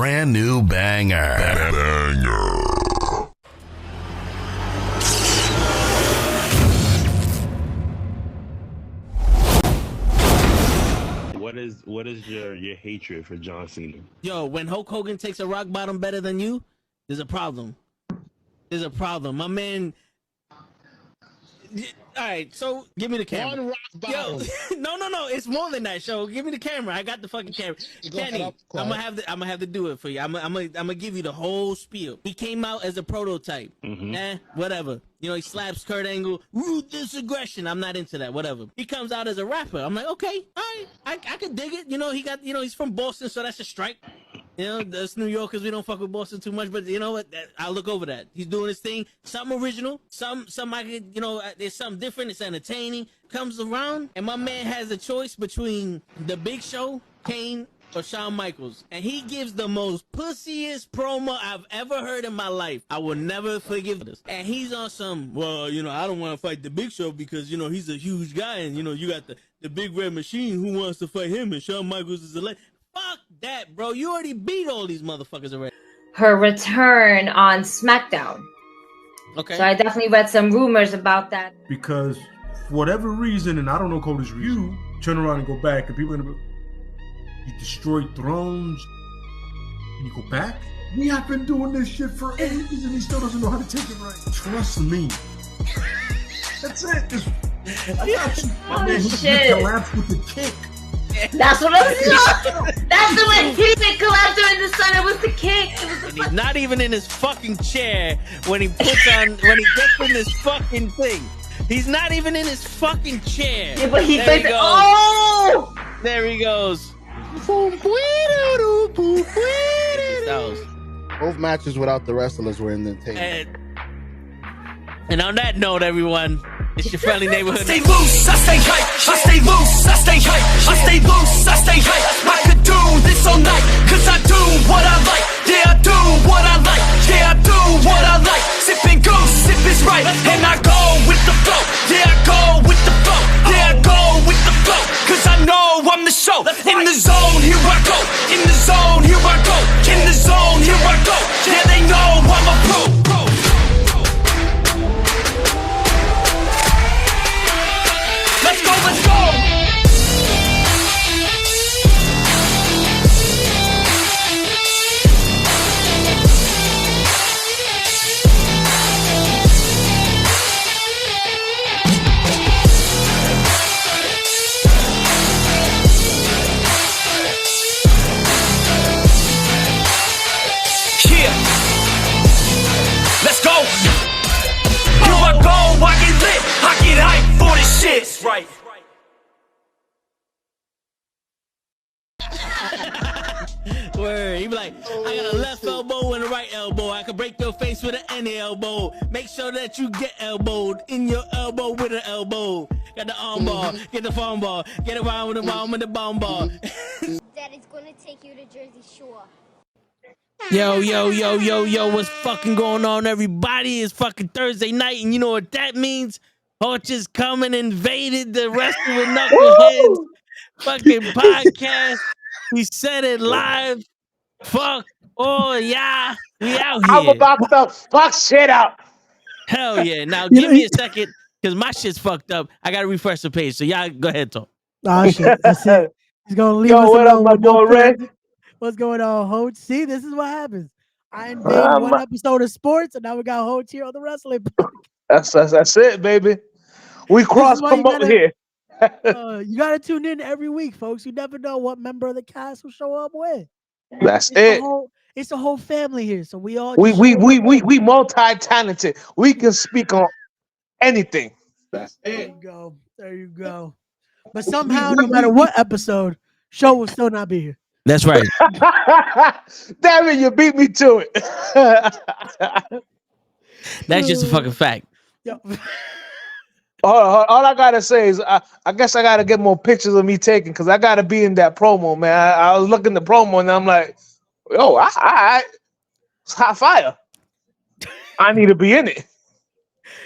brand new banger. What is your hatred for John Cena? Yo, when Hulk Hogan takes a rock bottom better than you, there's a problem. There's a problem. My man. All right, so give me the camera. One rock bottom. Yo, no, it's more than that. Show, give me the camera. I got the fucking camera. Kenny, I'm gonna have to do it for you. I'm gonna give you the whole spiel. He came out as a prototype. Whatever. You know, he slaps Kurt Angle. Ruthless aggression. I'm not into that. Whatever. He comes out as a rapper. I'm like, okay, all right, I could dig it. You know, he's from Boston, so that's a strike. You know, us New Yorkers, we don't fuck with Boston too much, but you know what? I'll look over that. He's doing his thing. Something original. Some I could, you know, there's something different. It's entertaining. Comes around, and my man has a choice between The Big Show, Kane, or Shawn Michaels. And he gives the most pussiest promo I've ever heard in my life. I will never forgive this. And he's on some, well, you know, I don't want to fight The Big Show because, you know, he's a huge guy, and, you know, you got the Big Red Machine who wants to fight him, and Shawn Michaels is a legend. Fuck that, bro. You already beat all these motherfuckers already. Her return on SmackDown. Okay. So I definitely read some rumors about that. Because for whatever reason, and I don't know Cody's you turn around and go back, and people are gonna be, you destroyed thrones, and you go back? We have been doing this shit for ages, and he still doesn't know how to take it right. Trust me. That's it. I got you. Oh, man, shit. Collapse with the kick. That's what I'm saying. That's the way he didn't collapse during the sun. It was the kick. He's not even in his fucking chair when he gets in this fucking thing. He's not even in his fucking chair. Yeah, but he thinks, oh! There he goes. Both matches without the wrestlers were in the table. And on that note, everyone, it's your friendly neighborhood. I stay loose, I stay hype. I stay loose, I stay hype. I stay loose, I stay hype. I could do this all night, cause I do what I like. Yeah, I do what I like. Yeah, I do what I like. Sipping goose, sip is right. And I go with the flow. Yeah, I go with the flow. Yeah, I go with the flow. Cause I know I'm the show. In the zone, here I go. In the zone, here I go. In the zone, here I go. Yeah, they know I'm a pro. Let's go, let's go! Yeah! Let's go! Here I go, I get lit, I get hyped for this shit! Right. Word. He be like, I got a left elbow and a right elbow. I can break your face with an any elbow. Make sure that you get elbowed in your elbow with an elbow. Got the arm ball, get the phone ball, get around with the bomb and the bomb ball. Daddy's gonna take you to Jersey Shore. Yo, what's fucking going on, everybody? It's fucking Thursday night, and you know what that means? Horch's come and invaded the Wrestling with Knuckleheads fucking podcast. We said it live. Fuck. Oh, yeah. We out here. I'm about to fuck shit up. Hell yeah. Now, give me a second, because my shit's fucked up. I got to refresh the page. So, y'all go ahead, talk. Oh, shit. That's it. He's going to leave us what up, alone my with boy, no Ray? credit. What's going on, Hoach? See, this is what happens. I invaded one episode of sports, and now we got Hoach here on the wrestling. That's it, baby. We cross promote here. You gotta tune in every week, folks. You never know what member of the cast will show up with. That's it. It's the whole family here, so we all we multi-talented. We can speak on anything. That's it. There you go. But somehow, no matter what episode, show will still not be here. That's right. Damn it, you beat me to it. That's just a fucking fact. All I gotta say is I guess I gotta get more pictures of me taken because I gotta be in that promo, man. I was looking at the promo and I'm like, yo, it's hot fire. I need to be in it.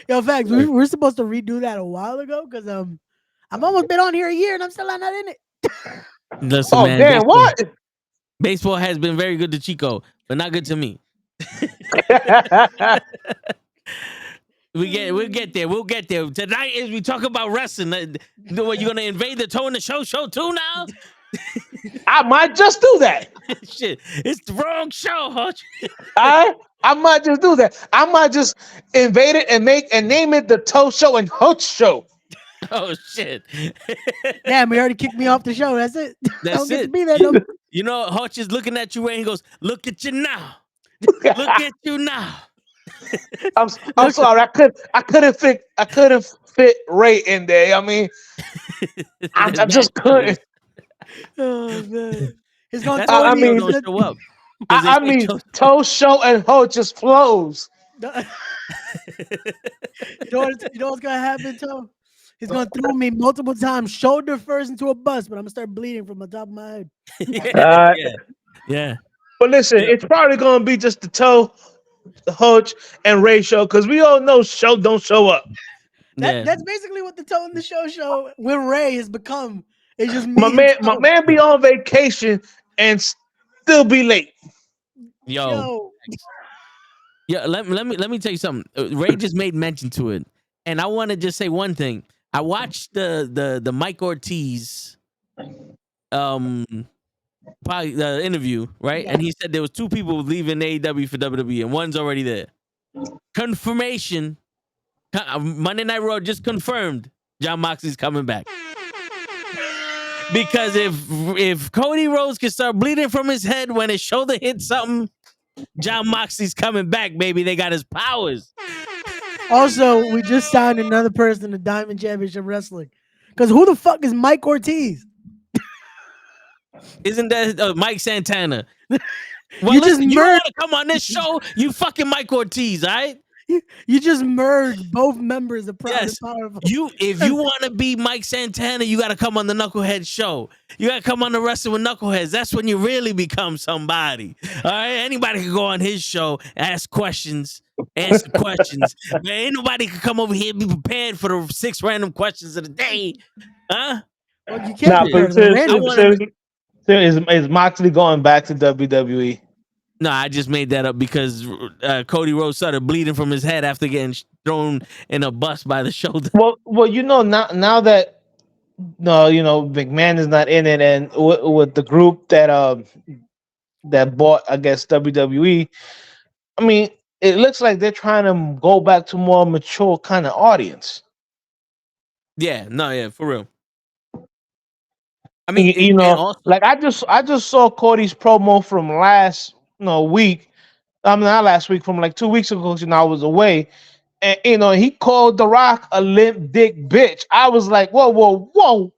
Yo, facts, we're supposed to redo that a while ago because I've almost been on here a year and I'm still not in it. Listen, man, damn, what? Baseball has been very good to Chico, but not good to me. We'll get there. We'll get there. Tonight is we talk about wrestling. You're gonna invade the Toe in the Show too now? I might just do that. Shit, it's the wrong show, Hutch. I might just do that. I might just invade it and name it the Toe Show and Hutch Show. Oh shit! Damn, he already kicked me off the show. That's it. That's it. Be there no more. You know, Hutch is looking at you and he goes, "Look at you now. Look at you now." I'm sorry. I couldn't fit Ray in there. I mean, I just couldn't. Oh man, he's going. I mean, don't show up. I mean, Toe Show and Ho just flows. You know what's gonna happen, Toe? He's gonna throw me multiple times, shoulder first into a bus, but I'm gonna start bleeding from the top of my head. Yeah. But listen, it's probably gonna be just the Toe, the Hutch, and Ray show because we all know show don't show up. That's basically what the Toe in the Show with Ray has become. It's just me. My man be on vacation and still be late. Yo. Yeah, let me tell you something. Ray just made mention to it, and I want to just say one thing. I watched the Mike Ortiz probably the interview, right? And he said there was 2 people leaving AEW for WWE, and one's already there. Confirmation. Monday Night Raw just confirmed Jon Moxley's coming back. Because if Cody Rhodes can start bleeding from his head when his shoulder hits something, Jon Moxley's coming back, baby. They got his powers. Also, we just signed another person to Diamond Championship Wrestling. Because who the fuck is Mike Ortiz? Isn't that Mike Santana? Well, you just you want to come on this show? You fucking Mike Ortiz, all right? You just merged both members of Proud and Powerful. If you want to be Mike Santana, you got to come on the Knucklehead show. You got to come on the Wrestling with Knuckleheads. That's when you really become somebody. All right? Anybody can go on his show, ask questions, answer questions. Man, ain't nobody can come over here and be prepared for the 6 random questions of the day. Huh? Well, you can't is Moxley going back to WWE? No, I just made that up because Cody Rhodes started bleeding from his head after getting thrown in a bus by the shoulder. Well, you know, now that McMahon is not in it, and with the group that bought, I guess, WWE, I mean, it looks like they're trying to go back to more mature kind of audience. Yeah, for real. I mean, like I just saw Cody's promo from last week. I mean, not last week, from like 2 weeks ago. I was away, and he called The Rock a limp dick bitch. I was like, whoa.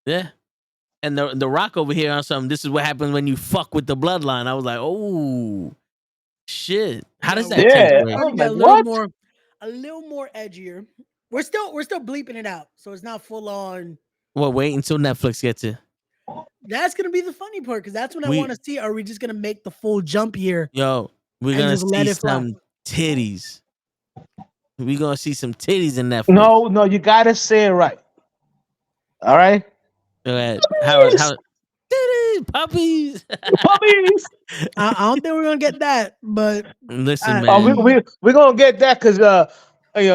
Yeah. And the Rock over here on something. This is what happens when you fuck with the bloodline. I was like, oh shit. How does that take place? A little more edgier. We're still bleeping it out, so it's not full on. Well, wait until Netflix gets it. That's gonna be the funny part, because that's what I want to see. Are we just gonna make the full jump here? Yo, we're gonna see some titties. We're gonna see some titties in Netflix. No, you gotta say it right. All right. Go ahead. How titties, puppies. I don't think we're gonna get that, but listen, man. We're gonna get that because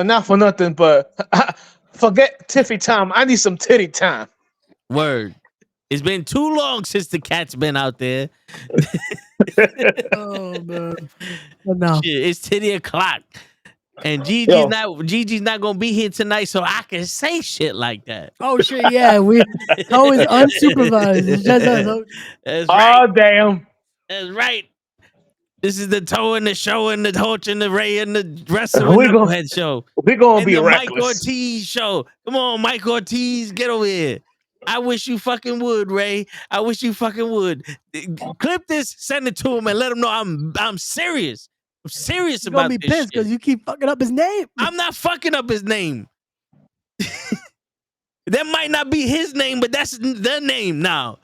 not for nothing, but forget Tiffy time. I need some titty time. Word. It's been too long since the cat's been out there. Oh man. No. Shit, it's titty o'clock. And Gigi's not gonna be here tonight, so I can say shit like that. Oh shit, yeah. We always unsupervised. It's just us. That's right. Oh damn. That's right. This is the Toe in the Show and the Hutch and the Ray and the Wrestling with Knucklehead show. We're gonna be reckless. Mike Ortiz show. Come on, Mike Ortiz, get over here. I wish you fucking would, Ray. I wish you fucking would. Clip this, send it to him, and let him know I'm serious. I'm serious about this. He's gonna be pissed because you keep fucking up his name. I'm not fucking up his name. That might not be his name, but that's the name now.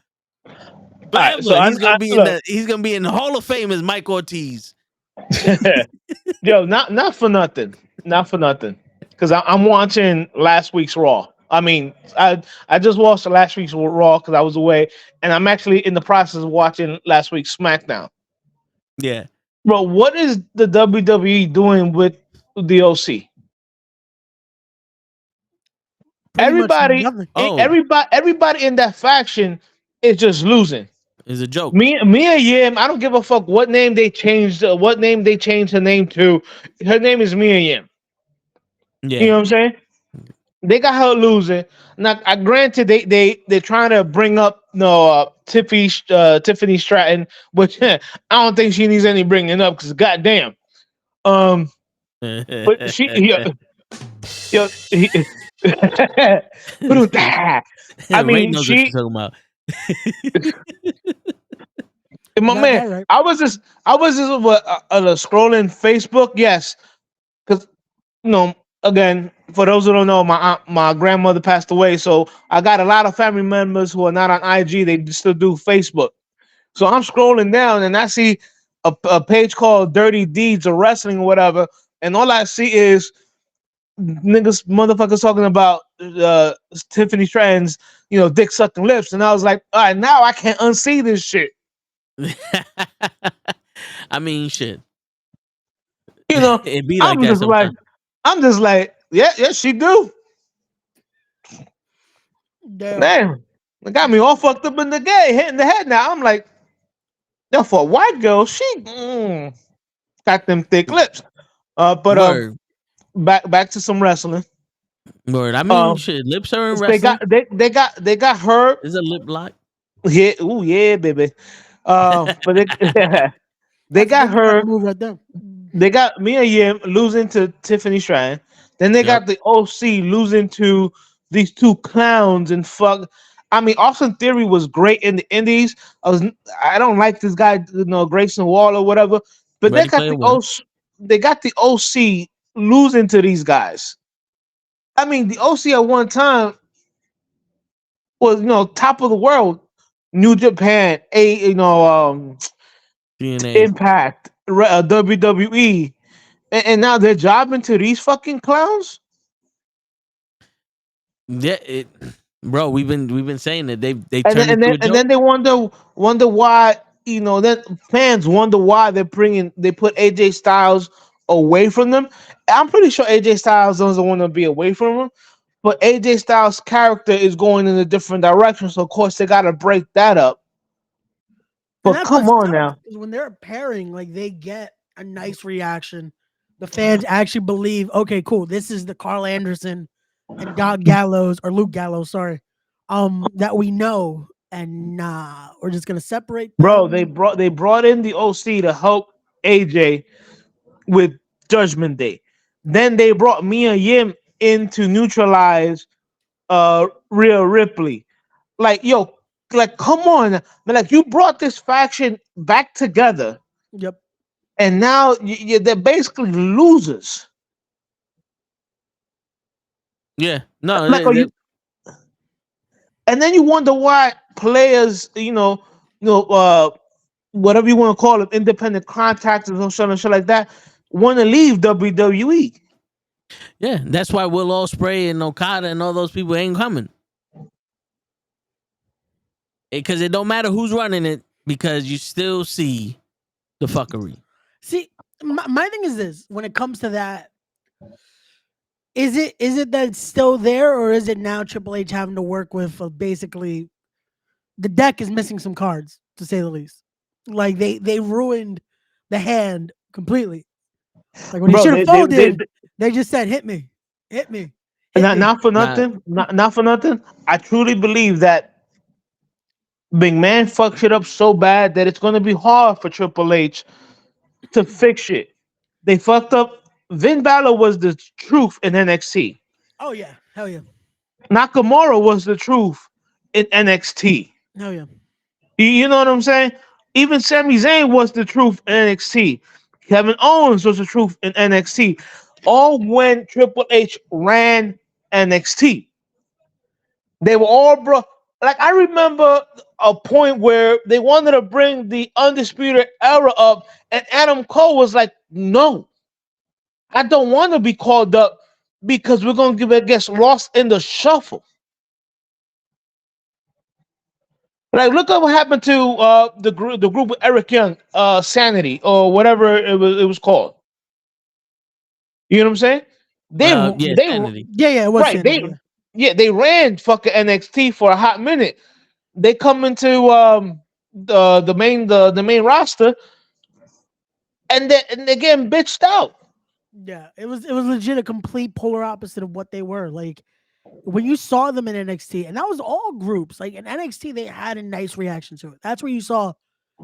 Right, so he's gonna be in the Hall of Fame as Mike Ortiz. Yo, not for nothing. Not for nothing. Because I'm watching last week's Raw. I mean, I just watched the last week's Raw because I was away, and I'm actually in the process of watching last week's SmackDown. Yeah. Bro, what is the WWE doing with the OC? Pretty much Everybody, nothing. everybody in that faction is just losing. It's a joke. Mia Yim, I don't give a fuck what name they changed. What name they changed her name to? Her name is Mia Yim. Yeah. You know what I'm saying? They got her losing. Now, granted, they're trying to bring up Tiffany Stratton, which I don't think she needs any bringing up because goddamn. But she, I Ray mean, knows what she's talking about. My Got man, that right. I was just scrolling Facebook. Yes, because again, for those who don't know, my grandmother passed away, so I got a lot of family members who are not on IG. They still do Facebook. So I'm scrolling down and I see a page called Dirty Deeds of Wrestling or whatever, and all I see is motherfuckers talking about Tiffany Stratton's, dick sucking lips, and I was like, all right, now I can't unsee this shit. I mean, shit. It be like that. I'm just like, yeah, she do. Damn, it got me all fucked up in the gay, hitting the head. Now I'm like, for a white girl, she got them thick lips. But back to some wrestling. Word. I mean, shit. Lips are in wrestling. They got her. Is a lip lock? Yeah. Ooh, yeah, baby. But they got her. Right there. They got Mia Yim losing to Tiffany Stratton. Then they got the OC losing to these two clowns and fuck. I mean, Austin Theory was great in the Indies. I don't like this guy, Grayson Wall or whatever. But they got the OC losing to these guys. I mean, the OC at one time was top of the world. New Japan, Impact, WWE, and now they're jobbing to these fucking clowns. Yeah, bro. We've been saying that they and then they wonder why then fans wonder why they put AJ Styles away from them. I'm pretty sure AJ Styles doesn't want to be away from them, but AJ Styles' character is going in a different direction, so of course they got to break that up. But come on now, when they're pairing, like they get a nice reaction. The fans actually believe, okay, cool, this is the Carl Anderson and Luke Gallows, sorry, that we know, and we're just gonna separate them. Bro, they brought in the OC to help AJ with Judgment Day. Then they brought Mia Yim in to neutralize Rhea Ripley. Like, come on, man, like you brought this faction back together. Yep. And now they're basically losers. Yeah, no. And then you wonder why players, whatever you want to call them, independent contractors or shit like that, want to leave WWE. Yeah, that's why Will Ospreay and Okada and all those people ain't coming. Because it don't matter who's running it, because you still see the fuckery. See, my thing is this: when it comes to that, is it that it's still there, or is it now Triple H having to work with basically the deck is missing some cards, to say the least. Like they ruined the hand completely. Like when they should have folded, they just said, "Hit me, hit me." Not for nothing. Not for nothing. I truly believe that McMahon fucked shit up so bad that it's going to be hard for Triple H to fix it. They fucked up. Finn Balor was the truth in NXT. Oh yeah, hell yeah. Nakamura was the truth in NXT. Hell yeah. You know what I'm saying? Even Sami Zayn was the truth in NXT. Kevin Owens was the truth in NXT. All when Triple H ran NXT. They were all like, I remember a point where they wanted to bring the Undisputed Era up, and Adam Cole was like, no, I don't want to be called up because we're gonna get lost in the shuffle. Like, look at what happened to the group with Eric Young, Sanity or whatever it was called. You know what I'm saying? Yeah, They Sanity. Yeah, it was right. Sanity, They ran fucking NXT for a hot minute. They come into the main roster, and they're getting bitched out. yeah. It was legit a complete polar opposite of what they were. Like when you saw them in NXT, and that was all groups. Like in NXT, they had a nice reaction to it. That's where you saw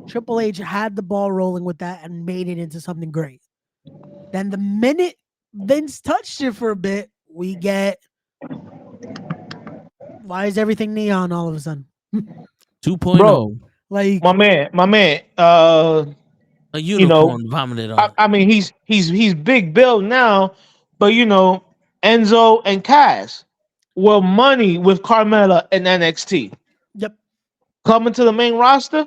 Triple H had the ball rolling with that and made it into something great. Then the minute Vince touched it for a bit, we get why is everything neon all of a sudden? 2.0. Bro, Like my man. A You know, unicorn vomited on it. I mean, he's big Bill now, but you know, Enzo and Cass were money with Carmella and NXT. yep. Coming to the main roster,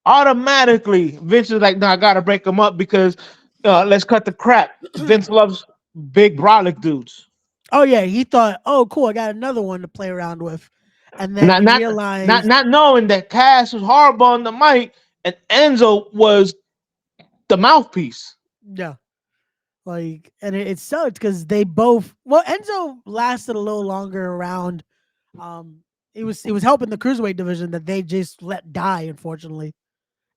automatically Vince is like, "No, I gotta break them up because let's cut the crap." Vince loves big brolic dudes. Oh yeah, he thought, oh cool, I got another one to play around with, and then Not he not realized, not knowing that Cass was horrible on the mic and Enzo was the mouthpiece. yeah, like, and it sucked because they both. Well, Enzo lasted a little longer around. It was helping the cruiserweight division that they just let die, unfortunately.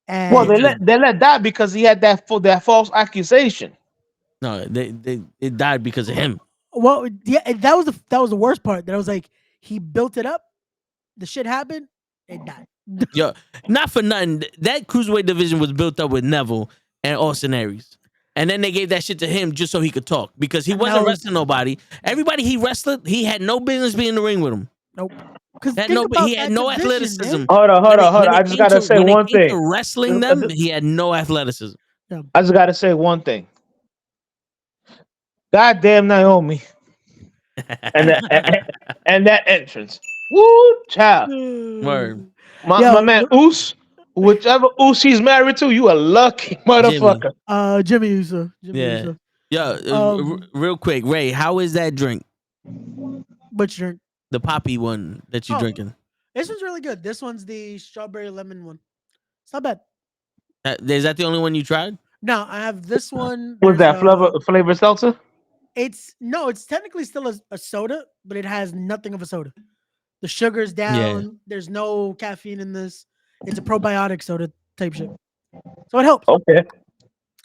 Well, And they let that because he had that false accusation. No, it died because of him. well, yeah, and that was the worst part. That I was like, he built it up, the shit happened, it died. Yo, not for nothing. That cruiserweight division was built up with Neville and Austin Aries. And then they gave that shit to him just so he could talk because he And wasn't that was- wrestling nobody. Everybody he wrestled, he had no business being in the ring with him. Nope. Because Had think no, about he had that no division, athleticism. man. Hold on. When I it just came gotta to- say when it one came thing. to wrestling them, he had no athleticism. I just gotta say one thing. Goddamn Naomi and that entrance. Woo, child. Word. My man Oos, whichever Oos he's married to, you a lucky motherfucker. Jimmy Uso. Yeah. Uso. Yo, real quick, Ray, how is that drink? Which drink? The poppy one that you're drinking. This one's really good. This one's the strawberry lemon one. It's not bad. Is that the only one you tried? No, I have this one. What's There's, that flavor seltzer? It's technically still a soda, but it has nothing of a soda. The sugar's down. Yeah. There's no caffeine in this. It's a probiotic soda type shit. So it helps. Okay.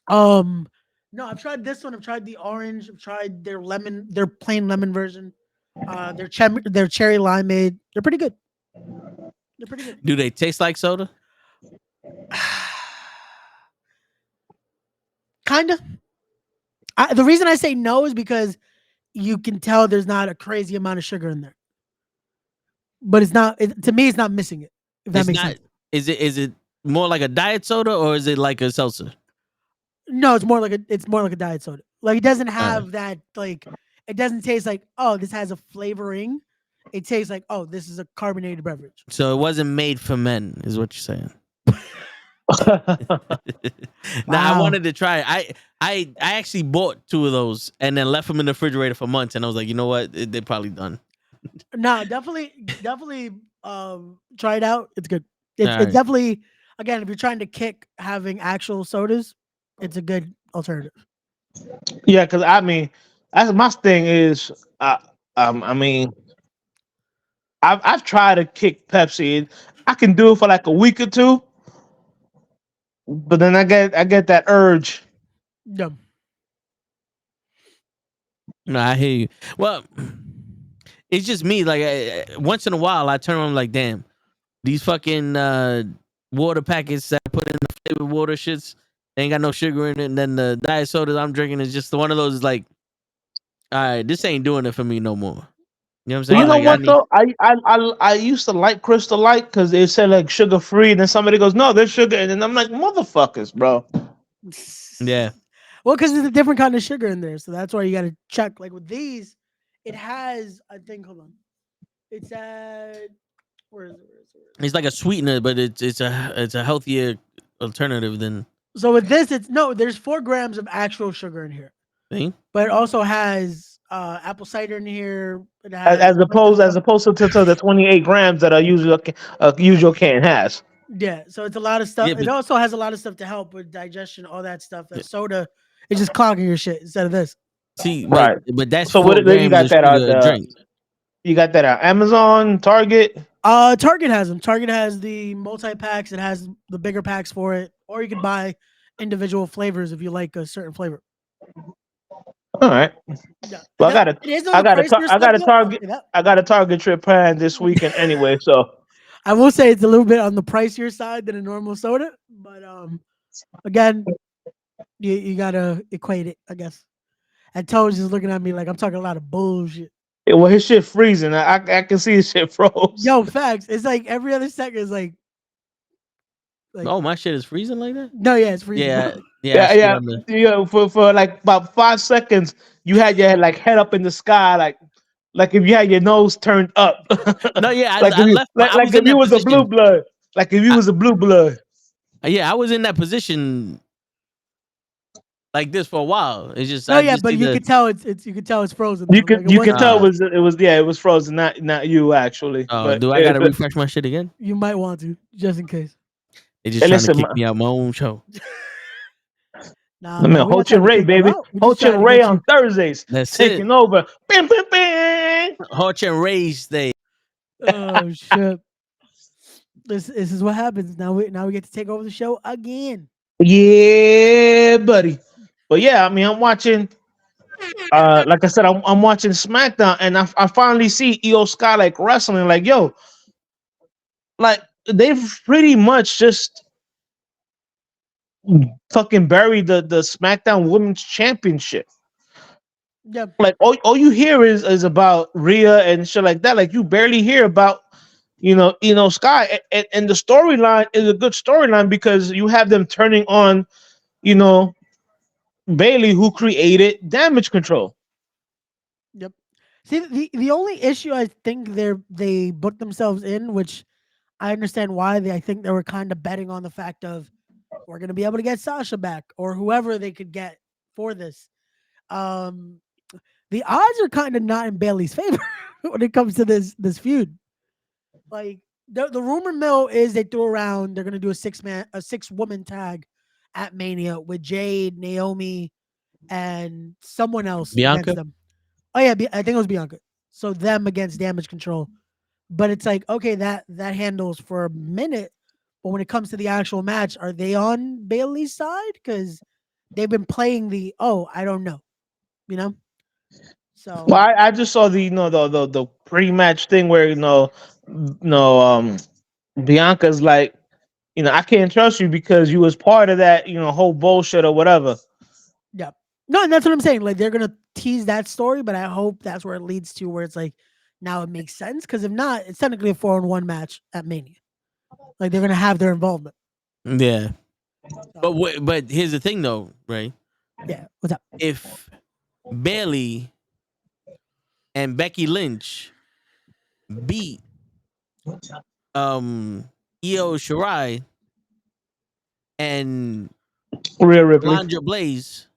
No, I've tried this one. I've tried the orange. I've tried their lemon, their plain lemon version. Their cherry limeade. They're pretty good. They're pretty good. Do they taste like soda? Kinda. The reason I say no is because you can tell there's not a crazy amount of sugar in there. But it's not. To me, it's not missing it. If that makes sense. Is it more like a diet soda or is it like a seltzer? No, it's more like a diet soda. Like it doesn't have that like. It doesn't taste like, oh, this has a flavoring. It tastes like, oh, this is a carbonated beverage. So it wasn't made for men, is what you're saying. Nah, I wanted to try it. I actually bought 2 of those and then left them in the refrigerator for months, and I was like, you know what? They're probably done. No, definitely try it out. It's good. It's definitely, again, if you're trying to kick having actual sodas, it's a good alternative. Yeah, because I mean, that's my thing is, I mean, I've tried to kick Pepsi. I can do it for like a week or two, but then I get that urge. No. No, I hear you. Well, it's just me. Like once in a while, I turn on like, damn, these fucking water packets that I put in the flavored water shits, they ain't got no sugar in it. And then the diet sodas I'm drinking is just one of those like, all right, this ain't doing it for me no more. You know what I'm saying? You know what though? I used to like Crystal Light because it said like sugar free, and then somebody goes, "No, there's sugar," and then I'm like, "Motherfuckers, bro." Yeah. Well, because there's a different kind of sugar in there, so that's why you got to check. Like with these, it has, I think. Hold on, it's at where is it? It's like a sweetener, but it's a healthier alternative than. So with this, there's 4 grams of actual sugar in here. See? But it also has apple cider in here. It as, has as opposed as opposed to the 28 grams that a usual can has. yeah. So it's a lot of stuff. Yeah, It but- also has a lot of stuff to help with digestion, all that stuff. That soda is just clogging your shit instead of this. See, Right. but that's So 4 what you grams got of that sugar a out? drink. You got that at Amazon, Target. Target has them. Target has the multi packs. It has the bigger packs for it, or you can buy individual flavors if you like a certain flavor. All right. Yeah. Well, It is on I the got a pricier I got a stuff, though, I'll Target say that. I got a Target trip planned this weekend anyway. So I will say it's a little bit on the pricier side than a normal soda, but again, you gotta equate it, I guess. And Toad's just looking at me like I'm talking a lot of bullshit. well, his shit freezing. I can see his shit froze. Yo, facts. It's like every other second is like Oh, my shit is freezing like that. no, yeah, it's freezing. Yeah, yeah, I see it on the- Yeah. For like about 5 seconds, you had your like head up in the sky, like if you had your nose turned up. No, yeah, like I if you, left. like, I like was if in you that was a blue position. blood. Like if you was a blue blood. Yeah, I was in that position like this for a while. It's just No, I yeah, just but need you to- could tell it's you could tell it's frozen. You though. could Like, you could tell wasn't it was frozen, not you actually. Oh, but do I gotta refresh my shit again? you might want to just in case. They just Hey, trying to listen, kick me out my own show. Nah, I mean, man, we not Hoach trying and to Ray, kick you baby. out. We just Hoach trying and to Ray get on you. Thursdays. That's taking it. over. Bing, bing, bing. Hawch and Ray's Day. Oh shit! This is what happens now. We get to take over the show again. Yeah, buddy. But yeah, I mean, I'm watching. Like I said, I'm watching SmackDown, and I finally see Io Sky like wrestling. Like, yo, like they've pretty much just fucking buried the SmackDown Women's Championship. Yeah, Like all you hear is about Rhea and shit like that. Like you barely hear about Sky, and the storyline is a good storyline because you have them turning on Bailey, who created Damage Control. yep. See, the only issue I think they booked themselves in, which I understand why I think they were kind of betting on the fact of we're gonna be able to get Sasha back or whoever they could get for this. The odds are kind of not in Bailey's favor when it comes to this feud. Like the rumor mill is they threw around they're gonna do a 6-woman tag at Mania with Jade, Naomi, and someone else Bianca? against them. Oh yeah, I think it was Bianca. So them against Damage Control. But it's like okay, that handles for a minute. But when it comes to the actual match, are they on Bailey's side? Because they've been playing I don't know, you know. So Well, I just saw the pre-match thing where Bianca's like, I can't trust you because you was part of that whole bullshit or whatever. yeah, no, and that's what I'm saying. Like they're gonna tease that story, but I hope that's where it leads to, where it's like now it makes sense. Because if not, it's technically a 4-on-1 match at Mania. Like they're gonna have their involvement. Yeah. But here's the thing though, Ray. Yeah, what's up? If Bailey and Becky Lynch beat Io Shirai and Rhea Ripley. Alundra Blaze,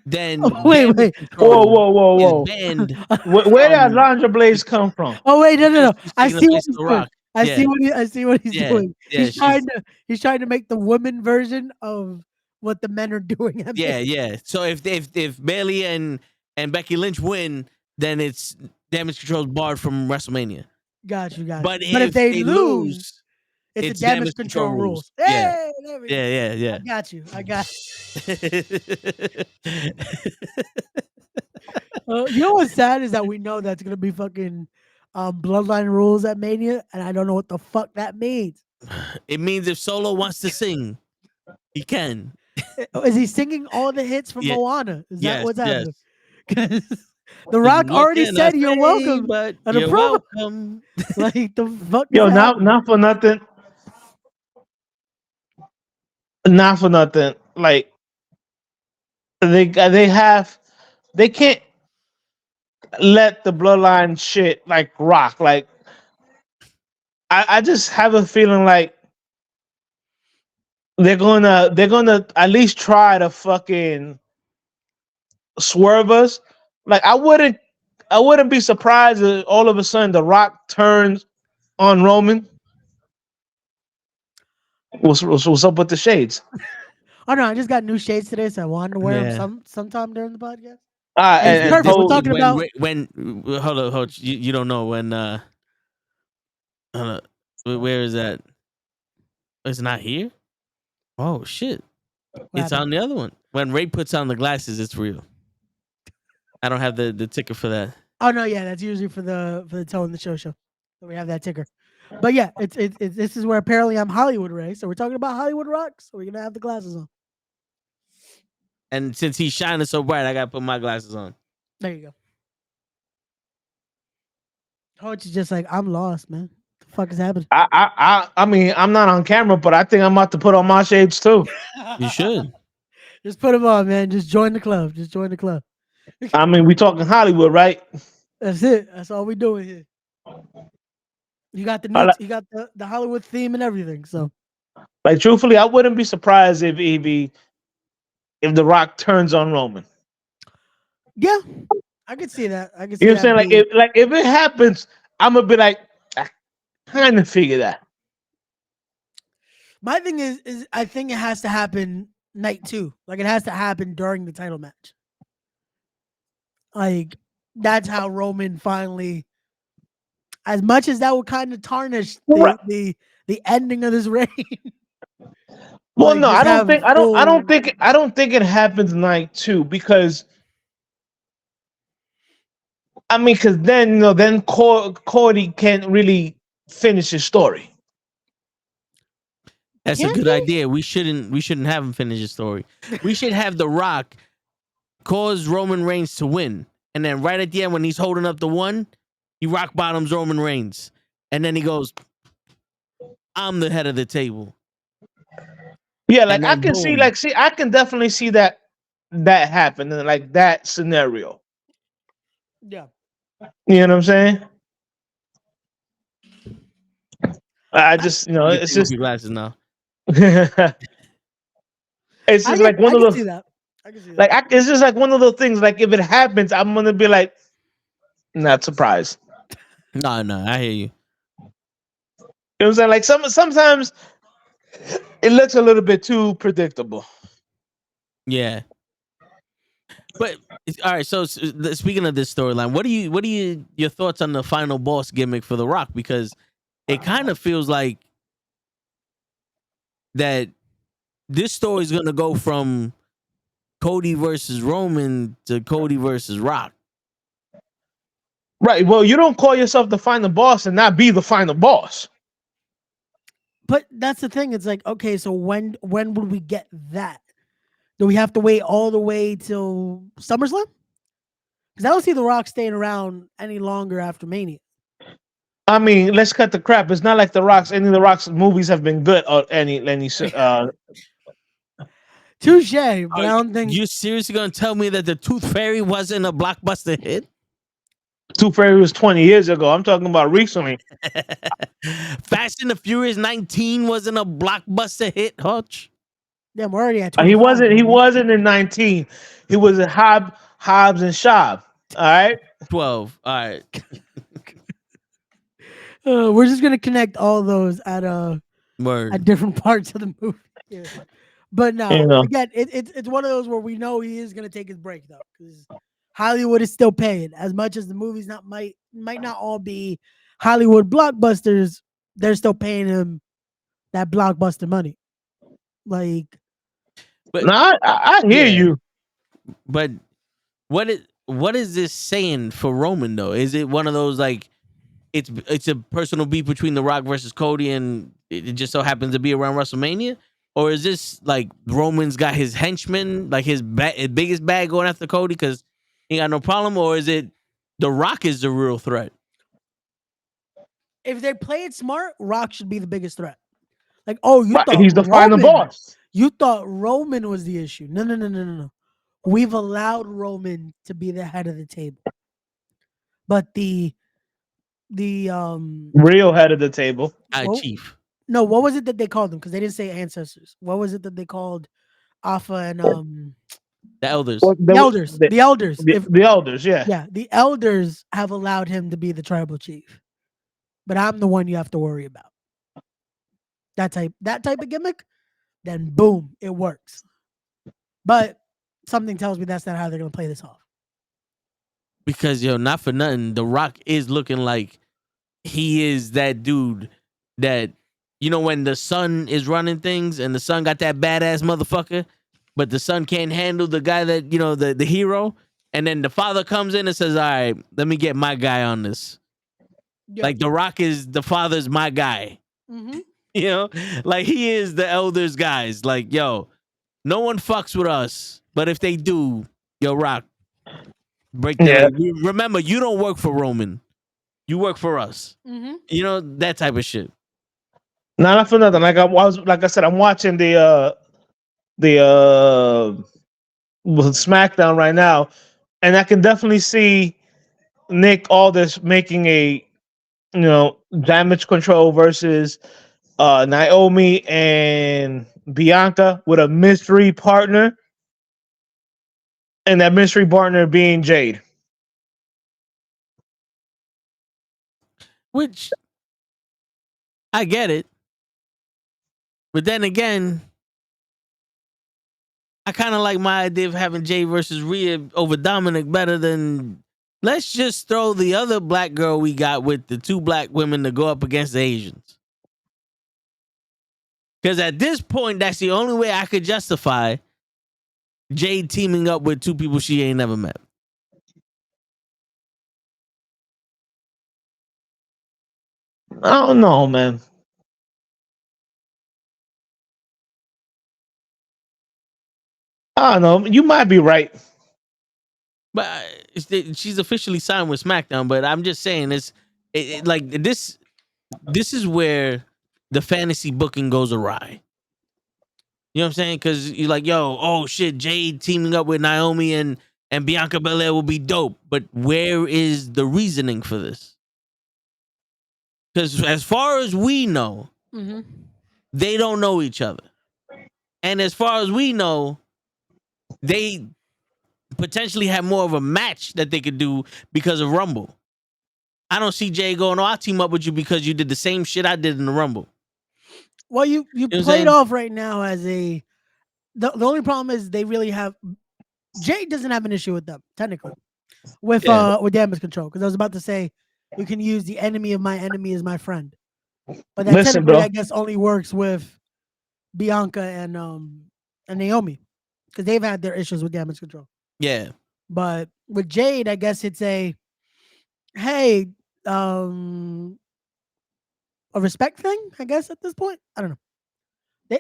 then Wait. Damage Whoa. is banned. Where did Alundra Blaze come from? Oh wait, no. She's I taking see the what place he's of The doing. Rock. I Yeah. see what he's Yeah, doing. yeah, He's trying to make the women version of what the men are doing. At Yeah, Mania. yeah. So if Bailey and Becky Lynch win, then it's Damage Control's barred from WrestleMania. Got you. But if they lose, it's it's the damage control rules. Yeah. Hey, there we go. Yeah. I got you. You know what's sad is that we know that's gonna be fucking bloodline rules at Mania, and I don't know what the fuck that means. It means if Solo wants to sing, he can. Is he singing all the hits from Yeah. Moana? Is that Yes, what's happening? yes. 'Cause The Rock What already can I said you're say, welcome. but on the you're promo. welcome. Like the fuck. Yo, is happening? not for nothing. Not for nothing. Like they can't let the bloodline shit like rock. Like I just have a feeling like they're gonna at least try to fucking swerve us, like I wouldn't be surprised if all of a sudden The Rock turns on Roman. What's up with the shades? Oh no, I just got new shades today, so I wanted to wear Yeah. them sometime during the podcast. And, It's perfect. We're talking when, about when hold on, you don't know when where is that? It's not here. Oh shit! It's on the other one. When Ray puts on the glasses, it's real. I don't have the ticker for that. Oh no, yeah, that's usually for the toe in the show. So we have that ticker. But yeah, it's this is where apparently I'm Hollywood Ray. So we're talking about Hollywood Rock. So we're gonna have the glasses on. And since he's shining so bright, I gotta put my glasses on. There you go. Coach is just like, I'm lost, man. What the fuck is happening? I mean, I'm not on camera, but I think I'm about to put on my shades too. You should. Just put them on, man. Just join the club. Just join the club. I mean, we talking Hollywood, right? That's it. That's all we doing here. You got you got the Hollywood theme and everything. So, like, truthfully, I wouldn't be surprised if The Rock turns on Roman. Yeah, I could see that. I could see You know what I'm saying? Like if it happens, I'm gonna be like, I kind of figure that. My thing is I think it has to happen night 2. Like it has to happen during the title match. Like that's how Roman finally, as much as that would kind of tarnish the ending of this reign. Well, like, no, I don't think it happens night 2 because I mean, because then then Cody can't really finish his story. That's a good idea. We shouldn't have him finish his story. We should have The Rock cause Roman Reigns to win, and then right at the end when he's holding up the one, he rock bottoms Roman Reigns, and then he goes, "I'm the head of the table." Yeah, like I can I can definitely see that happen in like that scenario. Yeah. You know what I'm saying? I just, it's just your glasses now. It's just like one of those. I can see that. Like it's just like one of those things. Like if it happens, I'm gonna be like, not surprised. No, I hear you. You know what I'm saying? Like sometimes it looks a little bit too predictable. Yeah. But all right, so speaking of this storyline, what are your thoughts on the final boss gimmick for The Rock? Because it kind of feels like that this story is going to go from Cody versus Roman to Cody versus Rock. Right. Well, you don't call yourself the final boss and not be the final boss. But that's the thing. It's like, okay, so when would we get that? Do we have to wait all the way till SummerSlam? Because I don't see The Rock staying around any longer after Mania. I mean, let's cut the crap. It's not like any of The Rock's movies have been good or any Touche, but I don't think you're seriously gonna tell me that the Tooth Fairy wasn't a blockbuster hit. Tooth Fairy was 20 years ago. I'm talking about recently. Fast and the Furious 19 wasn't a blockbuster hit, Hutch. Yeah, we're already at 25. He wasn't in 19. He was at Hobbs and Shaw. All right. 12. All right. We're just gonna connect all those at different parts of the movie. Yeah. But no, again, it's one of those where we know he is gonna take his break though, because Hollywood is still paying. As much as the movies might not all be Hollywood blockbusters, they're still paying him that blockbuster money. Like, but I hear you. But what is this saying for Roman though? Is it one of those like it's a personal beef between The Rock versus Cody, and it just so happens to be around WrestleMania? Or is this like Roman's got his henchmen, like his biggest bag going after Cody because he got no problem? Or is it The Rock is the real threat? If they play it smart, Rock should be the biggest threat. Like, oh, thought he's the final boss. You thought Roman was the issue. No. We've allowed Roman to be the head of the table. But the real head of the table. Chief. No, what was it that they called them? Because they didn't say ancestors. What was it that they called Alpha and The elders. Well, The elders. The elders. The elders, yeah. Yeah, the elders have allowed him to be the tribal chief, but I'm the one you have to worry about. That type of gimmick, then boom, it works. But something tells me that's not how they're gonna play this off. Because not for nothing, The Rock is looking like he is that dude that when the son is running things and the son got that badass motherfucker, but the son can't handle the guy that the hero, and then the father comes in and says, "All right, let me get my guy on this." Yep. Like The Rock is the father's my guy. Mm-hmm. Like he is the elders guys. Like, yo, no one fucks with us, but if they do, Rock, break their leg. Remember, you don't work for Roman. You work for us. Mm-hmm. That type of shit. No, not for nothing. Like I said, I'm watching the SmackDown right now, and I can definitely see Nick Aldis making a Damage Control versus Naomi and Bianca with a mystery partner, and that mystery partner being Jade. Which I get it. But then again, I kind of like my idea of having Jade versus Rhea over Dominic better than let's just throw the other black girl we got with the two black women to go up against the Asians. Because at this point, that's the only way I could justify Jade teaming up with two people she ain't never met. I don't know, man. I don't know. You might be right. But she's officially signed with SmackDown. But I'm just saying, like this is where the fantasy booking goes awry. You know what I'm saying? Because you're like, yo, oh shit, Jade teaming up with Naomi and Bianca Belair will be dope. But where is the reasoning for this? Because as far as we know, they don't know each other. And as far as we know, they potentially have more of a match that they could do because of Rumble. I don't see Jay going, I'll team up with you because you did the same shit I did in the Rumble. Well, you played off right now as the only problem is they really have Jay doesn't have an issue with them, technically. With Damage Control. Because I was about to say you can use the enemy of my enemy as my friend. But that technically, I guess, only works with Bianca and Naomi. Because they've had their issues with Damage Control. Yeah. But with Jade, I guess it's a respect thing, I guess, at this point. I don't know.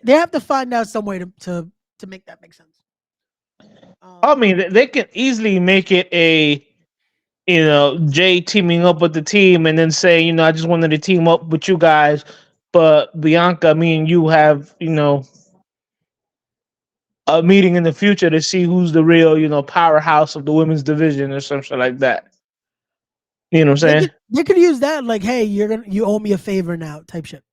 They have to find out some way to make that make sense. I mean, they can easily make it a Jay teaming up with the team and then say, I just wanted to team up with you guys, but Bianca, me and you have, a meeting in the future to see who's the real, powerhouse of the women's division or something like that. You know what I'm saying? They could use that like, hey, you owe me a favor now type shit.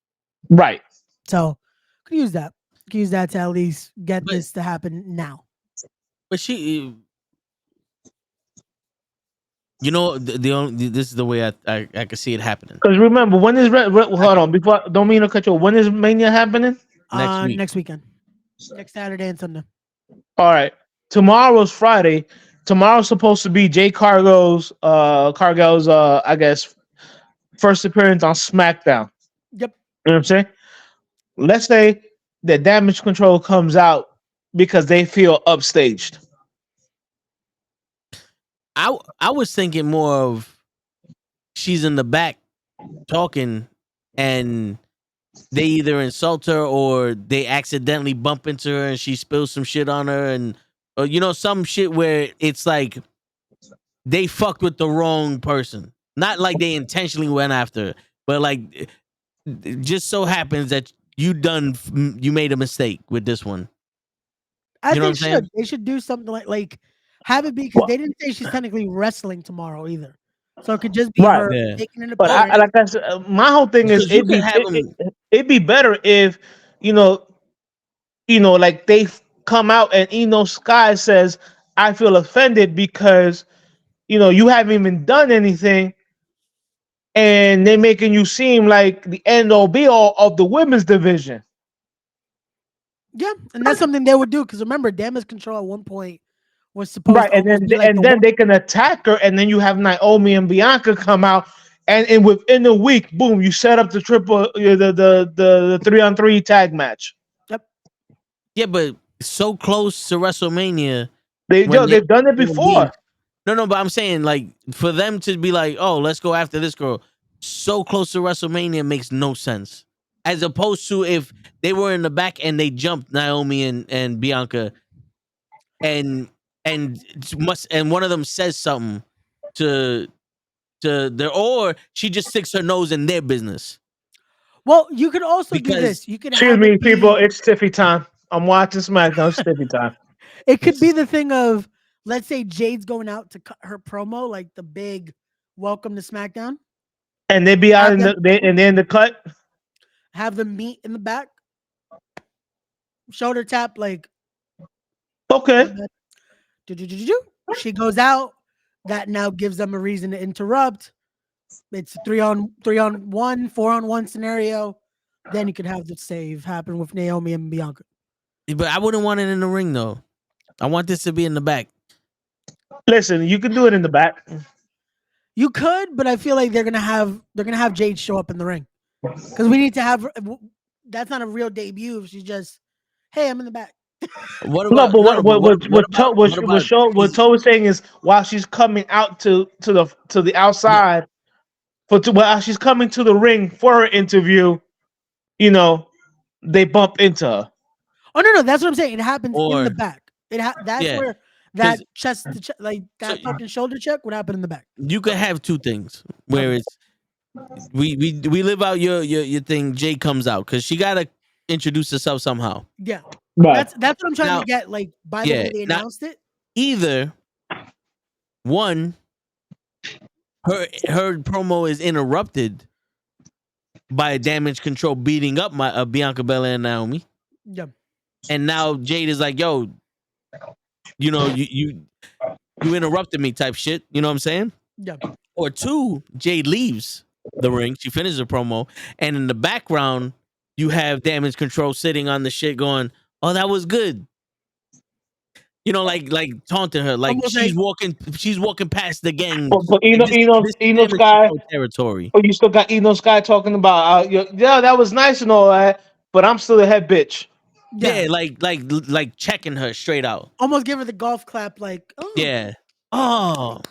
Right. So could use that. Could use that to at least get this to happen now. But she, this is the way I can see it happening. Because remember, when is hold on, before don't mean to cut you. When is Mania happening? Next weekend, next Saturday and Sunday. All right. Tomorrow's Friday. Tomorrow's supposed to be Jay Cargill's I guess first appearance on SmackDown. Yep. You know what I'm saying? Let's say that Damage Control comes out because they feel upstaged. I was thinking more of she's in the back talking and they either insult her or they accidentally bump into her and she spills some shit on her and or some shit where it's like they fucked with the wrong person. Not like they intentionally went after her, but like it just so happens that you made a mistake with this one. I think they should do something like have it be because they didn't say she's technically wrestling tomorrow either, so it could just be her taking an appearance. But like I said, my whole thing is it'd be better if like they come out and Sky says, I feel offended because you haven't even done anything, and they're making you seem like the end all be all of the women's division. Yeah, and that's something they would do because remember, Damage Control at one point was supposed Right, to and almost then be like they can attack her, and then you have Naomi and Bianca come out, and within a week, boom, you set up the the 3-on-3 tag match. Yep. Yeah, but so close to WrestleMania. They've done it before. No, but I'm saying like for them to be like, oh, let's go after this girl, so close to WrestleMania makes no sense. As opposed to if they were in the back and they jumped Naomi and Bianca, and one of them says something to their, or she just sticks her nose in their business. Well, you could also do this. You could excuse have me, it be, people. It's Stiffy time. I'm watching SmackDown. It's Stiffy time. It could be the thing of, let's say Jade's going out to cut her promo, like the big welcome to SmackDown, and they be out in the cut. Have them meet in the back, shoulder tap, like okay. She goes out. That now gives them a reason to interrupt. It's 3-on-1, 4-on-1 scenario. Then you could have the save happen with Naomi and Bianca. But I wouldn't want it in the ring though. I want this to be in the back. Listen, you can do it in the back. You could, but I feel like they're gonna have Jade show up in the ring because we need to have. That's not a real debut. If she's just, hey, I'm in the back. What about what Toe was saying is while she's coming out to the outside, while she's coming to the ring for her interview, they bump into her. Oh no, that's what I'm saying. It happens in the back. That's where that chest to chest, like that fucking shoulder check would happen in the back. You could have two things where it's we live out your thing. Jay comes out because she gotta introduce herself somehow. Yeah, right. That's what I'm trying to get. Like by the way they announced it. Either one, her promo is interrupted by Damage Control beating up my Bianca Belair and Naomi. Yeah. And now Jade is like, yo, you interrupted me type shit. You know what I'm saying? Yeah. Or two, Jade leaves the ring. She finishes her promo. And in the background, you have Damage Control sitting on the shit going, oh, that was good. Like taunting her. Like she's walking past the gang. But Eno Sky territory. Oh, you still got Eno Sky talking about that was nice and all that, but I'm still a head bitch. Yeah, like checking her straight out. Almost give her the golf clap, like, oh. Yeah. Oh.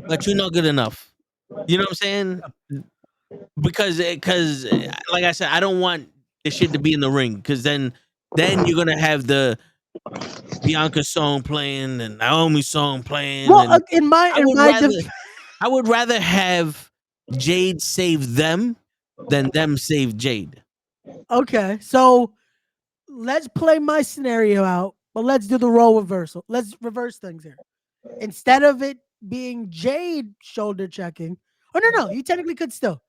But you're not good enough. You know what I'm saying? Because like I said, I don't want this shit to be in the ring. Because then you're gonna have the Bianca song playing and Naomi song playing. Well, I would rather have Jade save them than them save Jade. Okay, so let's play my scenario out, but let's do the role reversal. Let's reverse things here. Instead of it being Jade shoulder checking, no, you technically could still.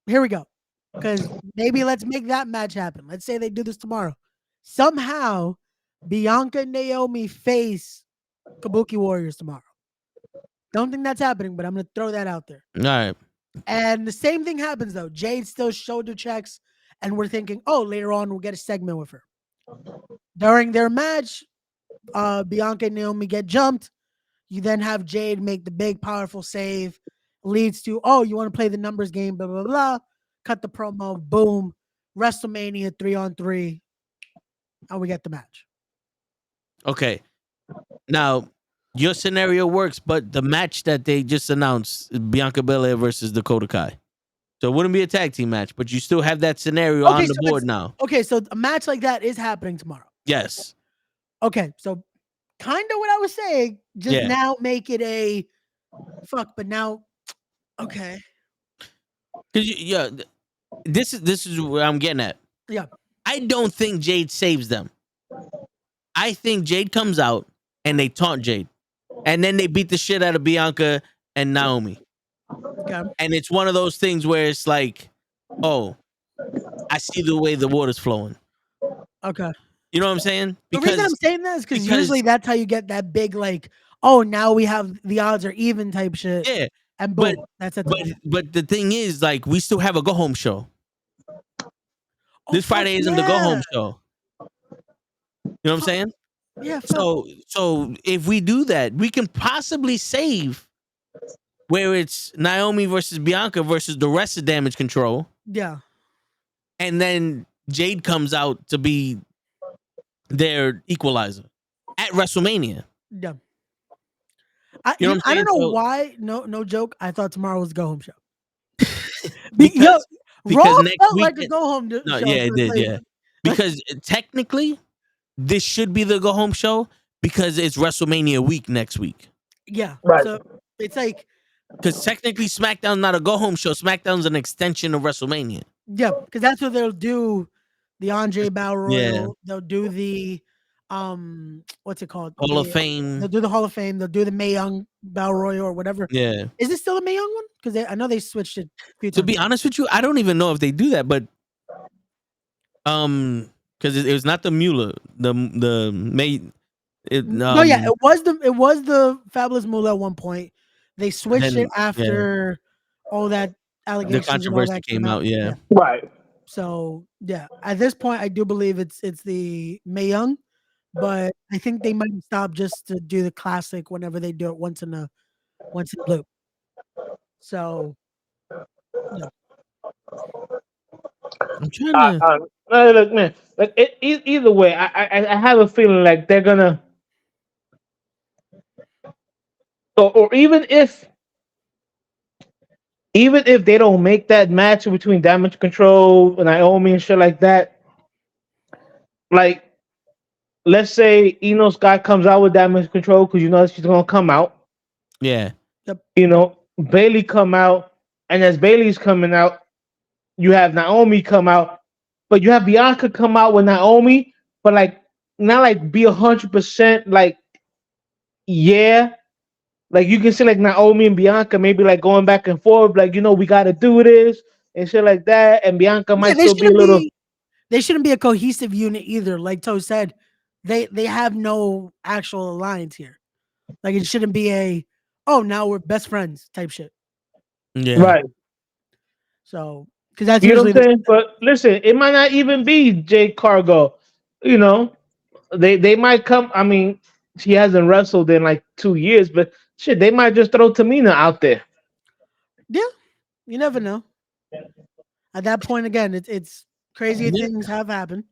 Here we go. Because maybe let's make that match happen. Let's say they do this tomorrow. Somehow, Bianca and Naomi face Kabuki Warriors tomorrow. Don't think that's happening, but I'm going to throw that out there. All right. And the same thing happens, though. Jade still shoulder checks, and we're thinking, oh, later on we'll get a segment with her. During their match, Bianca and Naomi get jumped. You then have Jade make the big, powerful save. Leads to, oh, you want to play the numbers game, blah, blah, blah. Cut the promo, boom. WrestleMania 3-on-3. And we get the match. Okay. Now, your scenario works, but the match that they just announced is Bianca Belair versus Dakota Kai. So it wouldn't be a tag team match, but you still have that scenario on the board now. Okay, so a match like that is happening tomorrow. Yes. Okay, so kind of what I was saying, just now make it a fuck, but now, okay. Because this is where I'm getting at. Yeah. I don't think Jade saves them. I think Jade comes out and they taunt Jade. And then they beat the shit out of Bianca and Naomi. Okay. And it's one of those things where it's like, oh, I see the way the water's flowing. Okay. You know what I'm saying? The reason I'm saying that is because usually that's how you get that big like, oh, now we have the odds are even type shit. Yeah, and boom, that's at the but the thing is, like, we still have a go home show. This Friday isn't the go home show. You know what I'm saying? Yeah. So if we do that, we can possibly save where it's Naomi versus Bianca versus the rest of Damage Control. Yeah. And then Jade comes out to be their equalizer at WrestleMania. Yeah. I don't know why. No joke. I thought tomorrow was the go home show. because Raw next felt week, like a go home show. Yeah, it did. Yeah, because technically, this should be the go home show because it's WrestleMania week next week. Yeah, right. So it's like because technically SmackDown's not a go home show. SmackDown's an extension of WrestleMania. Yeah, because that's what they'll do. The Andre Battle Royal. Yeah. They'll do the what's it called? Hall of Fame. They'll do the Hall of Fame. They'll do the Mae Young Battle Royal or whatever. Yeah. Is it still a Mae Young one? Because I know they switched it. To be honest with you, I don't even know if they do that, but because it was not the Mueller, the May. No, yeah, it was the Fabulous Moolah at one point. They switched it after all that allegations. The controversy came out. Yeah. Right. So yeah, at this point, I do believe it's the Mae Young, but I think they might stop just to do the classic whenever they do it once in blue. So yeah. I'm trying to look, man. Like either way, I have a feeling like they're gonna, or even if they don't make that match between Damage Control and Naomi and shit like that, like let's say Eno Sky comes out with Damage Control because you know she's gonna come out. Yeah. You know, Bailey come out, and as Bailey's coming out, you have Naomi come out, but you have Bianca come out with Naomi, but like not like be 100% like yeah. Like you can see like Naomi and Bianca maybe like going back and forth, like you know we got to do this and shit like that, and Bianca might still be a little. They shouldn't be a cohesive unit either. Like Toe said, they have no actual alliance here. Like it shouldn't be now we're best friends type shit. Yeah. Right. So because that's you know usually what I'm saying. But listen, it might not even be Jade Cargill. You know, they might come. I mean, she hasn't wrestled in like 2 years, but shit, they might just throw Tamina out there. Yeah, you never know. At that point, again, it's crazy things have happened.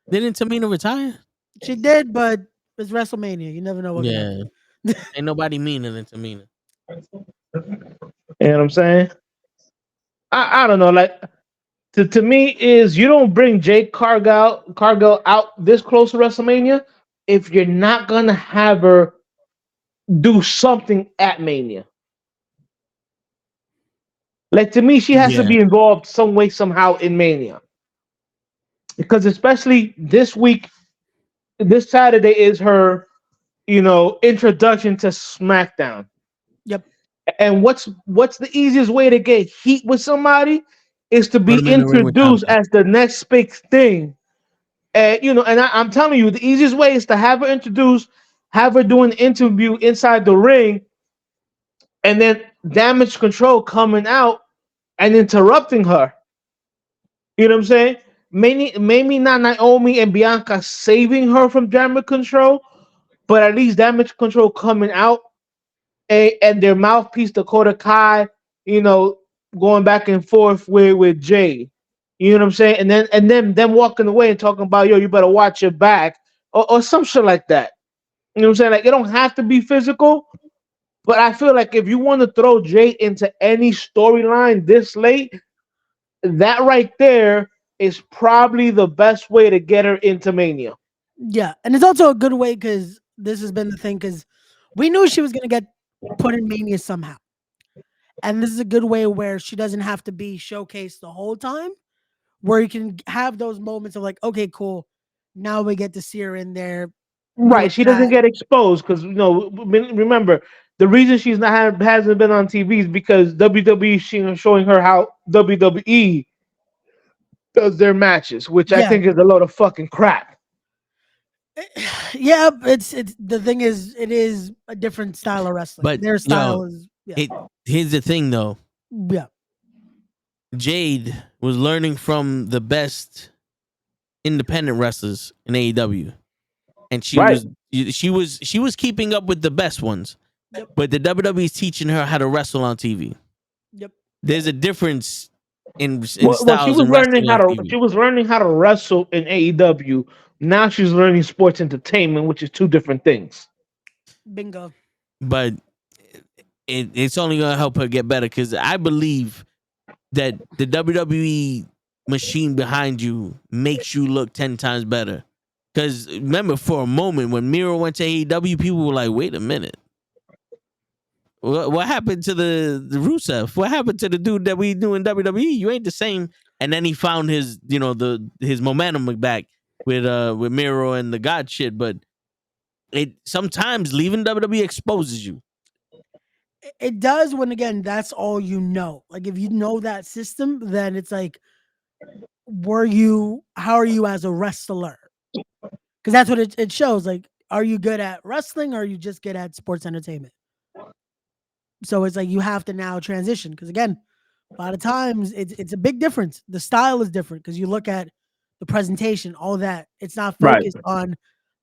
Didn't Tamina retire? She did, but it's WrestleMania. You never know what. Yeah, ain't nobody meaner than Tamina. You know what I'm saying? I don't know. Like to me is you don't bring Jade Cargill out this close to WrestleMania if you're not gonna have her do something at Mania. Like to me, she has to be involved some way, somehow in Mania. Because especially this week, this Saturday is her, introduction to SmackDown. Yep. And what's the easiest way to get heat with somebody is to be introduced as the next big thing. And I'm telling you, the easiest way is to have her introduced, have her do an interview inside the ring, and then Damage Control coming out and interrupting her. You know what I'm saying? Maybe not Naomi and Bianca saving her from Damage Control, but at least Damage Control coming out and their mouthpiece Dakota Kai, going back and forth with Jay. You know what I'm saying? And then them walking away and talking about, yo, you better watch your back or some shit like that. You know what I'm saying? Like it don't have to be physical, but I feel like if you want to throw Jay into any storyline this late, that right there is probably the best way to get her into Mania. Yeah, and it's also a good way because this has been the thing because we knew she was going to get put in Mania somehow. And this is a good way where she doesn't have to be showcased the whole time, where you can have those moments of like, okay, cool. Now we get to see her in there. Right. She doesn't get exposed because, remember, the reason she's hasn't been on TV is because WWE is showing her how WWE does their matches, which I think is a load of fucking crap. Yeah, it's the thing is it is a different style of wrestling. But Their style is here's the thing though. yeah. Jade was learning from the best independent wrestlers in AEW, and she was keeping up with the best ones. Yep. But the WWE is teaching her how to wrestle on TV. Yep. There's a difference in Well, styles. she was and learning wrestling how on to. TV. She was learning how to wrestle in AEW. Now she's learning sports entertainment, which is two different things. Bingo. But it's only gonna help her get better because I believe that the WWE machine behind you makes you look 10 times better. Because remember, for a moment when Miro went to AEW, people were like, "Wait a minute, what happened to the Rusev? What happened to the dude that we knew in WWE? You ain't the same." And then he found his momentum back with Miro and the God shit. But it sometimes leaving WWE exposes you. It does when again that's all you know. Like if you know that system, then it's like, how are you as a wrestler? Because that's what it shows. Like, are you good at wrestling or are you just good at sports entertainment? So it's like you have to now transition. Because again, a lot of times it's a big difference. The style is different because you look at the presentation, all that. It's not focused on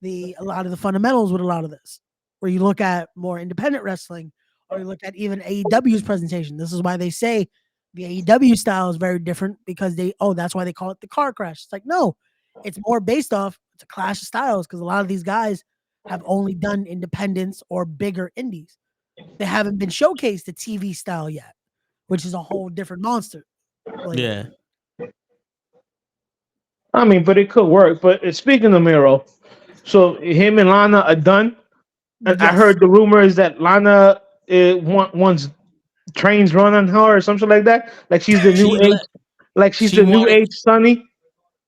a lot of the fundamentals with a lot of this. Where you look at more independent wrestling, or you look at even AEW's presentation. This is why they say the AEW style is very different because that's why they call it the car crash. It's like, no, it's more based off, it's a clash of styles because a lot of these guys have only done independents or bigger indies. They haven't been showcased the TV style yet, which is a whole different monster. Like, Yeah. I mean, but it could work. But speaking of Miro, so him and Lana are done. And I yes. heard the rumors that Lana wants trains run on her or something like that. Like she's the new age. Like she's she the new wanted- age Sunny.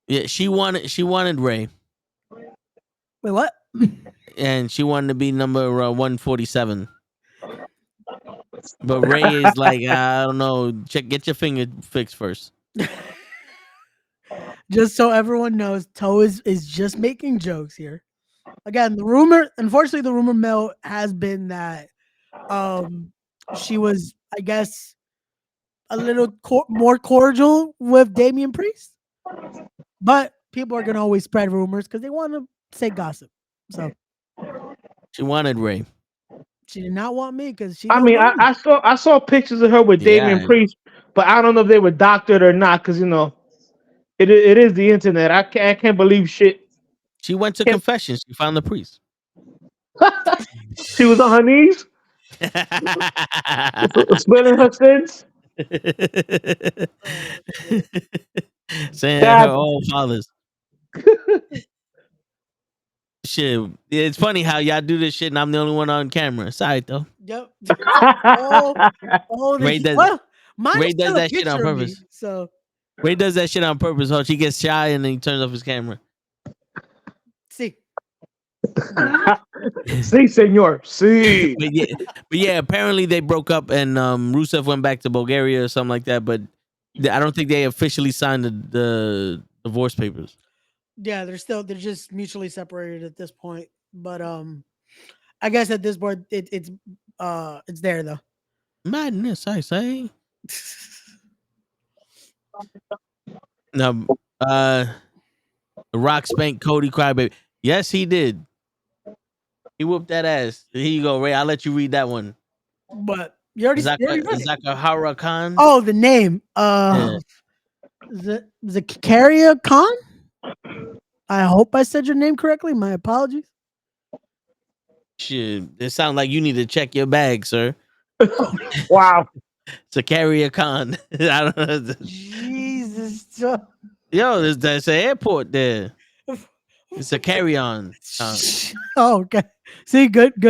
Yeah, she wanted Ray, Wait, what? and she wanted to be number 147. But Ray is like, I don't know. Get your finger fixed first. Just so everyone knows, Toe is just making jokes here. Again, unfortunately, the rumor mill has been that she was, I guess, a little more cordial with Damian Priest. But people are gonna always spread rumors because they want to say gossip. So she wanted Ray. She did not want me because she. I mean, I saw pictures of her with Damian Priest, but I don't know if they were doctored or not because it is the internet. I can't believe shit. She went to confessions. She found the priest. She was on her knees, spilling her sins, saying her old fathers. Shit, it's funny how y'all do this shit and I'm the only one on camera. Sorry though. Yep. Ray does that shit on purpose. So Ray does that shit on purpose. He gets shy and then he turns off his camera. See. See, senor. See. But yeah, apparently they broke up and Rusev went back to Bulgaria or something like that. But I don't think they officially signed the divorce papers. Yeah, they're just mutually separated at this point. But I guess at this point it's there though. Madness, I say. No, The Rock spanked Cody Crybaby. Yes, he did. He whooped that ass. Here you go, Ray. I'll let you read that one. But you already read it. Zakahara Khan. Oh, the name. Zakaria Khan? I hope I said your name correctly. My apologies. Shit, it sounds like you need to check your bag, sir. Wow. Zakaria Khan. I don't know. Jesus. Yo, there's an airport there. It's a carry-on. Oh, okay. See, good,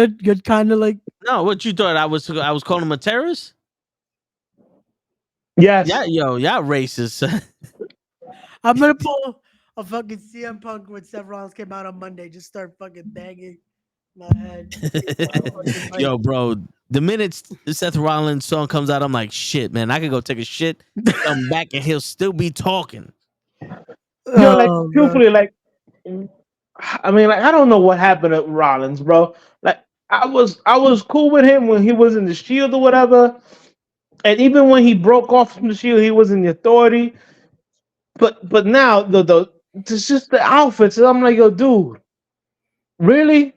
kind of like. No, what you thought I was calling him a terrorist? Yes. Yeah, y'all racist. I'm gonna pull a fucking CM Punk when Seth Rollins came out on Monday. Just start fucking banging my head. Yo, bro, the minute Seth Rollins song comes out, I'm like, shit, man. I could go take a shit, come back, and he'll still be talking. Yo, like truthfully, like I mean, like, I don't know what happened to Rollins, bro. Like, I was cool with him when he was in the Shield or whatever, and even when he broke off from the Shield, he was in the Authority. But now the it's just the outfits. And I'm like, yo, dude, really?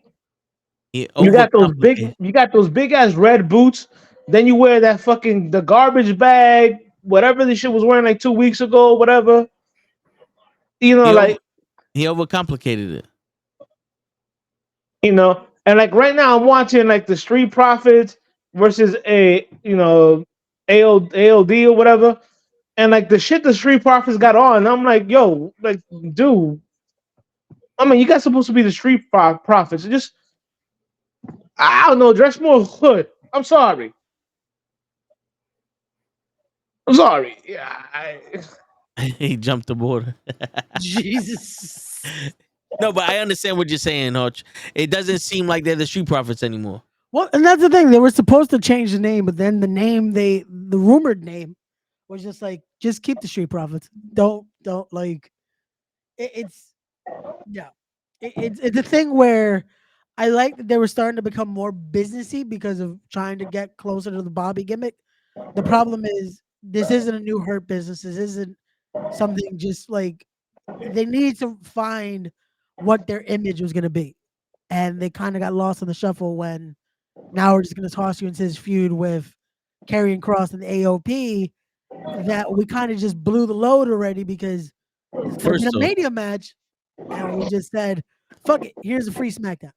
He You overcomplicated. got those big ass red boots. Then you wear that fucking the garbage bag, whatever this shit was wearing like 2 weeks ago, whatever. You know, He over, like he overcomplicated it. and like right now I'm watching like the Street Profits versus ALD or whatever, and like the shit the Street Profits got on. I'm like, yo, like, dude. I mean, you guys supposed to be the Street Profits. Just I don't know, dress more hood. I'm sorry. I'm sorry. Yeah. He jumped the border. Jesus. No, but I understand what you're saying, Hutch. It doesn't seem like they're the Street Profits anymore. Well, and that's the thing. They were supposed to change the name, but then the rumored name was just like, just keep the Street Profits. Don't like. It's yeah. It's a thing where I like that they were starting to become more businessy because of trying to get closer to the Bobby gimmick. The problem is this isn't a new Hurt business. This isn't something just like they need to find what their image was going to be. And they kind of got lost in the shuffle when now we're just going to toss you into this feud with Karrion Kross and the AOP that we kind of just blew the load already because it's going to be a Mania match. And we just said, fuck it, here's a free SmackDown.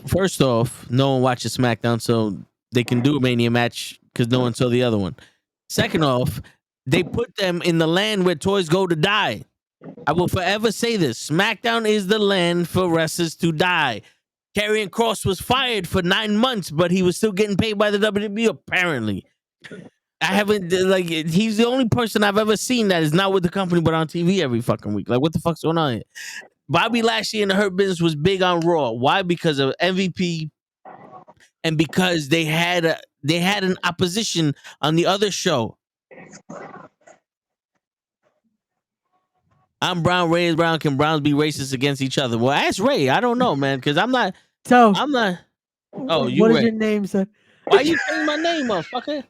First off, no one watches SmackDown, so they can do a Mania match because no one saw the other one. Second off, they put them in the land where toys go to die. I will forever say this. SmackDown is the land for wrestlers to die. Karrion Kross was fired for 9 months, but he was still getting paid by the WWE, apparently. I haven't, like, he's the only person I've ever seen that is not with the company but on TV every fucking week. Like, what the fuck's going on here? Bobby Lashley in the Hurt Business was big on Raw. Why? Because of MVP and because they had an opposition on the other show. I'm brown, Ray is brown. Can Browns be racist against each other? Well, ask Ray. I don't know, man, because I'm not. Oh, you what Ray. is your name, sir? Why you saying my name, motherfucker?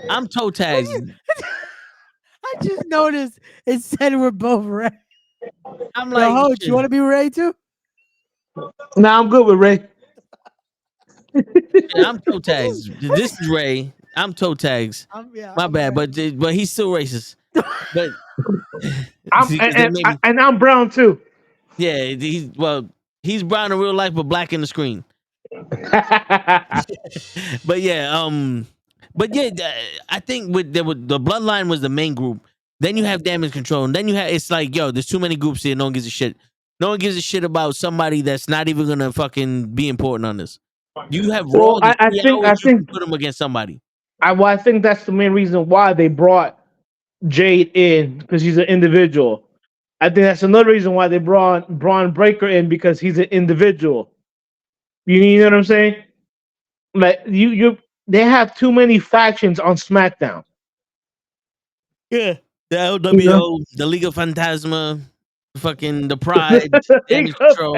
I'm toe tags. I just noticed it said we're both Ray. I'm like, Hoach, you want to be Ray too? Nah, I'm good with Ray. I'm toe tags. This is Ray. I'm toe tags. My bad, but he's still racist. But I'm brown too. Yeah, he's brown in real life, but black in the screen. But yeah, I think with the Bloodline was the main group. Then you have Damage Control, and then you have it's like, yo, there's too many groups here. No one gives a shit. No one gives a shit about somebody that's not even gonna fucking be important on this. You have Raw. I think put them against somebody. I think that's the main reason why they brought Jade in, because he's an individual. I think that's another reason why they brought Braun Breaker in, because he's an individual. You know what I'm saying? Like they have too many factions on SmackDown. Yeah, the LWO, the League of Phantasma, fucking the Pride, Damage Control.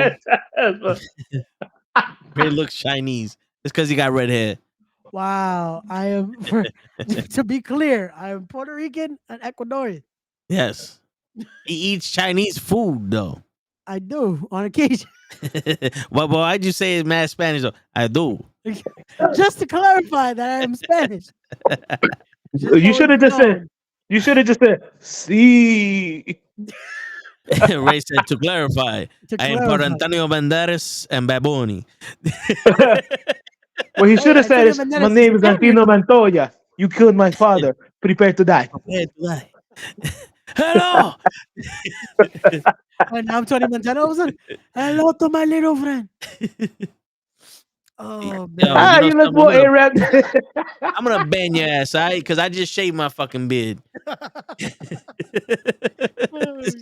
It looks Chinese. It's because he got red hair. Wow, I am. To be clear, I am Puerto Rican and Ecuadorian. Yes, he eats Chinese food though. I do on occasion. Well, why'd you say it's mad Spanish though? I do. Just to clarify that I am Spanish. You should have just said. You should have just said. See. Ray said to clarify. I am por Antonio Banderas and Baboni. What he should have said is, my name is Antino Montoya. You killed my father. Prepare to die. Prepare to die. Hello. And I'm Tony Montana. Hello to my little friend. Oh, man. You look more Arab. I'm gonna ban your ass, all right? Because I just shaved my fucking beard. That was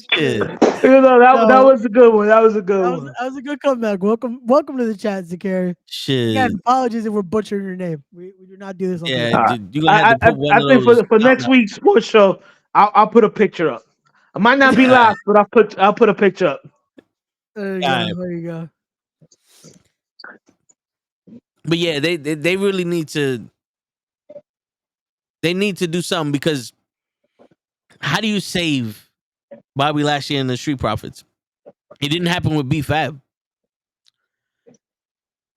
a good one. That was a good one. That was a good comeback. Welcome to the chat, Zakari. Shit. Again, apologies if we're butchering your name. We do not do this. On you gonna have to put one of those. For next week's sports show, I'll put a picture up. I might not be live, but I'll put a picture up. There you All right. go. There you go. But yeah, they really need to. They need to do something because how do you save Bobby Lashley and the Street Profits? It didn't happen with B-Fab.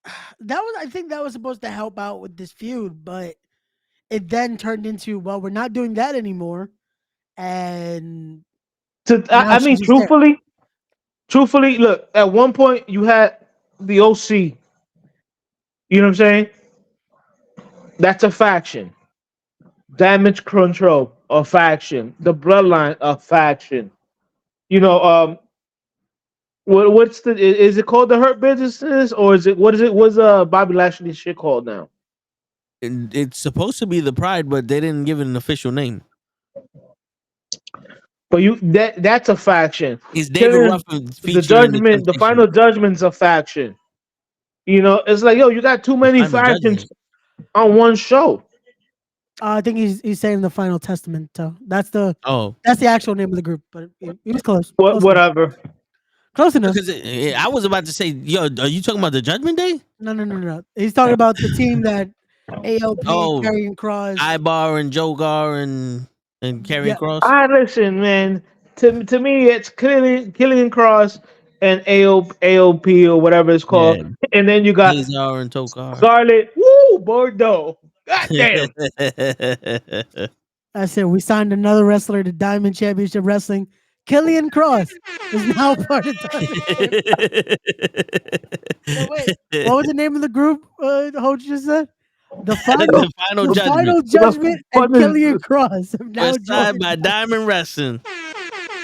I think that was supposed to help out with this feud, but it then turned into, well, we're not doing that anymore. And I mean, truthfully, look, at one point you had the OC. You know what I'm saying? That's a faction. Damage Control, a faction. The Bloodline, a faction. You know, what's the? Is it called the Hurt Businesses, or is it what is it? What's Bobby Lashley's shit called now? It's supposed to be the Pride, but they didn't give it an official name. But that's a faction. Is David Ruffin The featuring Judgment, the Final Judgment's a faction. You know, it's like, yo, you got too many factions on one show. I think he's saying the Final Testament. So that's the actual name of the group. But he was close. Whatever. Close enough. Because I was about to say, yo, are you talking about the Judgment Day? No. He's talking about the team that ALP, Karrion Kross, Ibar and Jogar and Karrion Kross. Listen, man. To me, it's Karrion Kross and AOP or whatever it's called, and then you got Azar and Tokar. Scarlet. Woo, Bordeaux. Goddamn. I said we signed another wrestler to Diamond Championship Wrestling. Karrion Kross is now part of Diamond. Wait, what was the name of the group? Hoach just said the final judgment and Karrion Kross have now joined by Diamond Wrestling.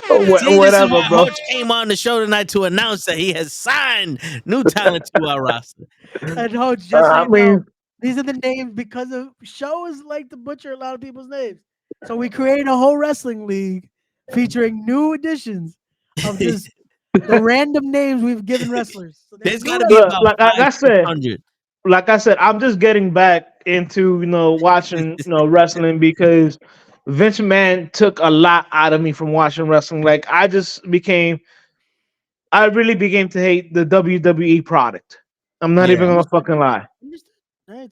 Whatever, bro. Hoach came on the show tonight to announce that he has signed new talent to our roster. And Hoach, just so you know, these are the names because of shows like to butcher a lot of people's names. So we created a whole wrestling league featuring new additions of just the random names we've given wrestlers. So there's got to be about like I said, I'm just getting back into watching wrestling because Vince McMahon took a lot out of me from watching wrestling. Like I really began to hate the WWE product. I'm not even gonna fucking lie.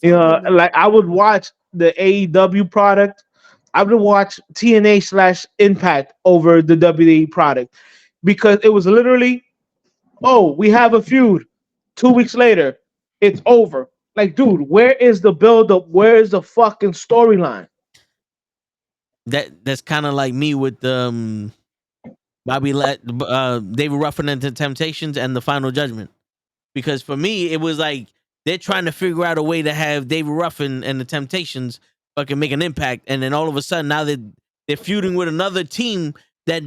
Like I would watch the AEW product. I would watch TNA / Impact over the WWE product because it was literally, oh, we have a feud. 2 weeks later, it's over. Like, dude, where is the build-up? Where is the fucking storyline? That's kind of like me with David Ruffin and the Temptations and the Final Judgment. Because for me, it was like they're trying to figure out a way to have David Ruffin and the Temptations fucking make an impact, and then all of a sudden now they're feuding with another team that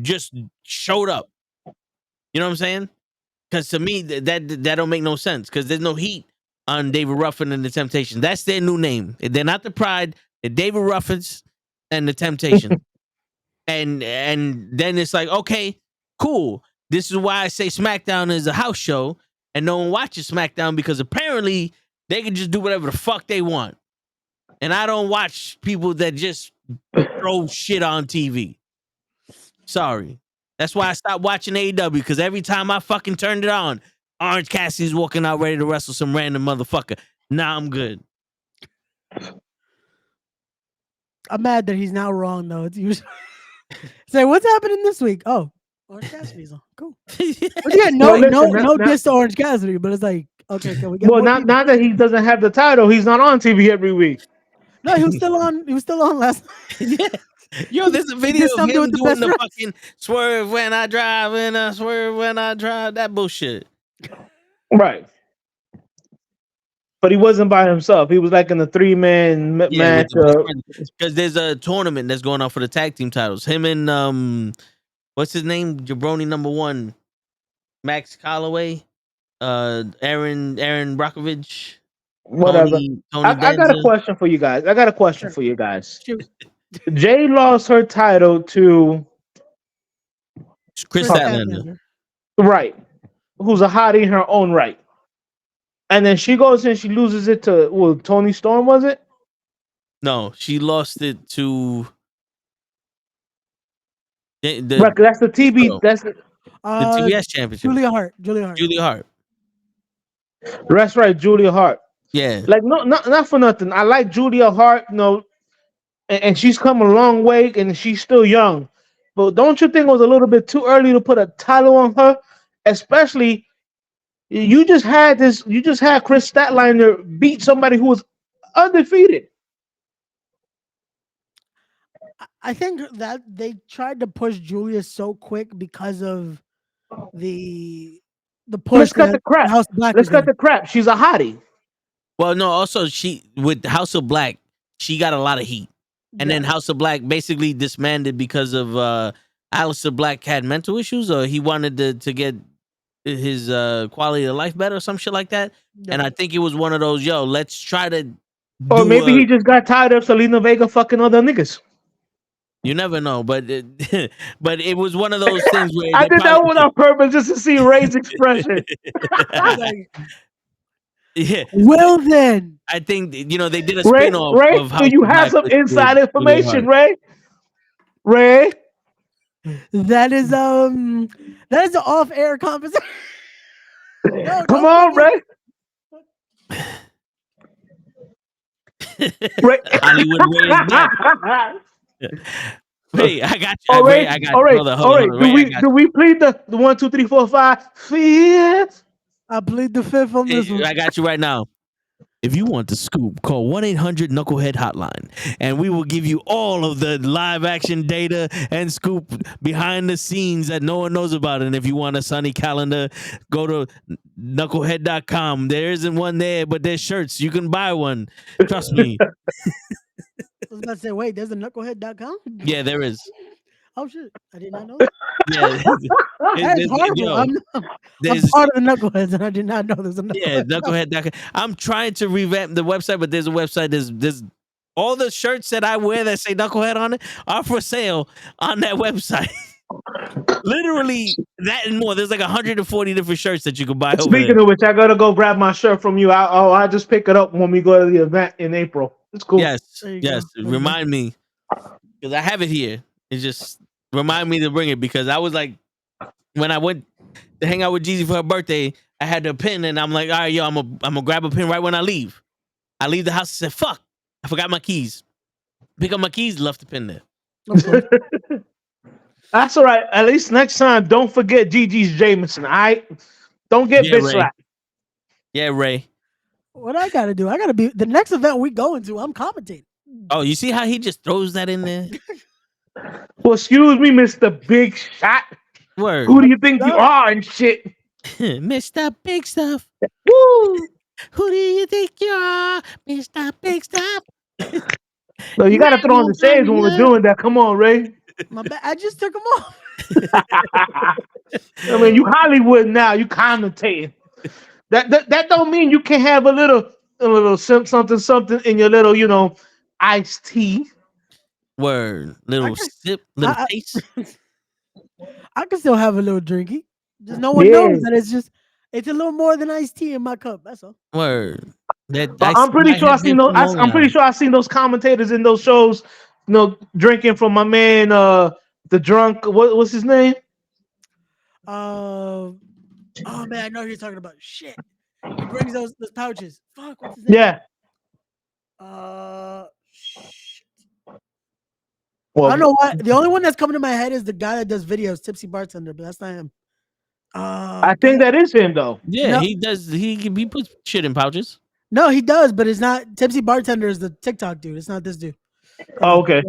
just showed up. You know what I'm saying? Because to me that don't make no sense because there's no heat on David Ruffin and the Temptations. That's their new name. They're not the Pride. They're David Ruffins and the Temptations. and then it's like, okay, cool. This is why I say SmackDown is a house show and no one watches SmackDown because apparently they can just do whatever the fuck they want. And I don't watch people that just throw shit on TV. Sorry. That's why I stopped watching AEW because every time I fucking turned it on, Orange Cassidy's walking out ready to wrestle some random motherfucker. Nah, I'm good. I'm mad that he's now wrong though. It's usually say what's happening this week? Oh, Orange Cassidy's on. Cool. But yeah, no diss to Orange Cassidy, but it's like, okay, can we get now that he doesn't have the title, he's not on TV every week. No, he was still on. He was still on last night. Yeah. Yo, there's a video of him doing the fucking swerve when I drive and I swerve when I drive. That bullshit. Right. But he wasn't by himself. He was like in the 3-man match. Because there's a tournament that's going on for the tag team titles. Him and what's his name? Jabroni #1, Max Calloway, Aaron Brockovich. Whatever. Tony I got a question for you guys. Jay lost her title to Chris Statlander. Right. Who's a hottie in her own right. And then she goes and she loses it to Tony Storm, was it? No, she lost it to that's the TB. The TBS championship. Julia Hart. Julia Hart. That's right, Julia Hart. Yeah. Like not for nothing. I like Julia Hart, and she's come a long way, and she's still young. But don't you think it was a little bit too early to put a title on her? Especially, you just had Chris Statlander beat somebody who was undefeated. I think that they tried to push Julia so quick because of the push. Let's cut the crap. House of Black Let's cut the crap. She's a hottie. Well, no. Also, she with House of Black, she got a lot of heat, and then House of Black basically disbanded because of Aleister Black had mental issues, or he wanted to get his quality of life better, or some shit like that. And I think it was one of those, let's try to. Or maybe he just got tired of Selena Vega fucking other niggas. You never know, but it was one of those things where I did that on purpose just to see Ray's expression. Yeah. Well then, I think they did a spin-off Ray, of House do you of have Black some inside information, Ray? That is an off-air conversation. No, come on, Ray. Hollywood Ray is back. Hey, I got you. Ray, I got you. all right, Hold all right. on, Do we plead the 1, 2, 3, 4, 5 fifth? I plead the fifth on this one. I got you right now. If you want the scoop, call 1-800-NuKKle Hotline, and we will give you all of the live action data and scoop behind the scenes that no one knows about. And if you want a sunny calendar, go to knucklehead.com. There isn't one there, but there's shirts. You can buy one. Trust me. I was about to say, wait, there's a knucklehead.com? Yeah, there is. Oh, shit. I did not know that. Yeah. That's horrible. I'm part of the Knuckleheads, and I did not know there's a Knucklehead. Yeah, knucklehead.com. I'm trying to revamp the website, but there's a website. There's all the shirts that I wear that say Knucklehead on it are for sale on that website. Literally that and more. There's like 140 different shirts that you can buy. Speaking of which, I gotta go grab my shirt from you. I'll just pick it up when we go to the event in April. It's cool. Yes. Remind me, because I have it here. It's just remind me to bring it, because I was like, when I went to hang out with Jeezy for her birthday, I had the pin, and I'm like, all right, I'm gonna grab a pin right when I leave. I leave the house and said, fuck, I forgot my keys. Pick up my keys, left the pin there. Okay. That's all right. At least next time, don't forget Gigi's Jameson. All right, don't get bitch slapped. Yeah, Ray. What I gotta do? I gotta be the next event we going to. I'm commentating. Oh, you see how he just throws that in there? Well, excuse me, Mr. Big Shot. Word. Who do you think you are and shit? Mr. Big Stuff. Woo! Who do you think you are, Mr. Big Stuff? So you gotta throw on the shades when we're doing that. Come on, Ray. My bad. I just took them off. I mean, you Hollywood now. You commentating. That don't mean you can't have a little something in your little, iced tea. Word. Little sip, little taste. I can still have a little drinky. Just no one knows that it's a little more than iced tea in my cup. That's all. Word. I'm pretty sure I've seen those commentators in those shows, drinking from my man, the drunk. What's his name? Oh man, I know who you're talking about. Shit. He brings those pouches. Fuck, what's his name? Yeah. Well, I don't know why. The only one that's coming to my head is the guy that does videos, Tipsy Bartender, but that's not him. I think that is him though. Yeah, no. he does. He puts shit in pouches. No, he does, but it's not Tipsy Bartender. Is the TikTok dude? It's not this dude. Oh, okay.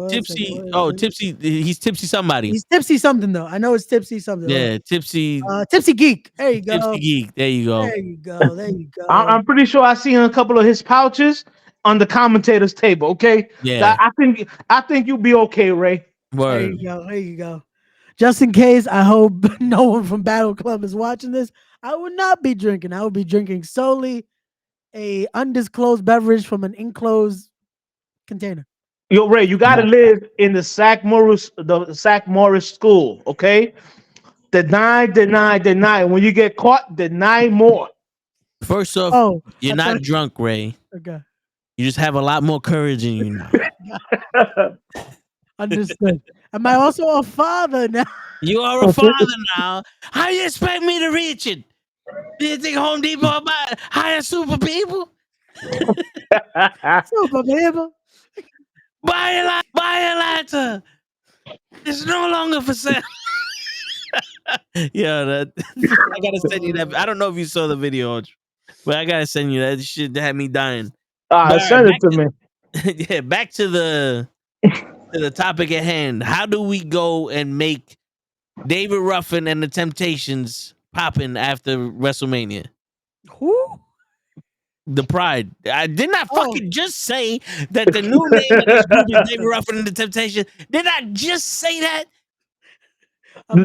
Tipsy. Tipsy. He's Tipsy somebody. He's Tipsy something though. I know it's Tipsy something. Yeah, Tipsy. Tipsy Geek. There you go. Tipsy Geek. There you go. There you go. There you go. I'm pretty sure I've seen a couple of his pouches on the commentator's table. Okay. Yeah. I think you'll be okay, Ray. Word. There you go. There you go. Just in case, I hope no one from Battle Club is watching this. I would not be drinking. I would be drinking solely a undisclosed beverage from an enclosed container. Yo, Ray, you gotta live in the Sack Morris school, okay? Deny. When you get caught, deny more. First off, you're not drunk, Ray. Okay. You just have a lot more courage in you now. Understood. Am I also a father now? You are a father now. How you expect me to reach it? Do you think Home Depot about hire super people? Super baby. Buy a lighter. It's no longer for sale. Yeah, I gotta send you that. I don't know if you saw the video, but I gotta send you that shit that had me dying. But, Send it to me. Yeah, back to the topic at hand. How do we go and make David Ruffin and the Temptations popping after WrestleMania? Who? The Pride. I did not fucking just say that the new name of this group is David Ruffin and the Temptations. Did I just say that? To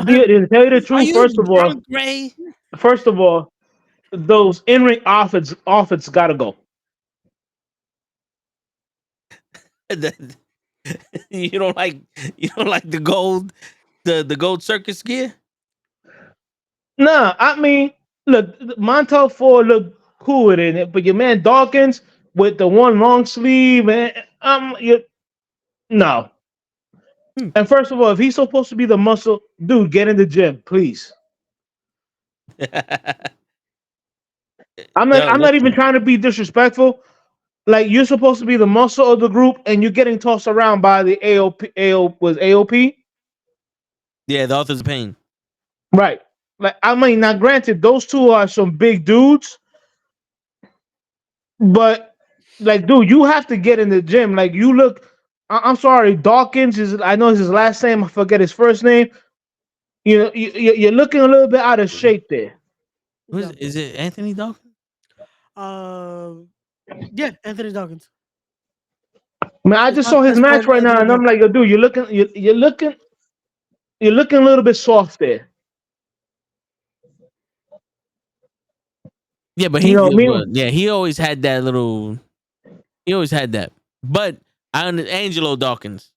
tell you the truth, Ray? First of all, those in-ring offense gotta go. You don't like the gold circus gear? Nah, I mean, look, Montel Ford looked cool in it, but your man Dawkins with the one long sleeve and no. And first of all, if he's supposed to be the muscle, dude, get in the gym, please. I'm not even trying to be disrespectful. Like, you're supposed to be the muscle of the group, and you're getting tossed around by the AOP. Yeah, the Authors of Pain. Right. Like, I mean, now granted, those two are some big dudes, but like, dude, you have to get in the gym. Like, you look. I'm sorry, Dawkins I know his last name. I forget his first name. You know, you're looking a little bit out of shape there. Is it Anthony Dawkins? Yeah, Anthony Dawkins. I mean, I just saw his match right now, and I'm like, yo, dude, you're looking a little bit soft there. Yeah, but he always had that little. He always had that, but Angelo Dawkins.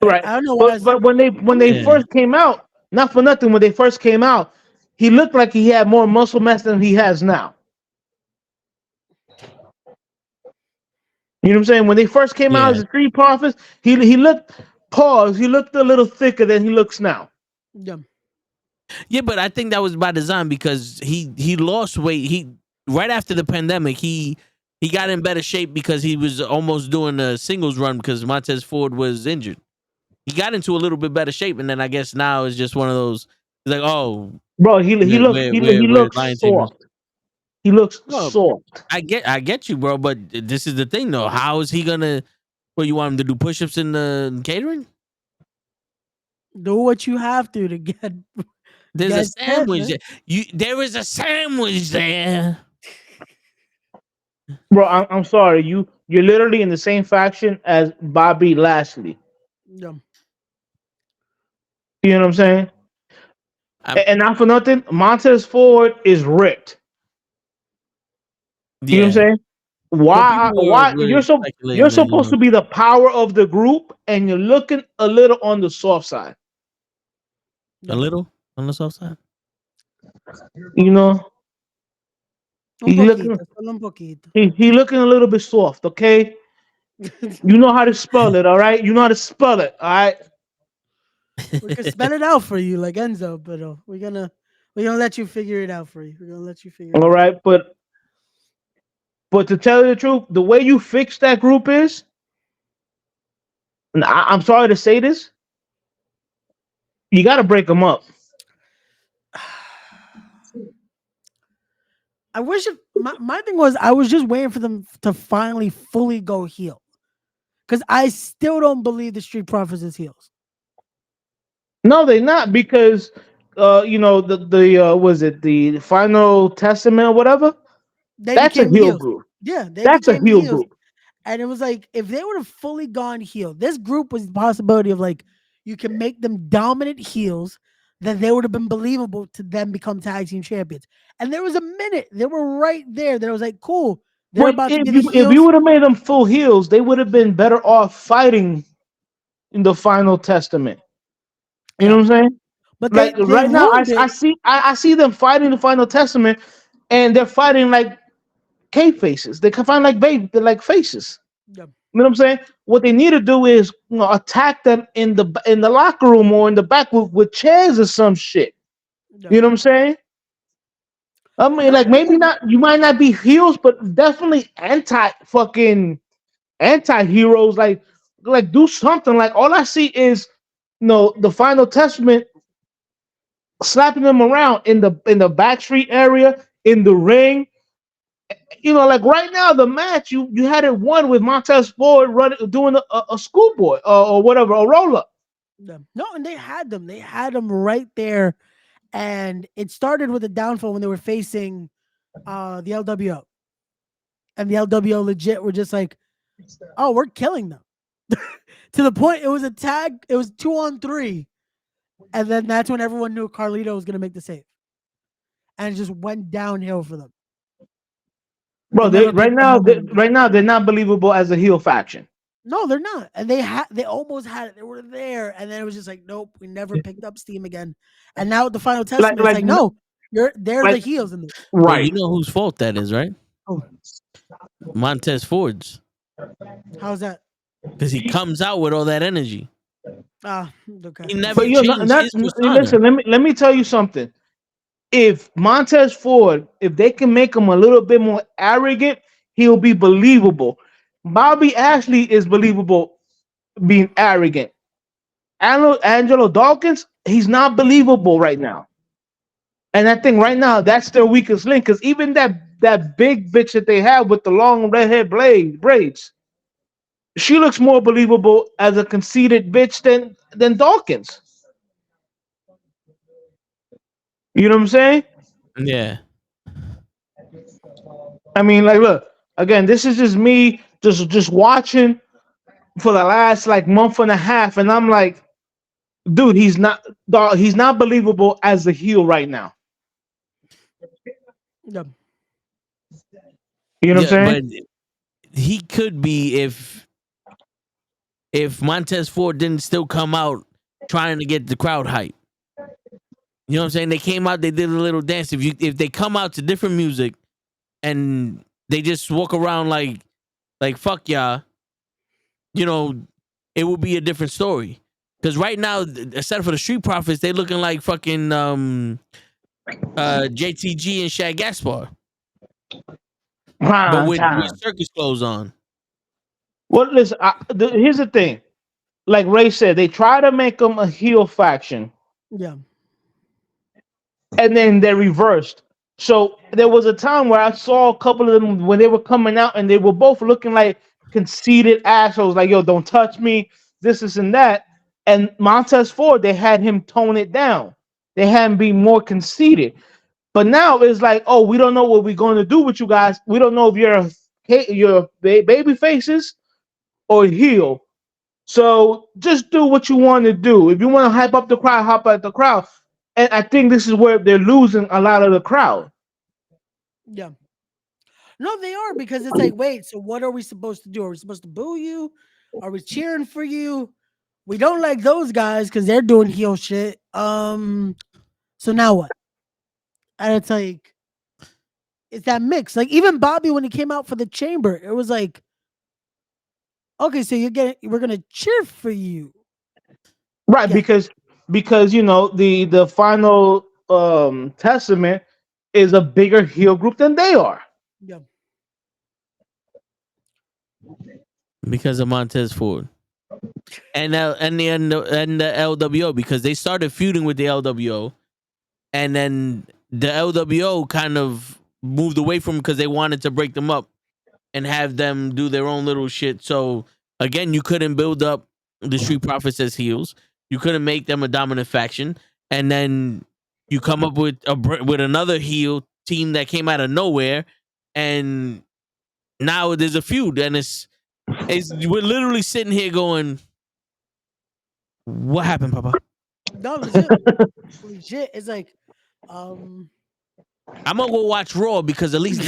Right. I don't know why. But when they first came out, not for nothing, when they first came out, he looked like he had more muscle mass than he has now. You know what I'm saying? When they first came out as the Street Profits, he looked he looked a little thicker than he looks now. Yeah. Yeah, but I think that was by design because he lost weight. Right after the pandemic, he got in better shape because he was almost doing a singles run because Montez Ford was injured. He got into a little bit better shape, and then I guess now it's just one of those. Like, oh, bro, he looks soft. He looks soft. I get you, bro. But this is the thing, though. How is he gonna? Well, you want him to do push-ups in the catering? Do what you have to get. There's a sandwich. There is a sandwich there. Bro, I'm sorry. You're literally in the same faction as Bobby Lashley. Yeah. You know what I'm saying? And not for nothing, Montez Ford is ripped. You know what I'm saying? Why you're supposed to be the power of the group, and you're looking a little on the soft side. A little on the soft side. You know, he looking a little bit soft. Okay, you know how to spell it, all right? You know how to spell it, all right? We can spell it out for you, like Enzo, but we're gonna let you figure it out for you. We're gonna let you figure it out. All right, but to tell you the truth, the way you fix that group is, and I'm sorry to say this, you got to break them up. I wish my thing was I was just waiting for them to finally fully go heel, because I still don't believe the Street Profits is heels. No, they're not, because the was it the Final Testament or whatever? That's a heel group. Yeah, that's a heel group. And it was like, if they would have fully gone heel, this group was the possibility of, like, you can make them dominant heels, that they would have been believable to them become tag team champions. And there was a minute, they were right there. That was like, cool. If you would have made them full heels, they would have been better off fighting in the Final Testament. You know what I'm saying? But like right now, I see them fighting the Final Testament, and they're fighting like cave faces. They can find like faces. Yeah. You know what I'm saying? What they need to do is attack them in the locker room or in the back with chairs or some shit. Yeah. You know what I'm saying? I mean, like maybe not. You might not be heels, but definitely anti-heroes. Like do something. Like all I see is the Final Testament slapping them around in the backstreet area, in the ring. Like right now, the match you had it won with Montez Ford doing a schoolboy or whatever, a roll up. Yeah. No, and they had them. They had them right there, and it started with a downfall when they were facing the LWO, and the LWO legit were just like, "Oh, we're killing them." To the point it was a tag. It was 2-on-3, and then that's when everyone knew Carlito was gonna make the save, and it just went downhill for them. Bro, right now they're not believable as a heel faction. No, they're not, and they almost had it. They were there, and then it was just like, nope, we never picked up steam again. And now with the Final Testament, it's like, no, they're the heels in this. Right. You know whose fault that is, right? Oh. Montez Ford's. How's that? Because he comes out with all that energy. Okay. He never changed his persona. Listen, let me tell you something. If Montez Ford, if they can make him a little bit more arrogant, he'll be believable. Bobby Ashley is believable being arrogant. Angelo Dawkins, he's not believable right now. And I think right now that's their weakest link, because even that big bitch that they have with the long redhead braids, she looks more believable as a conceited bitch than Dawkins. You know what I'm saying? Yeah. I mean, like, look, again, this is just me just watching for the last month and a half, and I'm like, dude, he's not believable as a heel right now. Yeah. You know what I'm saying? But he could be if Montez Ford didn't still come out trying to get the crowd hype. You know what I'm saying? They came out, they did a little dance. If they come out to different music and they just walk around like fuck y'all, it would be a different story. Because right now, except for the Street Profits, they looking like fucking JTG and Shaq Gaspar. But with circus clothes on. Well, listen, here's the thing. Like Ray said, they try to make them a heel faction. Yeah. And then they reversed. So there was a time where I saw a couple of them when they were coming out, and they were both looking like conceited assholes. Like, yo, don't touch me, this and that. And Montez Ford, they had him tone it down. They had him be more conceited. But now it's like, oh, we don't know what we're going to do with you guys. We don't know if you're baby faces or heel. So just do what you want to do. If you want to hype up the crowd, hype up the crowd. And I think this is where they're losing a lot of the crowd. Yeah. No, they are, because it's like, wait, so what are we supposed to do? Are we supposed to boo you? Are we cheering for you? We don't like those guys because they're doing heel shit. So now what? And it's like, it's that mix. Like even Bobby, when he came out for the Chamber, it was like, okay, so we're gonna cheer for you, right? Yeah. Because the Final Testament is a bigger heel group than they are. Yeah. Because of Montez Ford and the LWO, because they started feuding with the LWO, and then the LWO kind of moved away from them because they wanted to break them up and have them do their own little shit. So again, you couldn't build up the Street Profits as heels. You couldn't make them a dominant faction, and then you come up with another heel team that came out of nowhere, and now there's a feud, and we're literally sitting here going, "What happened, Papa?" No, legit. It's like, I'm gonna go watch Raw, because at least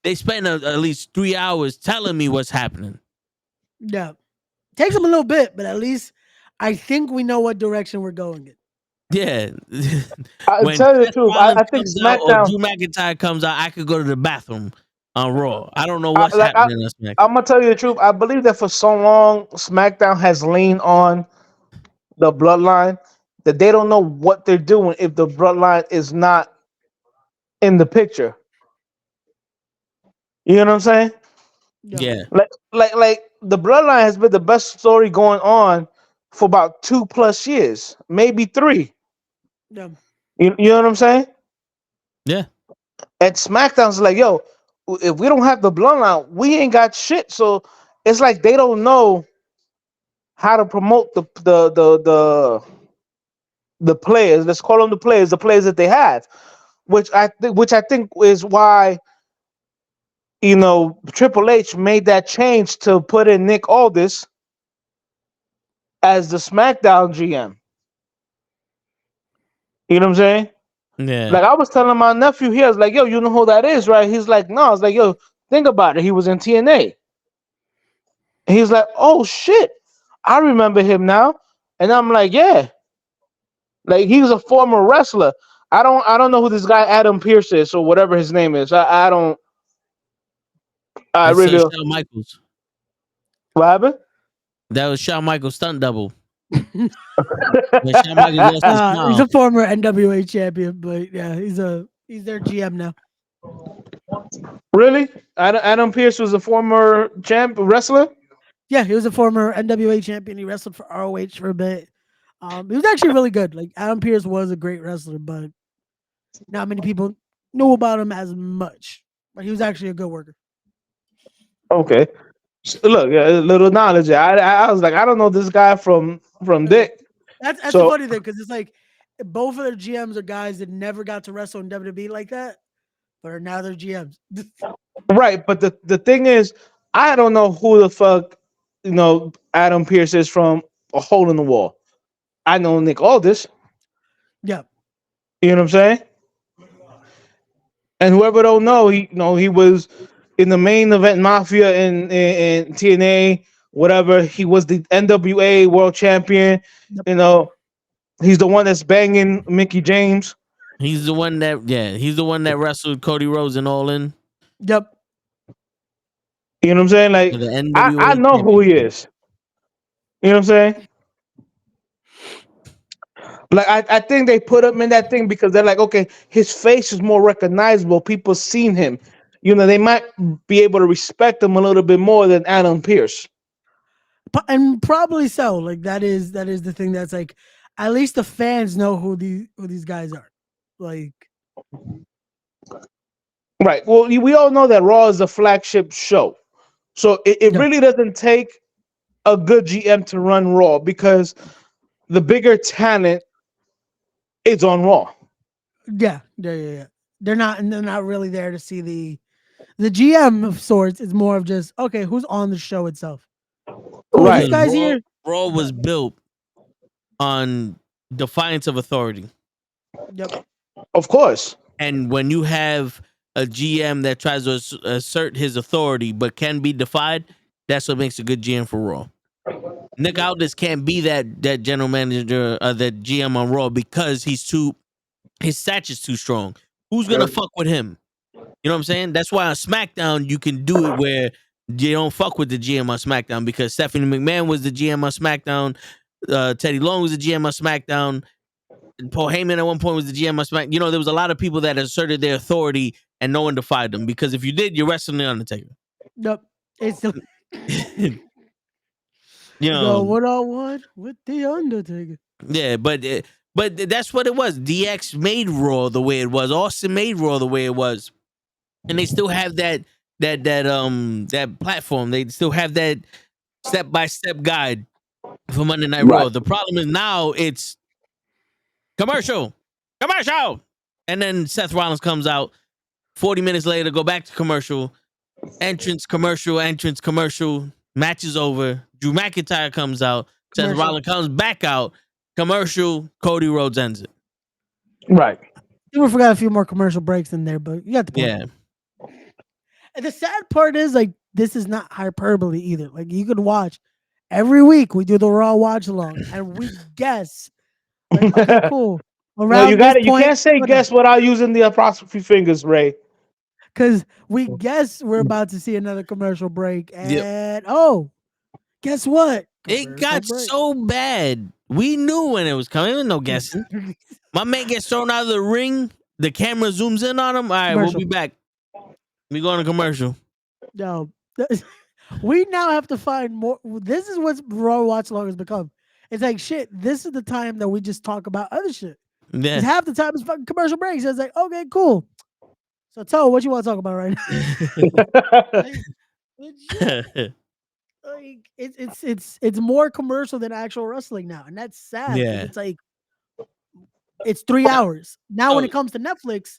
they spend at least 3 hours telling me what's happening. Yeah, takes them a little bit, but at least I think we know what direction we're going in. Yeah. I'll tell you the truth. I think SmackDown, or Drew McIntyre comes out, I could go to the bathroom on Raw. I don't know what's Like happening on SmackDown. I'm gonna tell you the truth. I believe that for so long, SmackDown has leaned on the Bloodline that they don't know what they're doing if the Bloodline is not in the picture. You know what I'm saying? Yeah. Like the Bloodline has been the best story going on for about 2+ years, maybe 3. Yeah. You know what I'm saying? Yeah. And SmackDown's like, yo, if we don't have the Bloodline, we ain't got shit. So it's like they don't know how to promote the players. Let's call them the players that they have, which I think is why Triple H made that change to put in Nick Aldis as the SmackDown GM. You know what I'm saying? Yeah. Like I was telling my nephew here, I was like, yo, you know who that is, right? He's like, no. I was like, yo, think about it. He was in TNA. And he's like, oh shit, I remember him now. And I'm like, yeah. Like he was a former wrestler. I don't know who this guy Adam Pearce is or whatever his name is. I don't. I That's really don't. Shawn Michaels. What happened? That was Shawn Michaels' stunt double. When Shawn Michaels lost his He's smile. a former NWA champion, but yeah, he's their GM now. Really? Adam Pearce was a former wrestler? Yeah, he was a former NWA champion. He wrestled for ROH for a bit. He was actually really good. Like Adam Pearce was a great wrestler, but not many people knew about him as much. But he was actually a good worker. Okay. So, look, a little knowledge. I was like, I don't know this guy from Dick. That's the So funny thing because it's like both of their GMs are guys that never got to wrestle in WWE like that, but are now their GMs. right, but the thing is, I don't know who the fuck Adam Pearce is from a hole in the wall. I know Nick Aldis. Yeah. You know what I'm saying? And whoever don't know, he was in the main event Mafia in TNA, whatever. He was the NWA World Champion. Yep. He's the one that's banging Mickey James. He's the one that wrestled Cody Rhodes and All In. Yep. You know what I'm saying? Like The I NWA know who he is. You know what I'm saying? Like I think they put him in that thing because they're like, okay, his face is more recognizable. People seen him. They might be able to respect him a little bit more than Adam Pearce. And probably so. Like that is the thing that's like, at least the fans know who these guys are. Like, right. Well, we all know that Raw is a flagship show, so it really doesn't take a good GM to run Raw because the bigger talent is on Raw. Yeah. They're not really there to see the GM of sorts. Is more of just, okay, who's on the show itself. Cool, right. These guys here. Raw was built on defiance of authority. Yep. Of course. And when you have a GM that tries to assert his authority but can be defied, that's what makes a good GM for Raw. Nick Aldis can't be that general manager, that GM on Raw because his stature's too strong. Who's gonna fuck with him? You know what I'm saying? That's why on SmackDown you can do it where you don't fuck with the GM on SmackDown because Stephanie McMahon was the GM on SmackDown, Teddy Long was the GM on SmackDown, and Paul Heyman at one point was the GM on SmackDown. There was a lot of people that asserted their authority and no one defied them because if you did, you're wrestling the Undertaker. Nope. It's the go 1-on-1 with the Undertaker. Yeah, but that's what it was. DX made Raw the way it was. Austin made Raw the way it was, and they still have that platform. They still have that step-by-step guide for Monday Night Raw. The problem is now it's commercial, and then Seth Rollins comes out 40 minutes later, go back to commercial, entrance, commercial, match is over. Drew McIntyre comes out, Seth Rollins comes back out, commercial, Cody Rhodes ends it. Right. We forgot a few more commercial breaks in there, but you got the point. Yeah. And the sad part is, like, this is not hyperbole either. Like, you can watch every week. We do the Raw watch along, and we guess. Like, okay, cool. No, you can't say guess without using the apostrophe fingers, Ray. Because we guess we're about to see another commercial break, and guess what? It got so bad. We knew when it was coming. There was no guessing. My man gets thrown out of the ring. The camera zooms in on him. All right, we'll be back. We go on a commercial. No, we now have to find more. This is what Raw Watch Long has become. It's like shit. This is the time that we just talk about other shit. Yeah. Half the time it's fucking commercial breaks. So it's like, okay, cool. So tell what you want to talk about right now. Like it's more commercial than actual wrestling now, and that's sad. Yeah. It's like it's 3 hours now. When it comes to Netflix,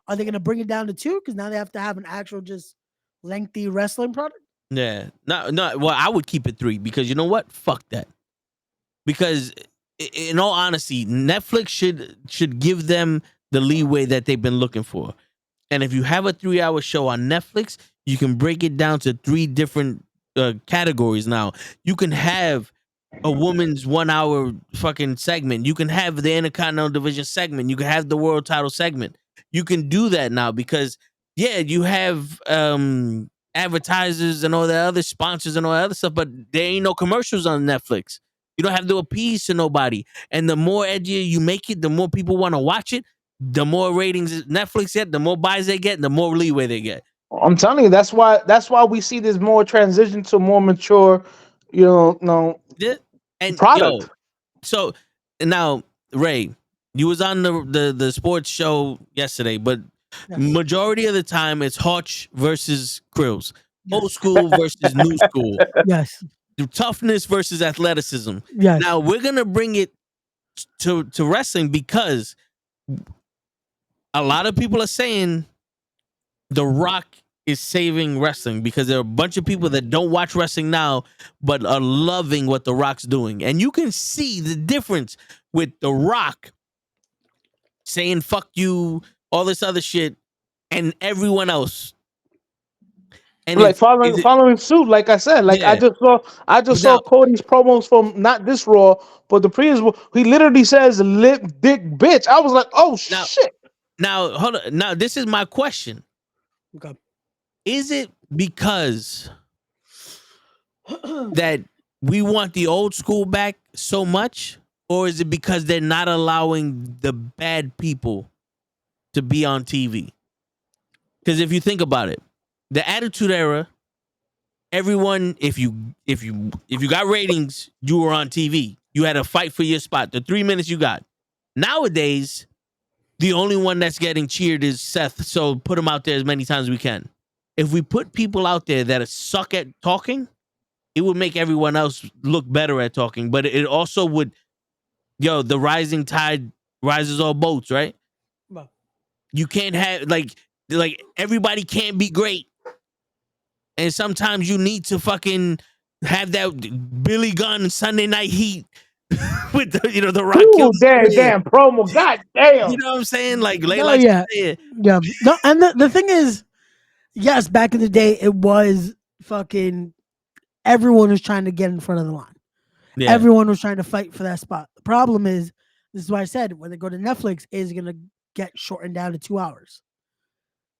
are they going to bring it down to 2? Because now they have to have an actual just lengthy wrestling product. Yeah. No. Well, I would keep it 3 because you know what? Fuck that. Because in all honesty, Netflix should give them the leeway that they've been looking for. And if you have a 3-hour show on Netflix, you can break it down to 3 different categories. Now you can have a woman's 1 hour fucking segment. You can have the Intercontinental Division segment. You can have the World Title segment. You can do that now because you have advertisers and all the other sponsors and all that other stuff, but there ain't no commercials on Netflix. You don't have to appease to nobody. And the more edgier you make it, the more people want to watch it, the more ratings Netflix get, the more buys they get, the more leeway they get. I'm telling you, that's why we see this more transition to more mature, and product. So now, Ray, you was on the sports show yesterday, but majority of the time it's Hotch versus Krills, old school versus new school. Yes. Toughness versus athleticism. Yes. Now we're gonna bring it to wrestling because a lot of people are saying The Rock is saving wrestling because there are a bunch of people that don't watch wrestling now but are loving what The Rock's doing. And you can see the difference with The Rock saying fuck you, all this other shit, and everyone else. And like following suit, like I said, I just saw Cody's promos from not this Raw, but the previous Raw. He literally says "lip dick bitch." I was like, oh shit. Now hold on. Now this is my question. Okay. Is it because that we want the old school back so much, or is it because they're not allowing the bad people to be on TV? Because if you think about it, the Attitude Era, everyone, if you got ratings, you were on TV. You had to fight for your spot. The 3 minutes you got. Nowadays, the only one that's getting cheered is Seth. So put him out there as many times as we can. If we put people out there that suck at talking, it would make everyone else look better at talking. But it also would, the rising tide rises all boats, right? Well, you can't have like everybody can't be great. And sometimes you need to fucking have that Billy Gunn Sunday Night Heat with the Rock. Ooh, damn promo. God damn. You know what I'm saying? Like, yeah. No, and the thing is, yes, back in the day, it was fucking everyone was trying to get in front of the line. Yeah. Everyone was trying to fight for that spot. The problem is, this is why I said when they go to Netflix, is going to get shortened down to 2 hours.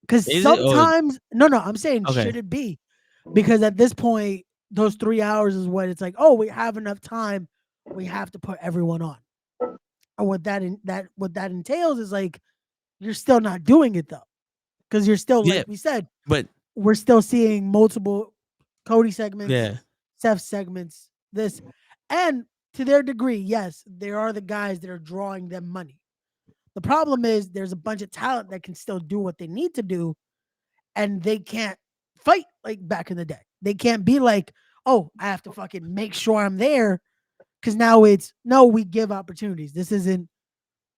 Because sometimes, I'm saying, should it be? Because at this point, those 3 hours is what it's like, oh, we have enough time. We have to put everyone on. And what that entails is like, you're still not doing it though. Because you're still, like we said, but we're still seeing multiple Cody segments, Seth segments, this. And to their degree, yes, there are the guys that are drawing them money. The problem is there's a bunch of talent that can still do what they need to do, and they can't fight like back in the day. They can't be like, oh, I have to fucking make sure I'm there, because now we give opportunities. This isn't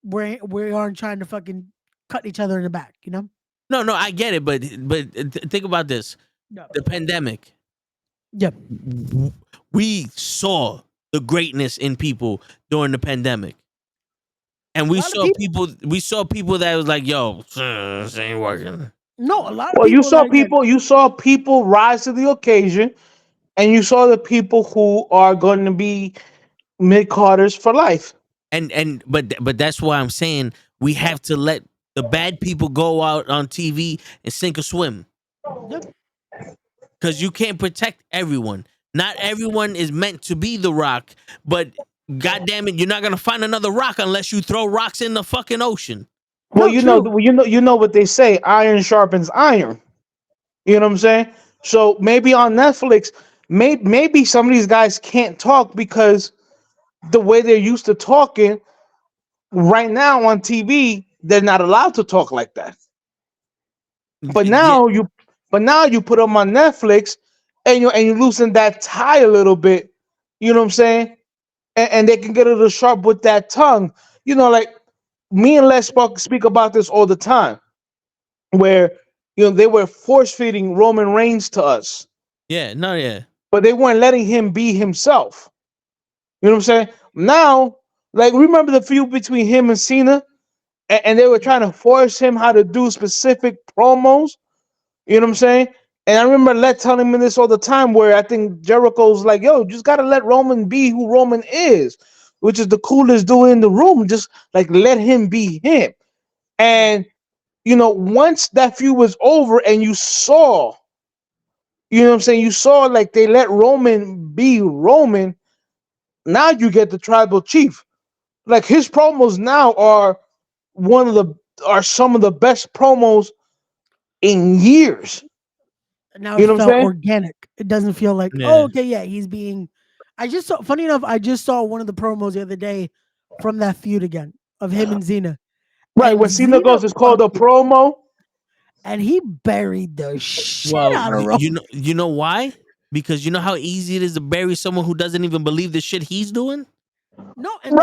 we aren't trying to fucking cut each other in the back, you know? No, I get it, but think about this: the pandemic. Yep. We saw the greatness in people during the pandemic. And we saw people that was like, yo, this ain't working. No, a lot of people. You saw people rise to the occasion, and you saw the people who are going to be mid-carders for life. But that's why I'm saying we have to let The bad people go out on TV and sink or swim. Because you can't protect everyone. Not everyone is meant to be the Rock, but God damn it, you're not gonna find another Rock unless you throw rocks in the fucking ocean. Well, you know what they say: iron sharpens iron. You know what I'm saying? So maybe on Netflix, maybe some of these guys can't talk because the way they're used to talking right now on TV, they're not allowed to talk like that. But now you put them on Netflix, and you loosen that tie a little bit. You know what I'm saying? And they can get a little sharp with that tongue. You know, like me and Les speak about this all the time, where they were force feeding Roman Reigns to us. Yeah. But they weren't letting him be himself. You know what I'm saying? Now, like, remember the feud between him and Cena? And they were trying to force him how to do specific promos. You know what I'm saying? And I remember telling me this all the time, where I think Jericho's like, yo, you just got to let Roman be who Roman is, which is the coolest dude in the room. Just, like, let him be him. And, once that feud was over and you saw, what I'm saying? You saw, like, they let Roman be Roman. Now you get the tribal chief. Like, his promos now are some of the best promos in years. Now it felt organic. It doesn't feel like, he's being. Funny enough, I just saw one of the promos the other day from that feud again of him and Cena. Right, when Cena goes, it's called a promo. And he buried the shit out of Roman. You know why? Because you know how easy it is to bury someone who doesn't even believe the shit he's doing? No, and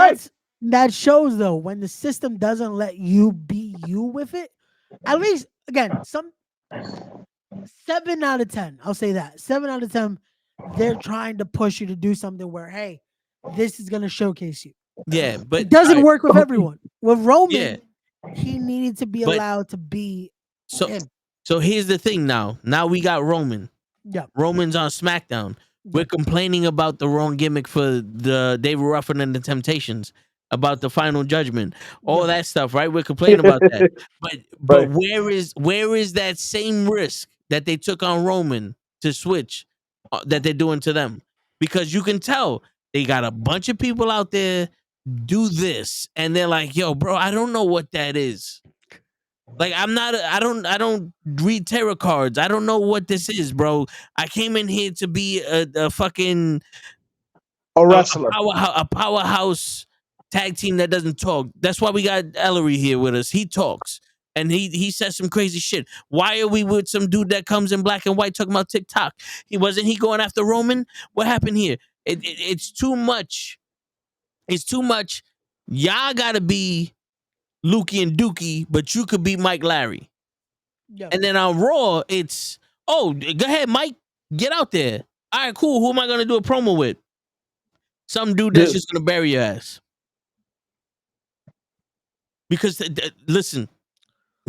that shows, though, when the system doesn't let you be you with it. At least, again, 7 out of 10, I'll say that. 7 out of 10, they're trying to push you to do something where, hey, this is going to showcase you. Yeah, but it doesn't work with everyone. With Roman, he needed to be allowed to be him. So here's the thing now. Now we got Roman. Yeah. Roman's on SmackDown. We're complaining about the wrong gimmick for the David Ruffin and the Temptations, about the Final Judgment, all that stuff, right? We're complaining about that. But where is that same risk that they took on Roman to switch that they're doing to them? Because you can tell they got a bunch of people out there do this, and they're like, "Yo, bro, I don't know what that is. Like, I don't read tarot cards. I don't know what this is, bro. I came in here to be a fucking wrestler, a powerhouse tag team that doesn't talk. That's why we got Ellery here with us. He talks and he says some crazy shit. Why are we with some dude that comes in black and white talking about TikTok? He going after Roman. What happened here? It's too much. It's too much. Y'all gotta be Lukey and Dookie, but you could be Mike Larry. Yeah. And then on Raw, it's, go ahead, Mike, get out there. All right, cool. Who am I going to do a promo with? Some dude that's just going to bury your ass. Because, listen,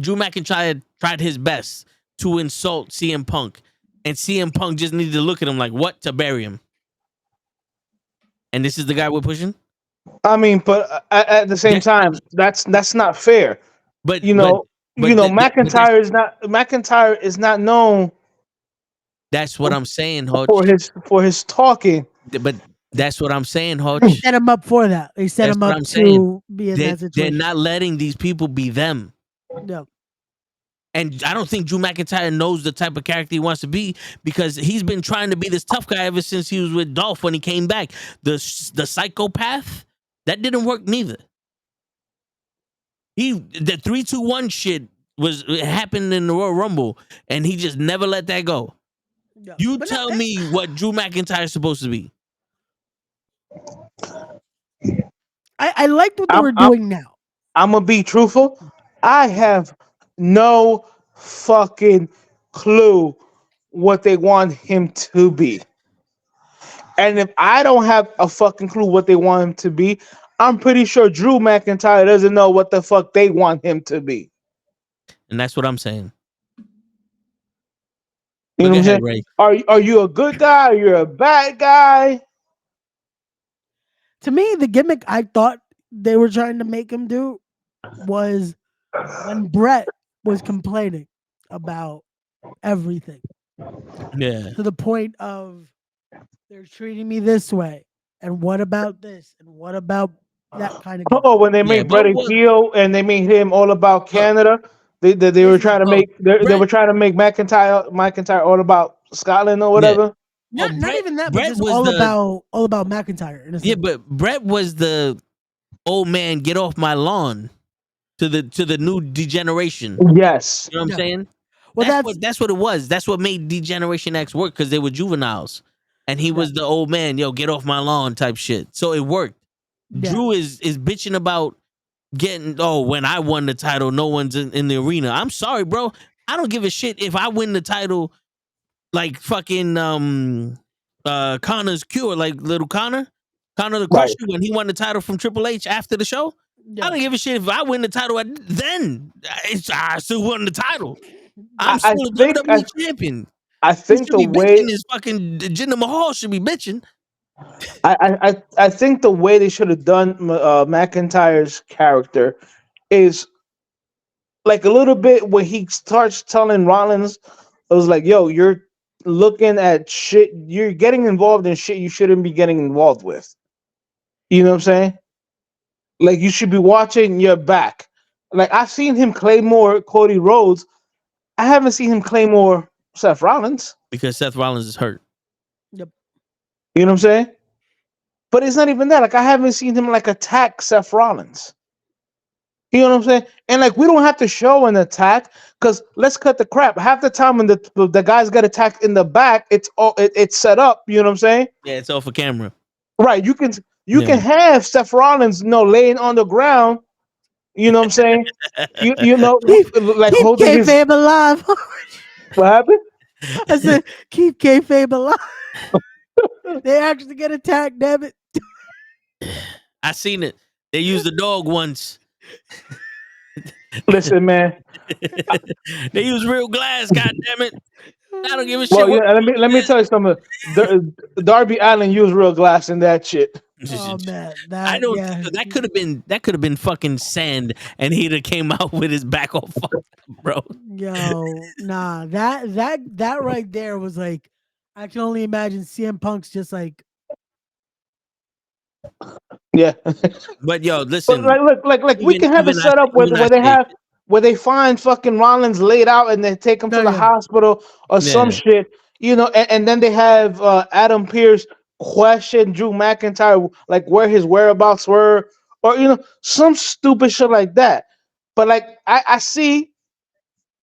Drew McIntyre tried his best to insult CM Punk, and CM Punk just needed to look at him like, what, to bury him? And this is the guy we're pushing? I mean, but at the same time, that's not fair. But McIntyre is not known. That's what I'm saying, Hodge. For his talking. But that's what I'm saying, Hodge. They set him up for that. They set him up to be in that situation. They're not letting these people be them. No. And I don't think Drew McIntyre knows the type of character he wants to be, because he's been trying to be this tough guy ever since he was with Dolph when he came back. The psychopath, that didn't work neither. The 3-2-1 shit happened in the Royal Rumble, and he just never let that go. Yeah. You tell me what Drew McIntyre is supposed to be. I liked what they were doing now. I'm gonna be truthful. I have no fucking clue what they want him to be. And if I don't have a fucking clue what they want him to be, I'm pretty sure Drew McIntyre doesn't know what the fuck they want him to be. And that's what I'm saying. You know what I'm saying? Are you a good guy? Or you're a bad guy? To me, the gimmick I thought they were trying to make him do was when Brett was complaining about everything Yeah. to the point of they're treating me this way, and what about this, and what about that kind of good Oh, shit. when they Yeah, made but Brett a what? heel and they made him all about Look, Canada, they were Listen, trying to bro, make they Brett. were trying to make McIntyre all about Scotland or Yeah. whatever. Oh, not even that, but Brett just was the all about McIntyre in a yeah, sense. but Brett was the old man. Get off my lawn to the new degeneration. Yes. You know what I'm Yeah. saying? Well, That's what it was. That's what made Degeneration X work because they were juveniles, and he was the old man. Yo, get off my lawn type shit. So it worked. yeah. Drew is bitching about getting when I won the title, no one's in the arena. I'm sorry, bro. I don't give a shit if I win the title like fucking Connor's cure, like little Connor the Right. Crusher when he won the title from Triple H after the show. I don't give a shit if I win the title then. I still won the title. I'm I still a think WWE champion. I Who think should the be way bitching is fucking Jinder Mahal should be bitching. I think the way they should have done McIntyre's character is like a little bit when he starts telling Rollins, it was like, yo, you're looking at shit, you're getting involved in shit you shouldn't be getting involved with. You know what I'm saying? Like you should be watching your back. Like I've seen him Claymore Cody Rhodes. I haven't seen him Claymore Seth Rollins. Because Seth Rollins is hurt. Yep. You know what I'm saying? But it's not even that. Like I haven't seen him like attack Seth Rollins. You know what I'm saying? And like we don't have to show an attack because let's cut the crap. Half the time when the guys get attacked in the back, it's set up. You know what I'm saying? Yeah, it's all for camera. Right. You can have Seth Rollins, laying on the ground. You know what I'm saying? You know, like Keep holding his. kayfabe alive. What happened? I said, keep kayfabe alive. They actually get attacked, damn it. I seen it. They used the dog once. Listen, man. They use real glass. God damn it! I don't give a shit. Well, yeah. Let me tell you something. Darby Allin used real glass in that shit. Oh man, I don't. That could have been fucking sand, and he'd have came out with his back all fucked up, bro. Yo, nah, that right there was like, I can only imagine CM Punk's just like, yeah. But yo, listen. But like we can have it set up where they find fucking Rollins laid out and they take him to the hospital or some shit, and then they have Adam Pearce question Drew McIntyre like where his whereabouts were, or some stupid shit like that. But like I see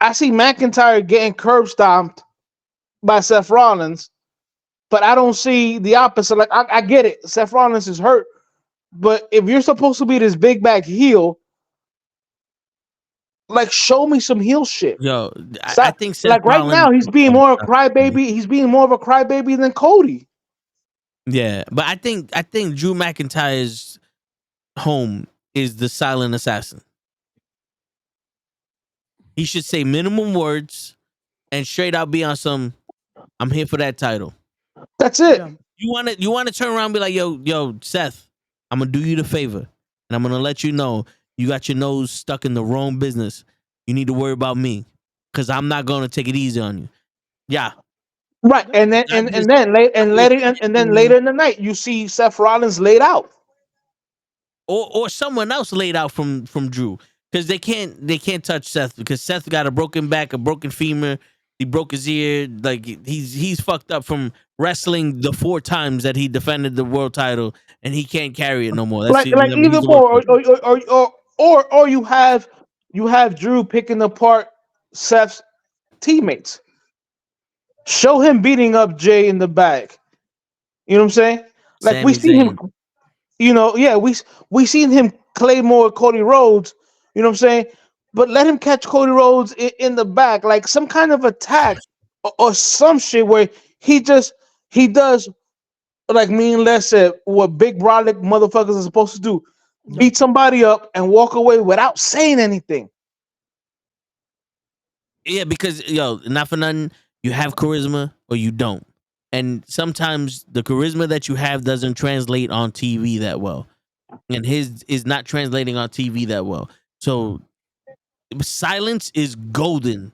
McIntyre getting curb stomped by Seth Rollins, but I don't see the opposite. Like I get it, Seth Rollins is hurt, but if you're supposed to be this big bag heel, like show me some heel shit. Yo, I think Seth like right Rollins, now he's being more a crybaby. He's being more of a crybaby than Cody. Yeah, but I think Drew McIntyre's home is the silent assassin. He should say minimum words and straight out be on some. I'm here for that title. That's it. Yeah. You want to turn around and be like, yo, Seth, I'm gonna do you the favor, and I'm gonna let you know you got your nose stuck in the wrong business. You need to worry about me, because I'm not gonna take it easy on you. Yeah. Right, and then later in the night, you see Seth Rollins laid out, or someone else laid out from Drew, because they can't touch Seth because Seth got a broken back, a broken femur. He broke his ear. Like he's fucked up from wrestling the 4 times that he defended the world title, and he can't carry it no more. That's either or you have Drew picking apart Seth's teammates. Show him beating up Jay in the back. You know what I'm saying? Like Sami we see him, we seen him Claymore Cody Rhodes. You know what I'm saying? But let him catch Cody Rhodes in the back, like some kind of attack or some shit where he does like me and Les said what big brolic motherfuckers are supposed to do: beat somebody up and walk away without saying anything. Yeah, because not for nothing, you have charisma or you don't. And sometimes the charisma that you have doesn't translate on TV that well. And his is not translating on TV that well. So silence is golden.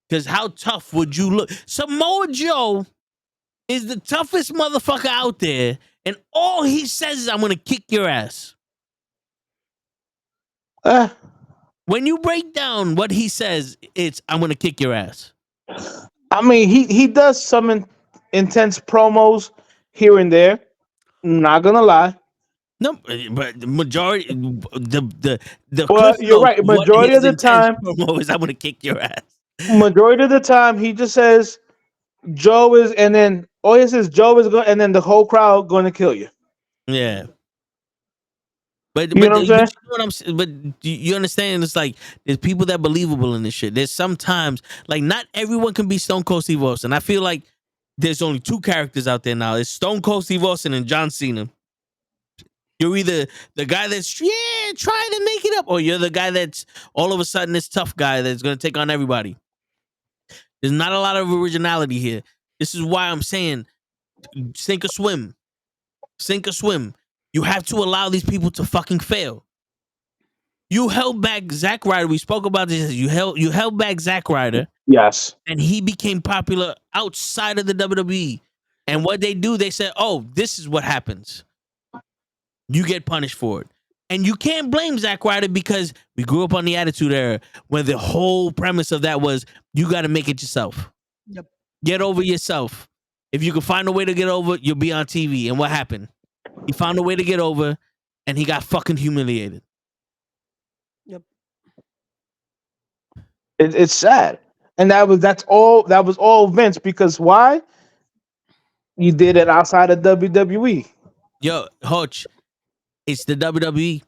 Because how tough would you look? Samoa Joe is the toughest motherfucker out there, and all he says is, "I'm gonna kick your ass." When you break down what he says, it's, "I'm gonna kick your ass." I mean, he does some intense promos here and there. Not gonna lie. No, but the majority, the Well, cliff you're notes right. of what Majority his of the intense time, promo is, "I'm gonna kick your ass." majority of the time, he just says Joe is, and then all he says Joe is going, and then the whole crowd going to kill you. Yeah. But You know what I'm you know saying? what I'm saying? But you understand? It's like there's people that believable in this shit. There's sometimes like not everyone can be Stone Cold Steve Austin. I feel like there's only two characters out there now. It's Stone Cold Steve Austin and John Cena. You're either the guy that's trying to make it up, or you're the guy that's all of a sudden this tough guy that's gonna take on everybody. There's not a lot of originality here. This is why I'm saying sink or swim. Sink or swim. You have to allow these people to fucking fail. You held back Zack Ryder. We spoke about this. You held back Zack Ryder, Yes. and he became popular outside of the WWE. And what they do, they said, "Oh, this is what happens. You get punished for it." And you can't blame Zack Ryder because we grew up on the Attitude Era, where the whole premise of that was you got to make it yourself. Yep. Get over yourself. If you can find a way to get over, you'll be on TV. And what happened? He found a way to get over, and he got fucking humiliated. Yep. It's sad, and that was all Vince, because why? You did it outside of WWE. Yo, Hutch, it's the WWE.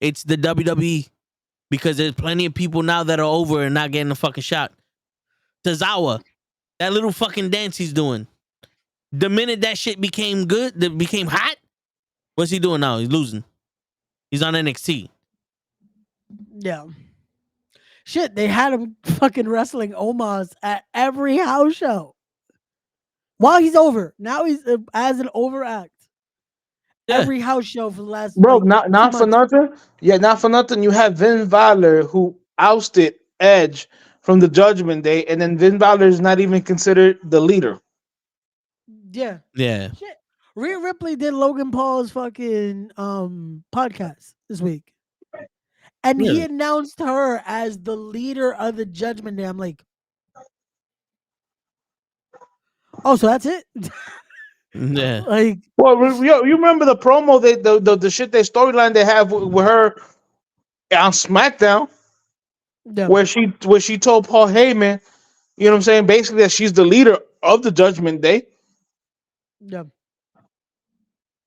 It's the WWE. Because there's plenty of people now that are over and not getting a fucking shot. Tozawa, that little fucking dance he's doing. The minute that shit became good, that became hot, what's he doing now? He's losing. He's on NXT. Yeah. Shit, they had him fucking wrestling Omos at every house show. While he's over. Now he's as an overact. Yeah. Every house show for the last Bro, like, not 2 for months. nothing. Yeah, not for nothing. You have Vin Balor, who ousted Edge from the Judgment Day, and then Vin Balor is not even considered the leader. Yeah. Yeah. Shit. Rhea Ripley did Logan Paul's fucking podcast this week. And he announced her as the leader of the Judgment Day. I'm like, oh, so that's it? Yeah. Like, well, you remember the promo, the shit, they storyline they have with her on SmackDown, yeah. where she told Paul Heyman, you know what I'm saying, basically that she's the leader of the Judgment Day. Yeah.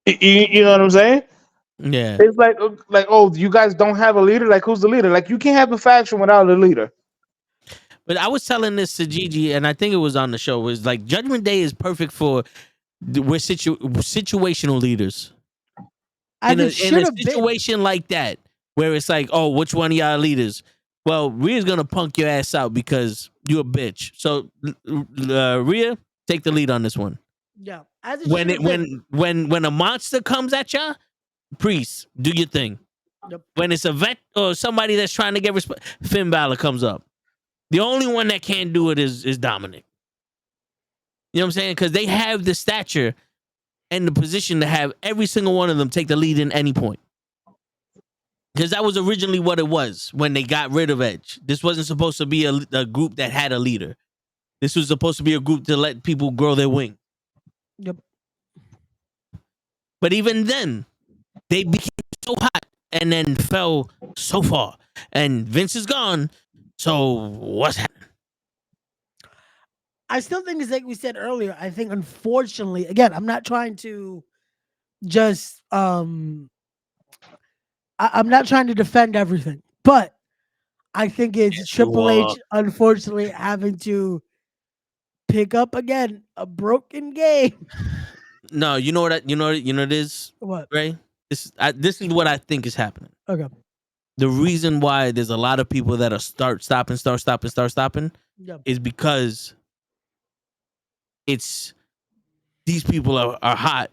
You know what I'm saying? Yeah. It's like, oh, you guys don't have a leader? Like, who's the leader? Like, you can't have a faction without a leader. But I was telling this to Gigi, and I think it was on the show, was like Judgment Day is perfect for we're situational leaders. In a situation like that, where it's like, oh, which one of y'all leaders? Well, Rhea's gonna punk your ass out because you're a bitch. So Rhea, take the lead on this one. Yeah. When a monster comes at ya, Priest, do your thing. Yep. When it's a vet or somebody that's trying to get respect, Finn Balor comes up. The only one that can't do it is Dominic. You know what I'm saying? Because they have the stature and the position to have every single one of them take the lead in any point. Because that was originally what it was when they got rid of Edge. This wasn't supposed to be a group that had a leader. This was supposed to be a group to let people grow their wing. Yep. But even then, they became so hot and then fell so far. And Vince is gone. So what's happening? I still think it's like we said earlier. I think, unfortunately, again, I'm not trying to just I'm not trying to defend everything, but I think it's Triple H, unfortunately, having to pick up again a broken game. No, you know what? You know it is. What? Ray? This is what I think is happening. Okay. The reason why there's a lot of people that are start stopping Yep. is because it's these people are hot,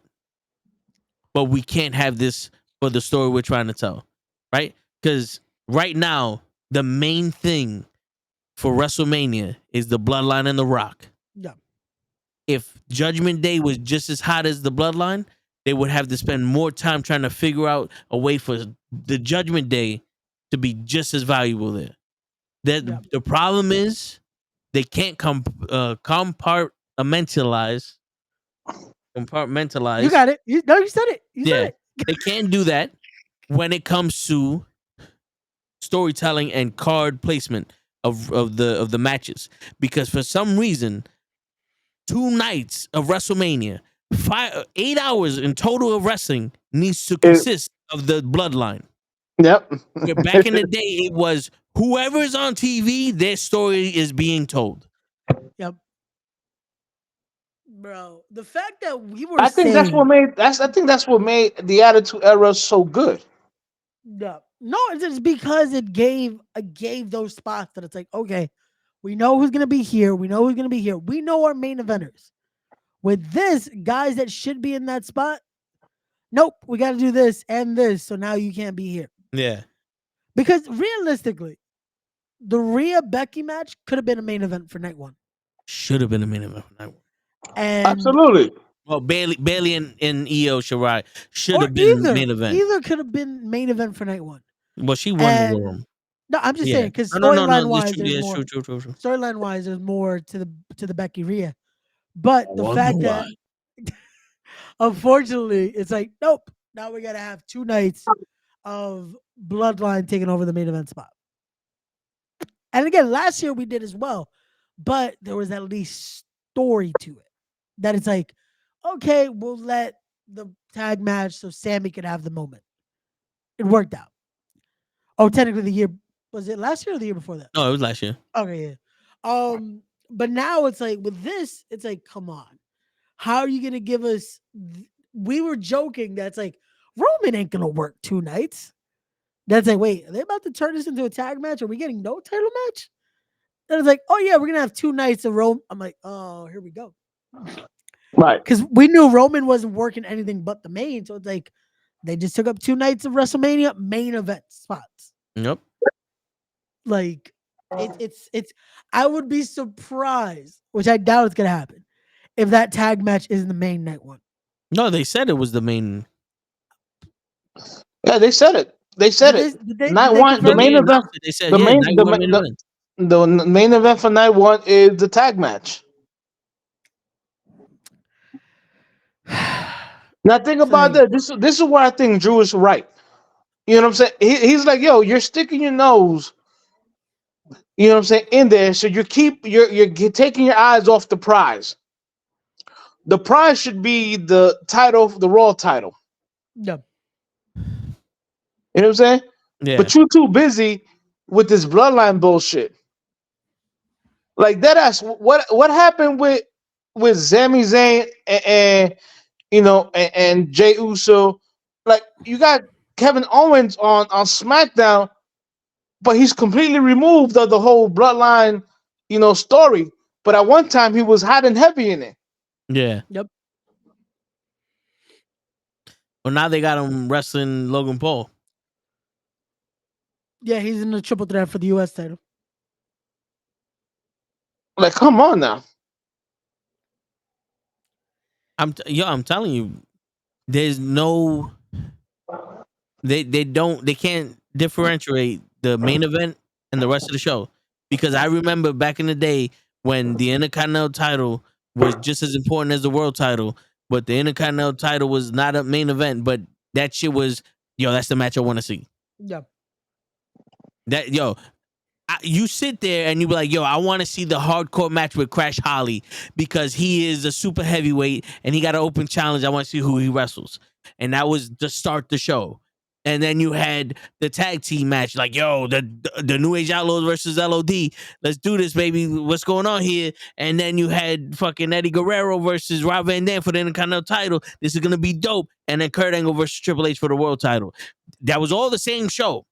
but we can't have this for the story we're trying to tell, right? Because right now, the main thing for WrestleMania is the Bloodline and The Rock. Yeah. If Judgment Day was just as hot as the Bloodline, they would have to spend more time trying to figure out a way for the Judgment Day to be just as valuable there. The problem is they can't compartmentalize. You got it. You said it. You said it. They can't do that when it comes to storytelling and card placement of the matches, because for some reason 2 nights of WrestleMania, 8 hours in total of wrestling needs to consist of the Bloodline. Yep. Where back in the day it was whoever's on TV, their story is being told. Yep. Bro, the fact that we were I think that's what made the Attitude Era so good. No, it's just because it gave those spots that it's like, okay, we know who's gonna be here. We know who's gonna be here. We know our main eventers. With this, guys that should be in that spot, nope, we got to do this and this. So now you can't be here. Yeah. Because realistically, the Rhea Becky match could have been a main event for night 1. Should have been a main event for night 1. And absolutely. Well, Bailey and Io Shirai should have been main event. Either could have been main event for night 1. Well, she won the room. No, I'm just saying because storyline wise, there's more to the Becky Rhea. But the fact that unfortunately it's like, nope, now we gotta have 2 nights of Bloodline taking over the main event spot. And again, last year we did as well, but there was at least story to it. That it's like, okay, we'll let the tag match so Sammy could have the moment. It worked out. Oh, technically the year, was it last year or the year before that? No, it was last year. Okay, yeah. But now it's like with this, it's like, come on. How are you gonna give us we were joking that's like Roman ain't gonna work 2 nights. That's like, wait, are they about to turn this into a tag match? Are we getting no title match? And it's like, oh yeah, we're gonna have 2 nights of Roman. I'm like, oh, here we go. Right. Because we knew Roman wasn't working anything but the main. So it's like they just took up 2 nights of WrestleMania main event spots. Yep. Like it's I would be surprised, which I doubt it's gonna happen, if that tag match isn't the main night 1. No, they said it was the main. Yeah, they said it. Night 1, the main event. They said The main event for night 1 is the tag match. Now think about that. This is where I think Drew is right. You know what I'm saying? He's like, yo, you're sticking your nose, you know what I'm saying, in there. So you're taking your eyes off the prize. The prize should be the title, the Raw title. Yeah. You know what I'm saying? Yeah. But you're too busy with this Bloodline bullshit. Like that ass. What happened with Sami Zayn and you know and Jey Uso? Like you got Kevin Owens on SmackDown, but he's completely removed of the whole Bloodline, you know, story. But at one time he was hot and heavy in it. Yeah. Yep. Well, now they got him wrestling Logan Paul. Yeah, he's in the triple threat for the U.S. title. Like, come on now. I'm telling you, there's no. They can't differentiate the main event and the rest of the show, because I remember back in the day when the Intercontinental title was just as important as the world title, but the Intercontinental title was not a main event, but that shit was, that's the match I want to see. Yeah. You sit there and you be like, I want to see the hardcore match with Crash Holly because he is a super heavyweight and he got an open challenge. I want to see who he wrestles. And that was to start the show. And then you had the tag team match, like, the New Age Outlaws versus LOD. Let's do this, baby. What's going on here? And then you had fucking Eddie Guerrero versus Rob Van Dam for the Intercontinental title. This is going to be dope. And then Kurt Angle versus Triple H for the world title. That was all the same show.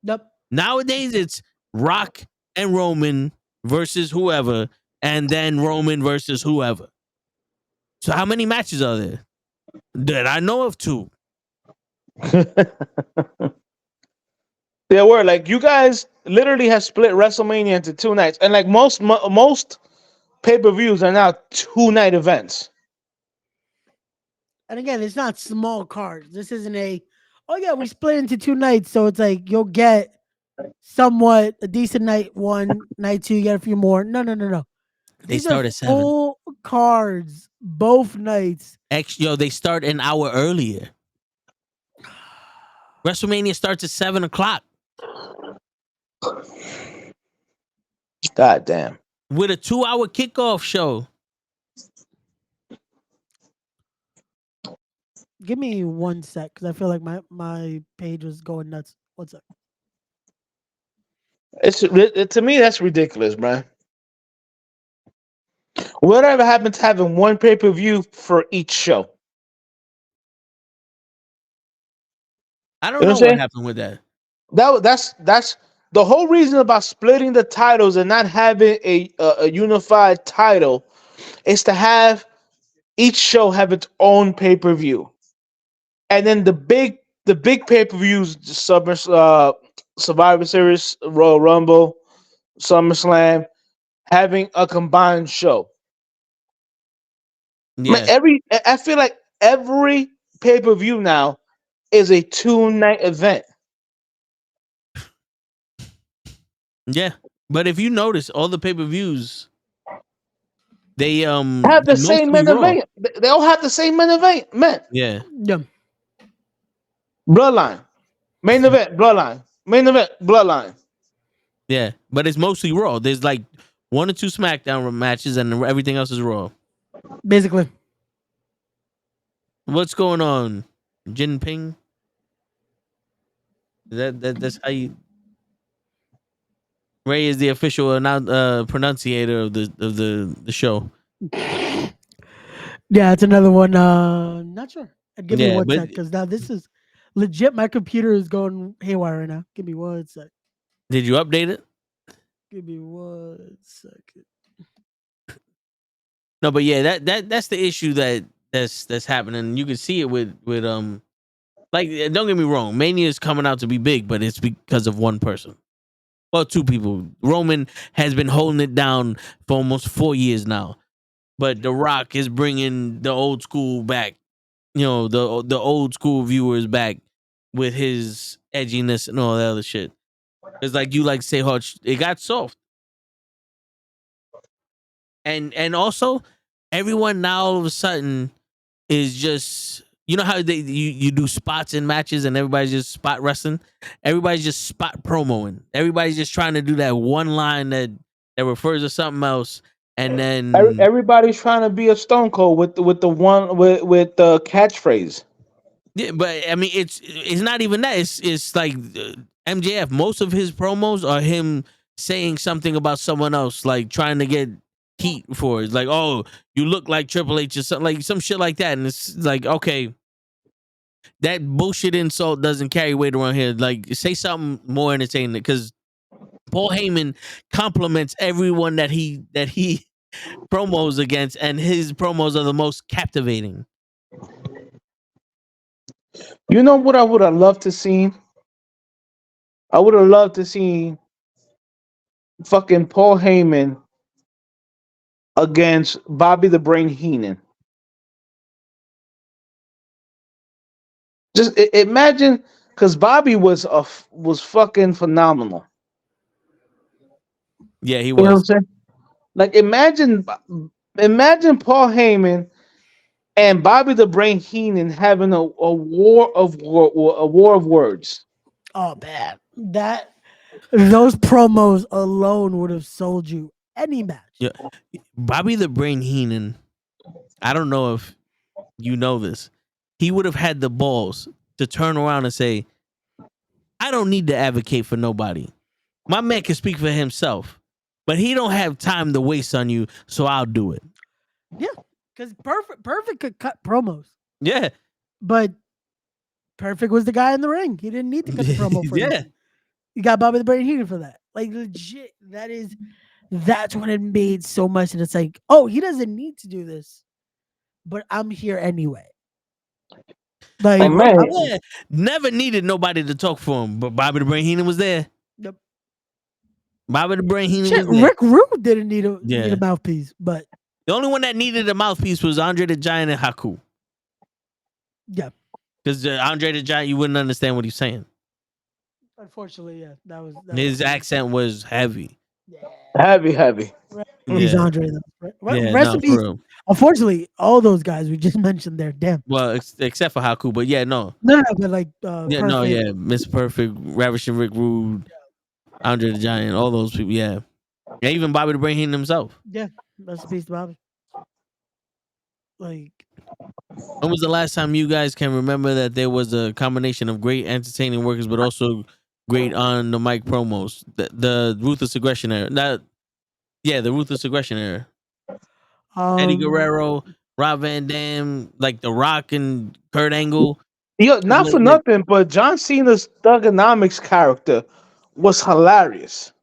Yep. Nowadays, it's Rock and Roman versus whoever, and then Roman versus whoever. So how many matches are there? That I know of 2. There were like you guys literally have split WrestleMania into 2 nights, and like most pay-per-views are now 2 night events. And again, it's not small cards. This isn't oh yeah, we split into 2 nights, so it's like you'll get somewhat a decent night one, night two, you get a few more. No. They These start are at 7. full cards both nights. They start an hour earlier. WrestleMania starts at 7 o'clock. God damn. With a 2-hour kickoff show. Give me 1 sec, because I feel like my page was going nuts. 1 sec. To me that's ridiculous, man. Whatever happened to having one pay-per-view for each show? I don't You know know what I'm what saying? happened with that. That's the whole reason about splitting the titles and not having a unified title is to have each show have its own pay-per-view. And then the big pay-per-views, Survivor Series, Royal Rumble, SummerSlam, having a combined show. Yeah. I feel like every pay-per-view now is a 2 night event. Yeah. But if you notice, all the pay-per-views, they Have the same mostly main Raw. event. They all have the same main event. Yeah. Yeah. Bloodline. Main event, Bloodline. Main event, Bloodline. Yeah. But it's mostly Raw. There's like 1 or 2 SmackDown matches and everything else is Raw. Basically. What's going on? Jinping? That's how you. Ray is the official pronunciator of the show. Yeah, it's another one. Not sure. Give me Yeah, 1 but sec, because now this is legit. My computer is going haywire right now. Give me 1 sec. did you update it? Give me 1 second. No, but yeah, that's the issue that's happening. You can see it with like, don't get me wrong, Mania is coming out to be big, but it's because of one person. Well, 2 people. Roman has been holding it down for almost 4 years now, but The Rock is bringing the old school back. You know, the old school viewers back with his edginess and all that other shit. It's like you like to say, Hutch, it got soft. And also, everyone now all of a sudden is just, you know how you do spots in matches and everybody's just spot wrestling? Everybody's just spot promoing. Everybody's just trying to do that one line that refers to something else, and then Everybody's trying to be a Stone Cold with the catchphrase. yeah, but I mean, it's not even that. It's like MJF. Most of his promos are him saying something about someone else, like trying to get heat for it. It's like, oh, you look like Triple H or something, like some shit like that. And it's like, okay, that bullshit insult doesn't carry weight around here. Like, say something more entertaining, because Paul Heyman compliments everyone that he promos against, and his promos are the most captivating. You know what I would have loved to see? I would have loved to see fucking Paul Heyman against Bobby the Brain Heenan. Just imagine, because Bobby was fucking phenomenal. Yeah, he You know what I'm was. saying? Like imagine Paul Heyman and Bobby the Brain Heenan having a war of words. Oh, bad. Those promos alone would have sold you any match. Yeah, Bobby the Brain Heenan. I don't know if you know this. He would have had the balls to turn around and say, I don't need to advocate for nobody. My man can speak for himself, but he don't have time to waste on you, so I'll do it. Yeah, because Perfect could cut promos, Yeah. but Perfect was the guy in the ring. He didn't need to cut the promo for Yeah. anything. You got Bobby the Brain Heenan for that. Like, legit, that's what it made so much. And it's like, oh, he doesn't need to do this, but I'm here anyway. Like, man. Yeah, never needed nobody to talk for him, but Bobby the Brain Heenan was there. Yep. Bobby the Brain Heenan Shit, was there. Rick Rude didn't need a Yeah. mouthpiece, but The only one that needed a mouthpiece was Andre the Giant and Haku. yeah, Because Andre the Giant, you wouldn't understand what he's saying. unfortunately, yeah, that was His accent was heavy. Heavy. He's Yeah. Andre though. Yeah, Rest no, in for peace. real. Unfortunately, all those guys we just mentioned there. Damn. Well, except for Haku, but yeah, no. No, but like Yeah, Perfect. no, yeah. Mr. Perfect, Ravishing Rick Rude, Andre the Giant, all those people, yeah. Yeah, even Bobby the Brain Heenan himself. Yeah, rest in peace, Bobby. Like, when was the last time you guys can remember that there was a combination of great entertaining workers, but also great on the mic promos? The Ruthless Aggression era. The Ruthless Aggression era. Eddie Guerrero, Rob Van Dam, like The Rock and Kurt Angle. Yo, not for nothing, but John Cena's Thugonomics character was hilarious.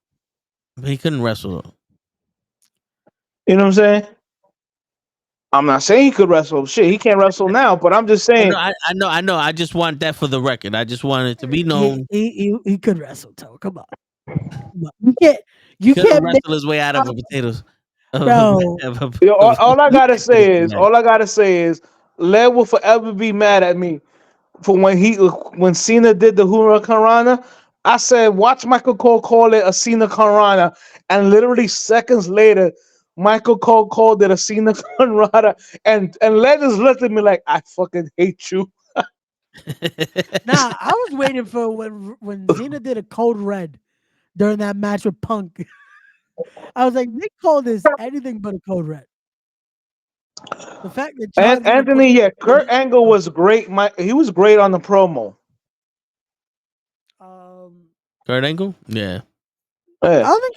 He couldn't wrestle. You know what I'm saying? I'm not saying he could wrestle. Shit, he can't wrestle now, but I'm just saying. I know. I just want that for the record. I just want it to be known. He could wrestle, Toe. Come on. You can't wrestle his way out of a potatoes. Bro. Yo, all I gotta say is, Lev will forever be mad at me for when Cena did the Hurricanrana. I said, watch Michael Cole call it a Cena Canrana, and literally seconds later, Michael Cole called it a Cena Canrana, and Lev just looked at me like, I fucking hate you. Nah, I was waiting for when Cena did a Code Red during that match with Punk. I was like, they call this anything but a Code Red. The fact that Anthony, Kurt Angle was great. He was great on the promo. Kurt Angle, yeah. I don't think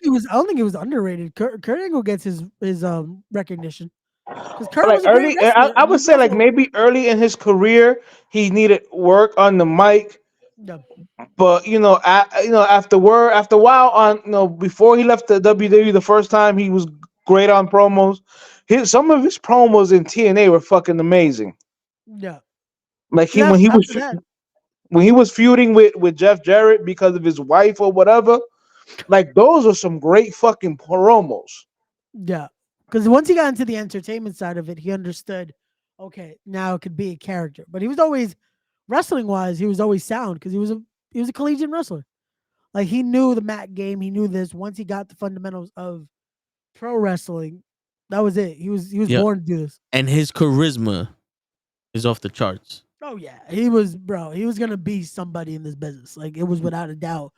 he was underrated. Kurt Angle gets his recognition. Kurt was early, I would say like maybe early in his career he needed work on the mic. Yeah. But after a while before he left the WWE the first time, he was great on promos. Some of his promos in TNA were fucking amazing. Yeah. Like when he was feuding with Jeff Jarrett because of his wife or whatever. Like those are some great fucking promos. Yeah. Because once he got into the entertainment side of it, he understood, okay, now it could be a character. But he was always, wrestling wise, he was always sound because he was a collegiate wrestler. Like he knew the mat game, he knew this. Once he got the fundamentals of pro wrestling, that was it. He was born to do this. And his charisma is off the charts. Oh yeah, he was gonna be somebody in this business. Like it was without a doubt.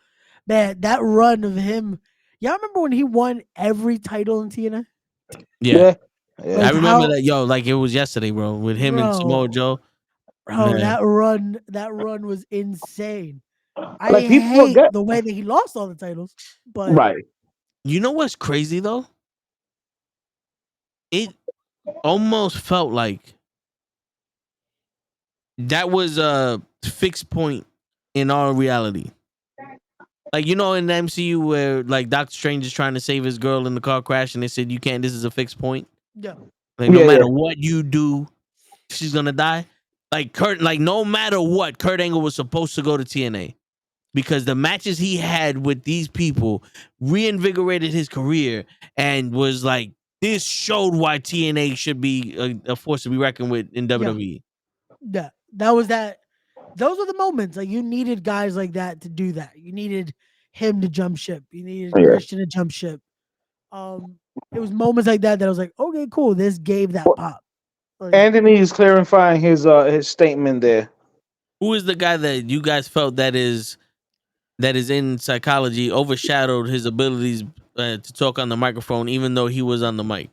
Man, that run of him. Y'all remember when he won every title in TNA? Yeah. Like I remember that, like it was yesterday, bro, with him and Samoa Joe. Bro, that run was insane. I hate the way that he lost all the titles, but right. You know what's crazy though? It almost felt like that was a fixed point in our reality. Like, in the MCU where like Doctor Strange is trying to save his girl in the car crash and they said, you can't, this is a fixed point. Yeah. Like no matter what you do, she's gonna die. Like no matter what, Kurt Angle was supposed to go to TNA. Because the matches he had with these people reinvigorated his career and was like, this showed why TNA should be a force to be reckoned with in WWE. Yeah, that was that. Those are the moments like you needed guys like that to do that. You needed him to jump ship. You needed Christian to jump ship. It was moments like that I was like, okay, cool. This gave that pop. Like, Anthony is clarifying his statement there. Who is the guy that you guys felt that is in psychology overshadowed his abilities to talk on the microphone, even though he was on the mic?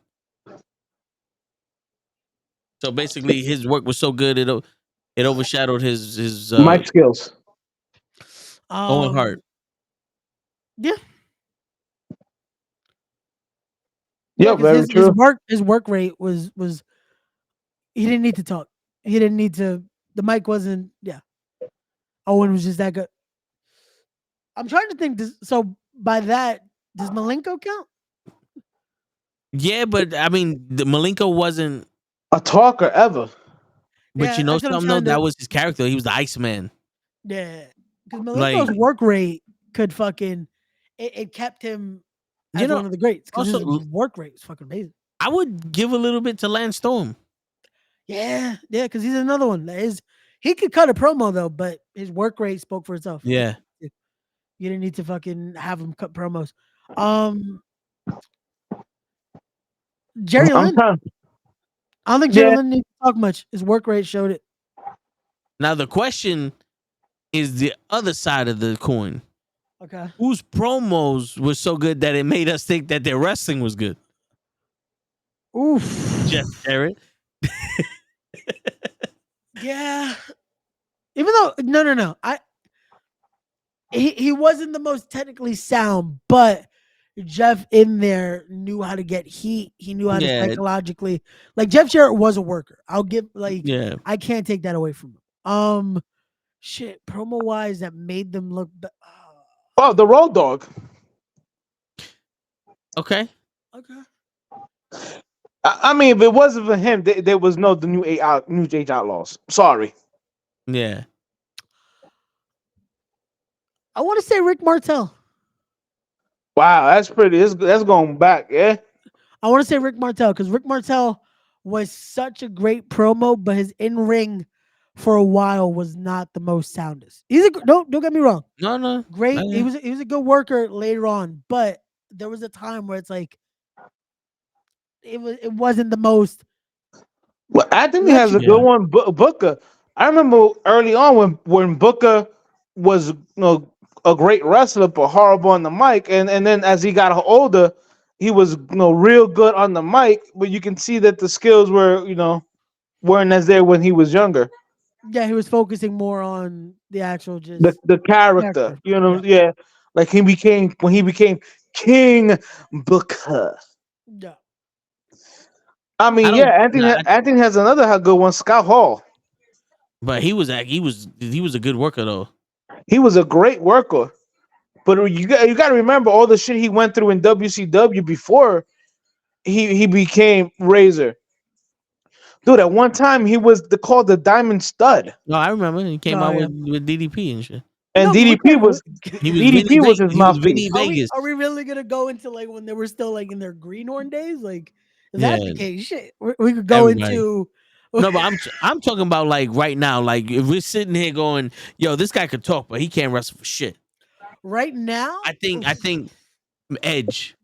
So basically, his work was so good it overshadowed his mic skills. Owen Hart. Yeah. Yeah, very true. His work rate was he didn't need to talk. He didn't need to. The mic wasn't. Yeah. Owen was just that good. I'm trying to think. So by that, does Malenko count? Yeah, but I mean, Malenko wasn't a talker ever. But you know that's what I'm something though, trying to. that was his character. He was the Iceman. Yeah, because Like, Malenko's work rate could fucking it kept him you as know, one of the greats because his also work rate is fucking amazing. I would give a little bit to Lance Storm. Yeah, because he's another one. He could cut a promo though, but his work rate spoke for itself. Yeah. You didn't need to fucking have him cut promos. Jerry I'm Lynn. trying. I don't think Jerry Lynn needs to talk much. His work rate showed it. Now the question is the other side of the coin. Okay. Whose promos were so good that it made us think that their wrestling was good? Oof. Jeff Jarrett. Yeah. Even though no. He wasn't the most technically sound, but Jeff in there knew how to get heat. He knew how to psychologically, like Jeff Jarrett was a worker. I'll give I can't take that away from him. Shit, promo wise that made them look. Oh, the Road Dog. Okay. I mean, if it wasn't for him, there was no the New Age Outlaws. Sorry. Yeah. I want to say Rick Martel. Wow, that's pretty. That's going back, yeah. I want to say Rick Martel because Rick Martel was such a great promo, but his in ring for a while was not the most soundest. Don't get me wrong. No. Great. He was a good worker later on, but there was a time where it's like it wasn't the most. Well, Anthony has a good one. Booker. I remember early on when Booker was a great wrestler but horrible on the mic, and then as he got older, he was real good on the mic. But you can see that the skills weren't as there when he was younger. Yeah, he was focusing more on the actual the character. Like when he became King Booker. Yeah. I mean, Anthony has another good one, Scott Hall. But he was a good worker though. He was a great worker, but you got to remember all the shit he went through in WCW before he became Razor. Dude, at one time he was called the Diamond Stud. No, I remember he came out with DDP and shit. And DDP was his mouthpiece. Are we really gonna go into like when they were still like in their greenhorn days? Like if that's the case, shit, we could go into. No, but I'm talking about like right now. Like if we're sitting here going, "Yo, this guy could talk, but he can't wrestle for shit." Right now, I think Edge.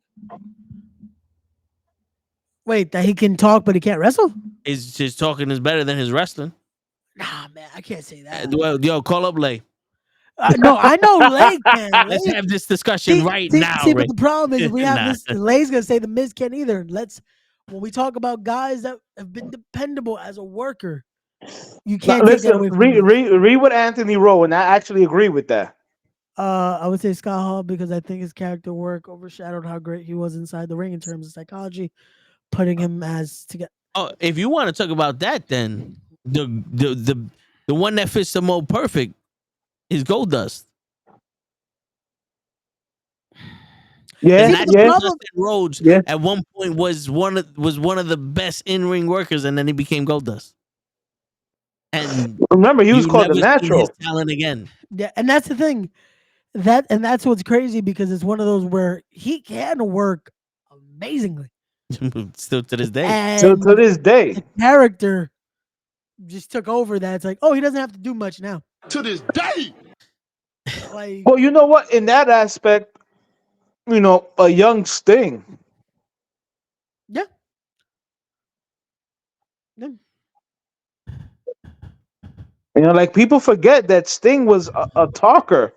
Wait, that he can talk, but he can't wrestle? His talking is better than his wrestling. Nah, man, I can't say that. Well, yo, call up Lay. No, I know Lay can. Let's have this discussion now. See, but the problem is we have this. Lay's gonna say the Miz can't either. When we talk about guys that have been dependable as a worker, you can't take that away from read what Anthony wrote, and I actually agree with that. I would say Scott Hall because I think his character work overshadowed how great he was inside the ring in terms of psychology, putting him as together. Oh, if you want to talk about that, then the one that fits the mold perfect is Goldust. Yeah. Dustin Rhodes at one point was one of the best in-ring workers, and then he became Goldust. And remember, he was called the Natural. His talent again. Yeah, and that's the thing. That's what's crazy because it's one of those where he can work amazingly. Still to this day. And to this day. The character just took over that. It's like, oh, he doesn't have to do much now. To this day. Like, well, you know what? In that aspect, a young Sting. Yeah. Like people forget that Sting was a talker.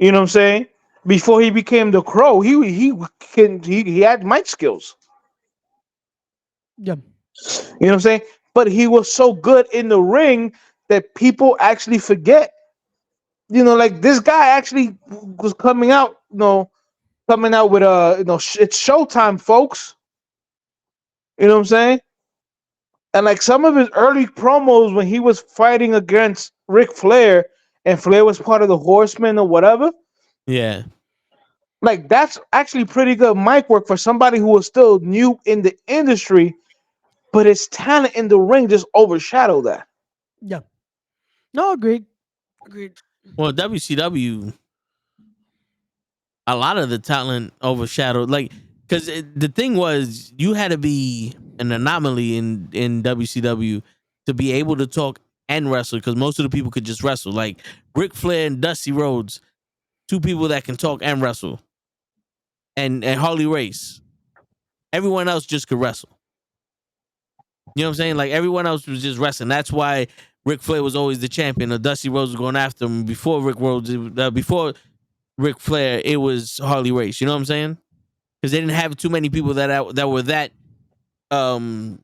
You know what I'm saying? Before he became the Crow, he had mic skills. Yeah. You know what I'm saying? But he was so good in the ring that people actually forget. Like this guy actually was coming out with it's showtime, folks. You know what I'm saying? And like some of his early promos when he was fighting against Ric Flair and Flair was part of the Horsemen or whatever. Yeah. Like that's actually pretty good mic work for somebody who was still new in the industry, but his talent in the ring just overshadowed that. Yeah. No, agreed. Agreed. Well, WCW, a lot of the talent overshadowed, like, because the thing was, you had to be an anomaly in WCW to be able to talk and wrestle, because most of the people could just wrestle. Like Ric Flair and Dusty Rhodes, two people that can talk and wrestle, and Harley Race. Everyone else just could wrestle. You know what I'm saying? Like everyone else was just wrestling. That's why Ric Flair was always the champion. Or Dusty Rhodes was going after him before before Ric Flair. It was Harley Race. You know what I'm saying? Because they didn't have too many people that were that charismatic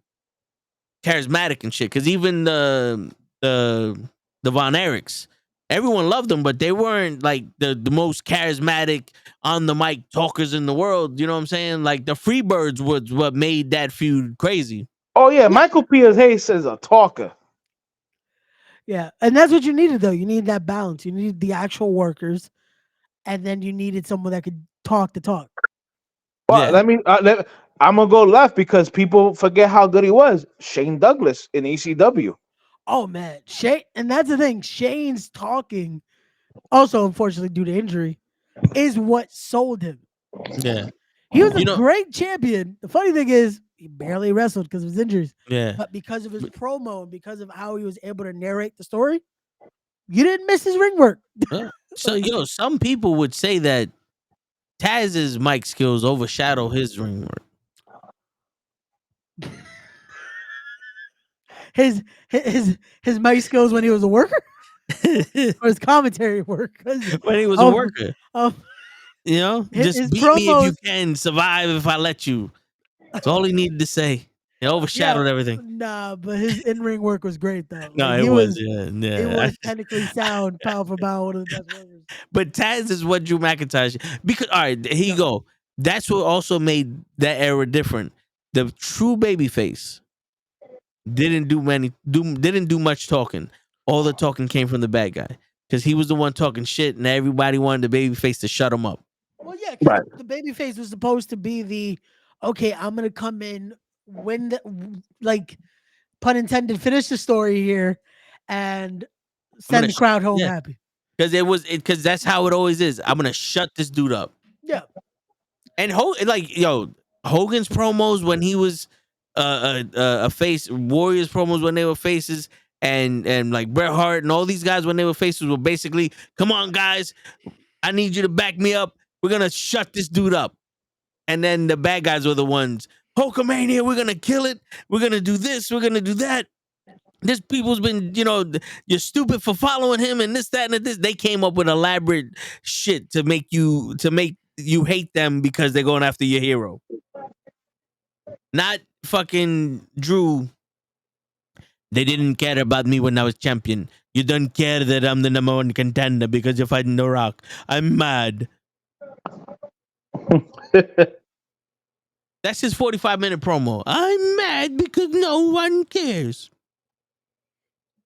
and shit. Because even the Von Erichs, everyone loved them, but they weren't like the most charismatic on the mic talkers in the world. You know what I'm saying? Like the Freebirds was what made that feud crazy. Oh yeah, Michael P.S. Hayes is a talker. Yeah, and that's what you needed though. You needed that balance. You needed the actual workers, and then you needed someone that could talk the talk. Well, I'm gonna go left because people forget how good he was. Shane Douglas in ECW. Oh man, Shane, and that's the thing. Shane's talking, also unfortunately due to injury, is what sold him. Yeah, he was a great champion. The funny thing is, he barely wrestled because of his injuries. Yeah, but because of his promo and because of how he was able to narrate the story, you didn't miss his ring work. So some people would say that Taz's mic skills overshadow his ring work. His mic skills when he was a worker, or his commentary work when he was a worker. You know, his just beat promos, me if you can, survive if I let you. That's all he needed to say. It overshadowed everything. Nah, but his in-ring work was great though. No, Like, it was. He Yeah. was technically sound, powerful, one of the best workers. But Taz is what Drew McIntyre. Because all right, here you go. That's what also made that era different. The true babyface didn't do much talking. All the talking came from the bad guy because he was the one talking shit, and everybody wanted the babyface to shut him up. Well, yeah, because the babyface was supposed to be the okay. I'm gonna come in, win the, like, pun intended, finish the story here, and send the crowd home happy. Because that's how it always is. I'm gonna shut this dude up. Yeah. And Hogan's promos when he was a face, Warriors promos when they were faces, and like Bret Hart and all these guys when they were faces were basically, come on guys, I need you to back me up. We're gonna shut this dude up. And then the bad guys were the ones, Hulkamania, we're gonna kill it. We're gonna do this. We're gonna do that. This people's been, you're stupid for following him and this, that, and this. They came up with elaborate shit to make you hate them because they're going after your hero. Not fucking Drew. They didn't care about me when I was champion. You don't care that I'm the number one contender because you're fighting The Rock. I'm mad. That's his 45-minute promo. I'm mad because no one cares.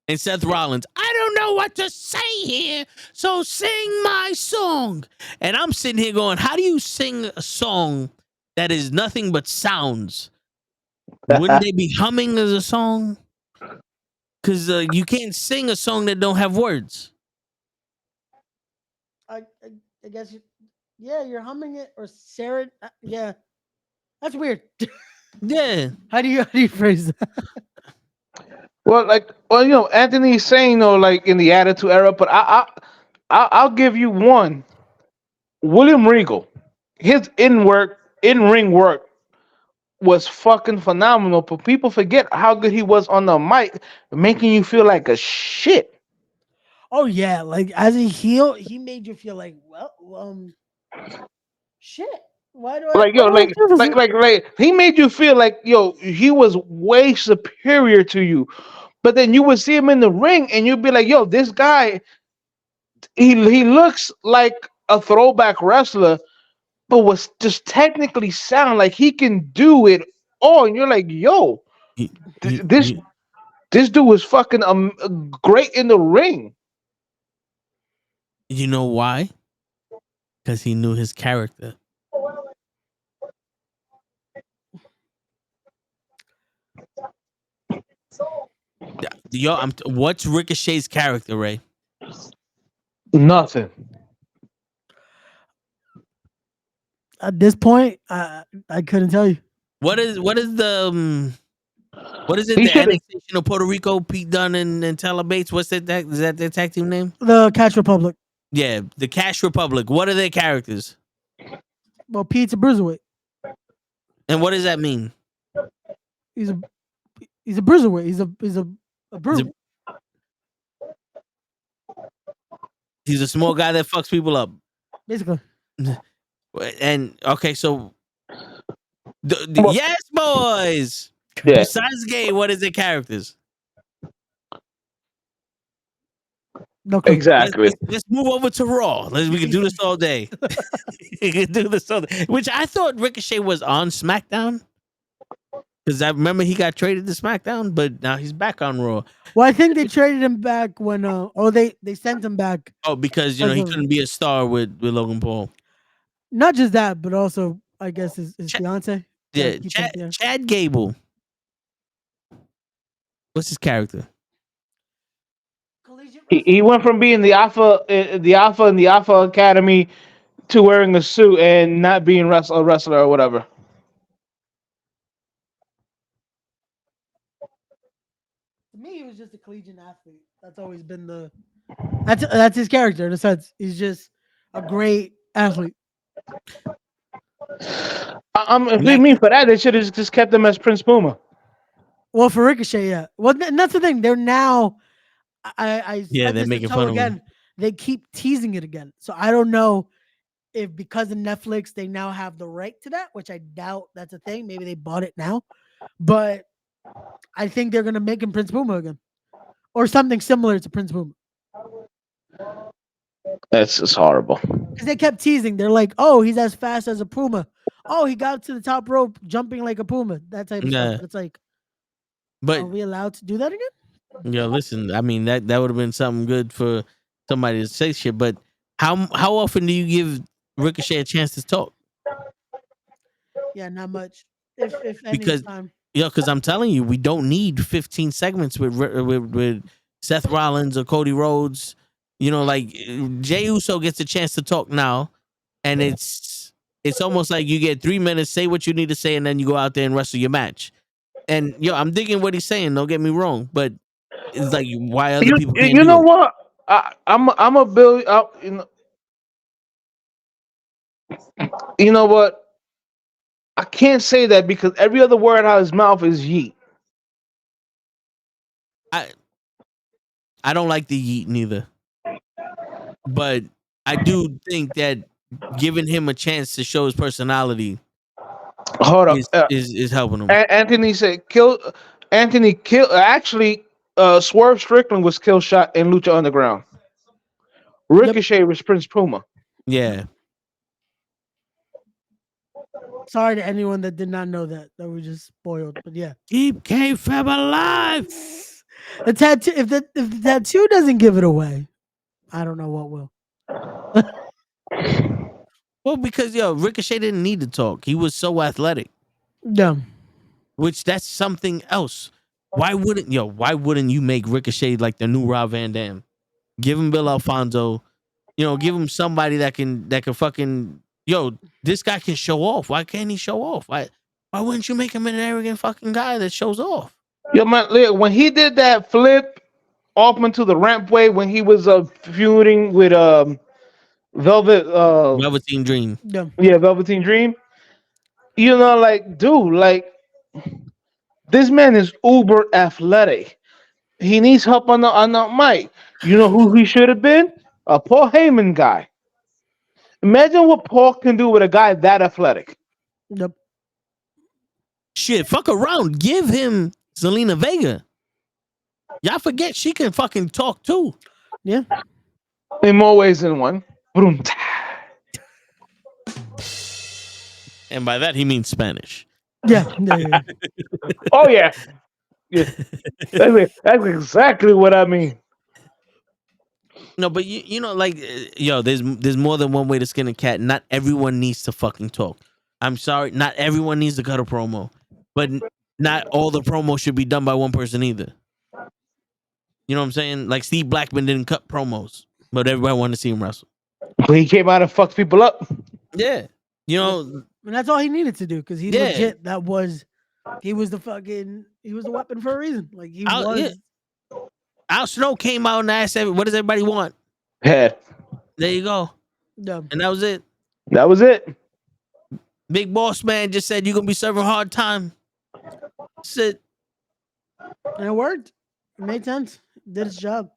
And Seth Rollins, I don't know what to say here, so sing my song. And I'm sitting here going, how do you sing a song that is nothing but sounds? Wouldn't they be humming as a song? Because you can't sing a song that don't have words. I guess, you're humming it or Sarah. Yeah, that's weird. Yeah. How do you phrase that? Well, Anthony's saying like in the Attitude Era, but I'll give you one. William Regal, his in-ring work was fucking phenomenal, but people forget how good he was on the mic, making you feel like a shit. Oh yeah, like as a heel, he made you feel like, shit. Why do I he made you feel like he was way superior to you. But then you would see him in the ring and you'd be like, this guy, he looks like a throwback wrestler, but was just technically sound like he can do it all. And you're like, this dude was fucking great in the ring. You know why? Because he knew his character. Yo, what's Ricochet's character, Ray? Nothing. At this point, I couldn't tell you. What is the what is it? He The should've- annexation of Puerto Rico, Pete Dunne and Tyler Bates. What's that? Is that their tag team name? The Catch Republic. Yeah, the Cash Republic. What are their characters? Well, Pete's a bruiserweight. And what does that mean? He's a bruiserweight. He's a bruiser. He's a small guy that fucks people up. Basically. And okay, so yes, boys. Yeah. Besides gay, what is their characters? No clue. Exactly. Let's move over to Raw. We can do this all day. We can do this all day. Which I thought Ricochet was on SmackDown. Because I remember he got traded to SmackDown, but now he's back on Raw. Well, I think they traded him back when they sent him back. Oh, because he couldn't be a star with Logan Paul. Not just that, but also I guess his fiance. Yeah, Chad Gable. What's his character? He went from being the alpha in the Alpha Academy to wearing a suit and not being a wrestler or whatever. To me, he was just a collegiate athlete. That's always been that's his character in a sense. He's just a great athlete. If they mean for that, they should have just kept him as Prince Puma. Well, for Ricochet, yeah. Well, and that's the thing. They're now. They're making fun of him. They keep teasing it again. So I don't know if because of Netflix they now have the right to that, which I doubt that's a thing. Maybe they bought it now, but I think they're gonna make him Prince Puma again, or something similar to Prince Puma. That's just horrible. Because they kept teasing. They're like, "Oh, he's as fast as a puma. Oh, he got to the top rope jumping like a puma." That type of stuff. It's like, but are we allowed to do that again? Yeah, listen. I mean that would have been something good for somebody to say shit. But how often do you give Ricochet a chance to talk? Yeah, not much. If any time. Because I'm telling you, we don't need 15 segments with Seth Rollins or Cody Rhodes. Like Jey Uso gets a chance to talk now, and it's almost like you get 3 minutes, say what you need to say, and then you go out there and wrestle your match. And I'm digging what he's saying. Don't get me wrong, but it's like why other people can't you know do it? what? I'm a Billy. You know what? I can't say that because every other word out of his mouth is yeet. I don't like the yeet neither, but I do think that giving him a chance to show his personality is helping him. Anthony said actually Swerve Strickland was kill shot in Lucha Underground. Ricochet was Prince Puma. Yeah. Sorry to anyone that did not know that we just spoiled, but yeah. Keep K-Fab alive. The tattoo. If the tattoo doesn't give it away, I don't know what will. Well, because Ricochet didn't need to talk. He was so athletic. Yeah. Which that's something else. Why wouldn't you make Ricochet like the new Rob Van Dam? Give him Bill Alfonso. Give him somebody that can fucking this guy can show off. Why can't he show off? Why wouldn't you make him an arrogant fucking guy that shows off? Yo, man, when he did that flip off into the rampway when he was feuding with Velveteen Dream. Yeah, Velveteen Dream. Dude, this man is uber athletic. He needs help on the mic. You know who he should have been? A Paul Heyman guy. Imagine what Paul can do with a guy that athletic. Yep. Shit, fuck around. Give him Zelina Vega. Y'all forget she can fucking talk too. Yeah. In more ways than one. And by that he means Spanish. Yeah. Oh yeah. Yeah. That's exactly what I mean. No, but there's more than one way to skin a cat. Not everyone needs to fucking talk. I'm sorry, not everyone needs to cut a promo, but not all the promo should be done by one person either. You know what I'm saying? Like Steve Blackman didn't cut promos, but everybody wanted to see him wrestle. But he came out and fucked people up. Yeah. You know, And that's all he needed to do because he Yeah. legit. He was the weapon for a reason. Like he was. Al Snow came out and asked, what does everybody want? Head. There you go. Yeah. And that was it. That was it. Big Boss Man just said, you're going to be serving hard time. That's it. And it worked. It made sense. Did its job.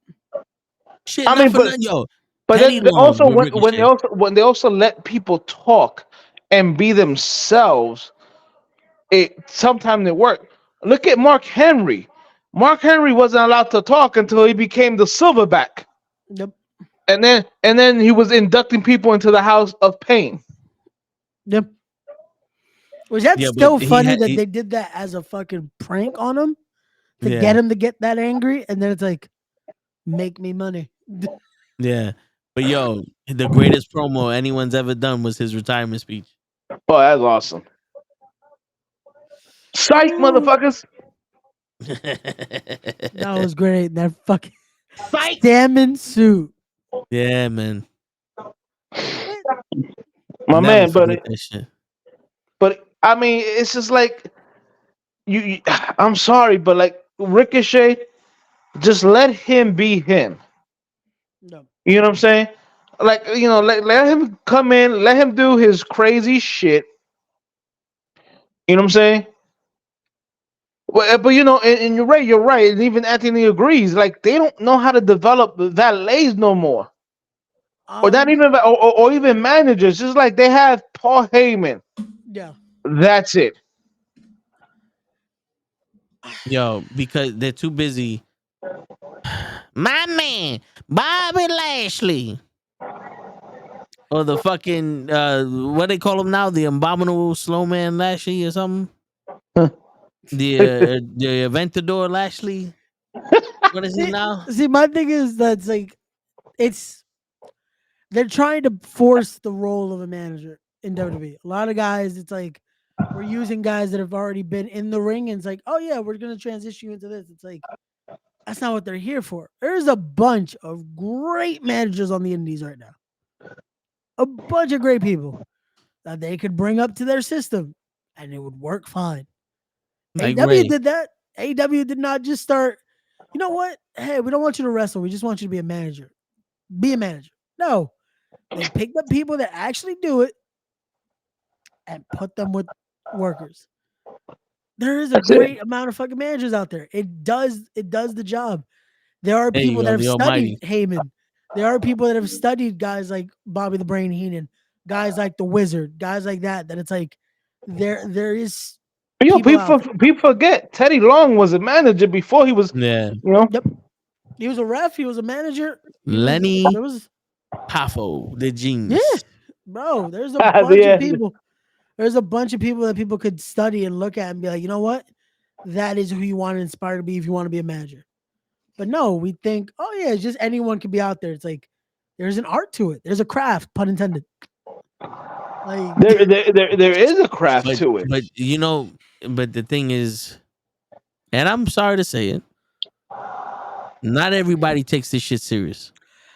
Shit, I not mean, for nothing, yo. But Teddy then Long also with when they also let people talk and be themselves, sometimes it worked. Look at Mark Henry. Mark Henry wasn't allowed to talk until he became the Silverback. Yep. And then he was inducting people into the House of Pain. Yep. Was that still funny that they did that as a fucking prank on him to get him to get that angry? And then it's like, make me money. Yeah. But yo, the greatest promo anyone's ever done was his retirement speech. Oh, that's awesome. Psych, motherfuckers. That was great. That fucking salmon suit. Yeah, man. My man, but that shit. But I mean, it's just like you I'm sorry, but like Ricochet, just let him be him. No. You know what I'm saying? Like, let him come in, let him do his crazy shit. You know what I'm saying? But and you're right. And even Anthony agrees. Like, they don't know how to develop valets no more. Or not even or even managers. Just like they have Paul Heyman. Yeah. That's it. Yo, because they're too busy. My man, Bobby Lashley. Or the fucking, what they call him now? The Abominable Snowman Lashley or something? The Aventador Lashley? What is he now? See, my thing is that's like, they're trying to force the role of a manager in WWE. A lot of guys, it's like, we're using guys that have already been in the ring, and it's like, oh yeah, we're gonna transition you into this. It's like, that's not what they're here for. There's a bunch of great managers on the indies right now. A bunch of great people that they could bring up to their system, and it would work fine. AEW did that. AEW did not just start, you know what? Hey, we don't want you to wrestle. We just want you to be a manager. Be a manager. No. They picked up people that actually do it and put them with workers. There is a great amount of fucking managers out there. It does the job. There are people that have studied Heyman. There are people that have studied guys like Bobby the Brain Heenan, guys like the Wizard, guys like that. That it's like there is. People forget Teddy Long was a manager before he was. Yeah. Yep. He was a ref. He was a manager. Lenny Poffo, the genius. Yeah, bro. There's a bunch of people. There's a bunch of people that people could study and look at and be like, you know what? That is who you want to inspire to be if you want to be a manager. But no, we think, oh yeah, it's just anyone can be out there. It's like there's an art to it. There's a craft, pun intended. Like there is a craft to it. But but the thing is, and I'm sorry to say it, not everybody takes this shit serious.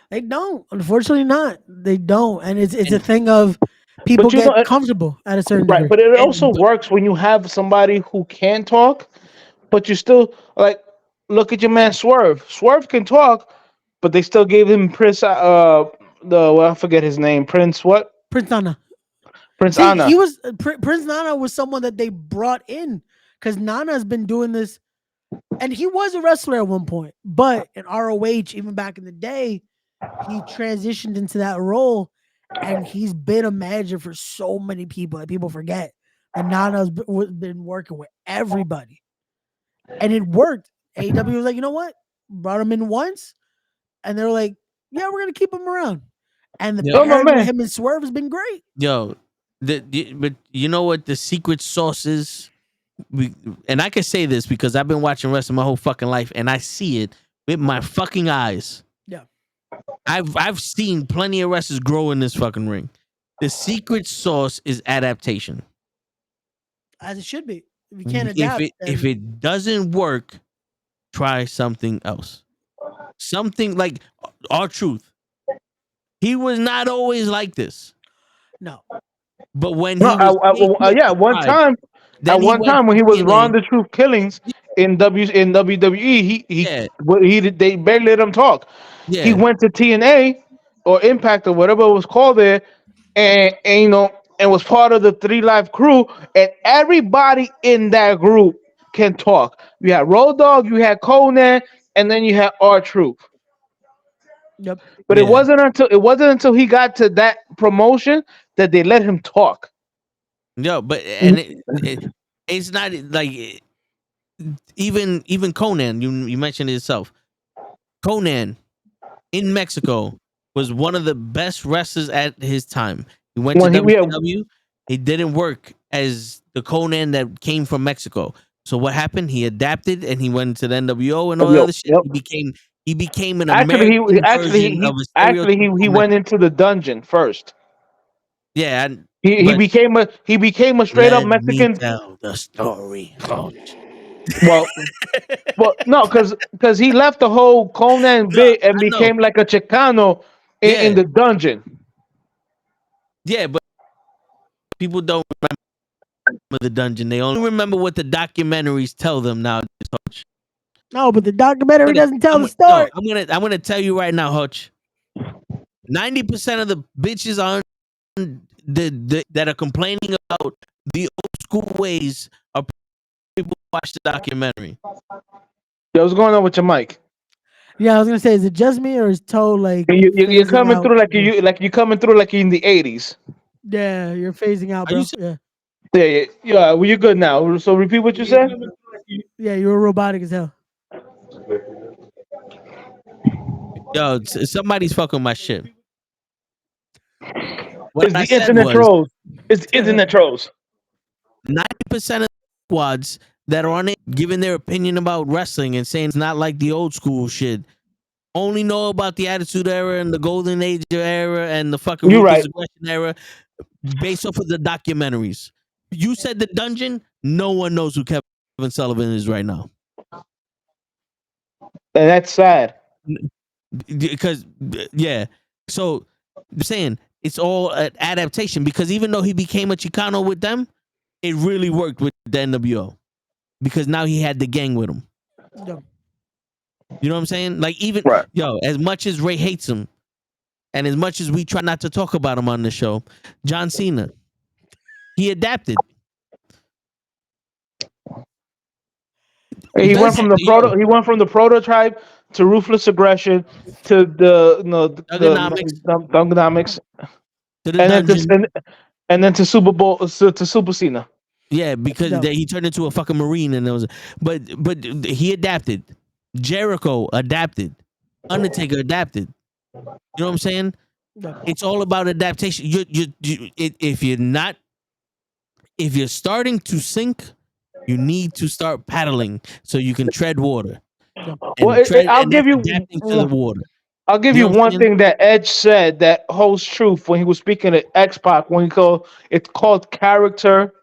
They don't. Unfortunately not. They don't. And it's a thing of people get comfortable at a certain degree. But it also works when you have somebody who can talk, but you still like look at your man Swerve. Swerve can talk, but they still gave him Prince I forget his name. Prince what? Prince Nana. Prince Nana. He was Prince Nana was someone that they brought in because Nana's been doing this, and he was a wrestler at one point, but in ROH, even back in the day, he transitioned into that role, and he's been a manager for so many people that people forget. And Nana's been working with everybody, and it worked. AEW was like, you know what? Brought him in once, and they're like, yeah, we're gonna keep him around. And the pairing with him and Swerve has been great. Yo, but you know what the secret sauce is? And I can say this because I've been watching wrestling my whole fucking life, and I see it with my fucking eyes. Yeah, I've seen plenty of wrestlers grow in this fucking ring. The secret sauce is adaptation, as it should be. If you can't adapt, if it doesn't work, try something else. something like R-Truth. He was not always like this. No. But when No, he was yeah, one time, then at one went time when he to was TNA. Ron the Truth Killings in WWE, Yeah. they barely let him talk. He Yeah. went to TNA or Impact or whatever it was called there, and you know, and was part of the 3 Live crew, and everybody in that group can talk. You had Road Dogg, you had Conan, and then you had R-Truth. Yep. But Yeah. it wasn't until he got to that promotion that they let him talk. No, but and it's not like even Conan. You mentioned it yourself. Conan in Mexico was one of the best wrestlers at his time. He went to WCW. He didn't work as the Conan that came from Mexico. So what happened? He adapted and he went to the NWO and all that other shit. Yep. He became an Actually, American version of a he stereotypical went into the dungeon first. Yeah, He became a straight up let me Mexican. tell the story. Well, no, because he left the whole Conan bit and I know. became like a Chicano in the dungeon. Yeah, but people don't remember the dungeon. They only remember what the documentaries tell them now. Hutch. No, but the documentary doesn't tell the story. No, I'm gonna tell you right now, Hutch. 90% of the bitches on that are complaining about the old school ways are people who watch the documentary. Yo, what's going on with your mic? Yeah, I was gonna say, is it just me or is Toe like You're phasing coming out? through like you're coming through like in the 80s. Yeah, you're phasing out, bro. Yeah. Well, you're good now. So repeat what you said. Yeah, you're robotic as hell. Yo, somebody's fucking my shit. It's the internet trolls. It's the internet trolls. 90% of squads that are on it giving their opinion about wrestling and saying it's not like the old school shit only know about the Attitude Era and the Golden Age era and the fucking Ruthless Aggression era based off of the documentaries. You said the dungeon, no one knows who Kevin Sullivan is right now. And that's sad. Because, yeah. So, I'm saying it's all an adaptation because even though he became a Chicano with them, it really worked with the NWO because now he had the gang with him. Yeah. You know what I'm saying? Like even as much as Ray hates him, and as much as we try not to talk about him on the show, John Cena, he adapted. He went from the prototype to Ruthless Aggression to the Thugonomics, and then to Super Bowl to Super Cena. Yeah, because he turned into a fucking Marine, and there was, but he adapted. Jericho adapted. Undertaker adapted. You know what I'm saying? It's all about adaptation. If you're starting to sink, you need to start paddling so you can tread water. I'll give you the water. I'll give you one thing that Edge said that holds truth when he was speaking at X-Pac when it's called character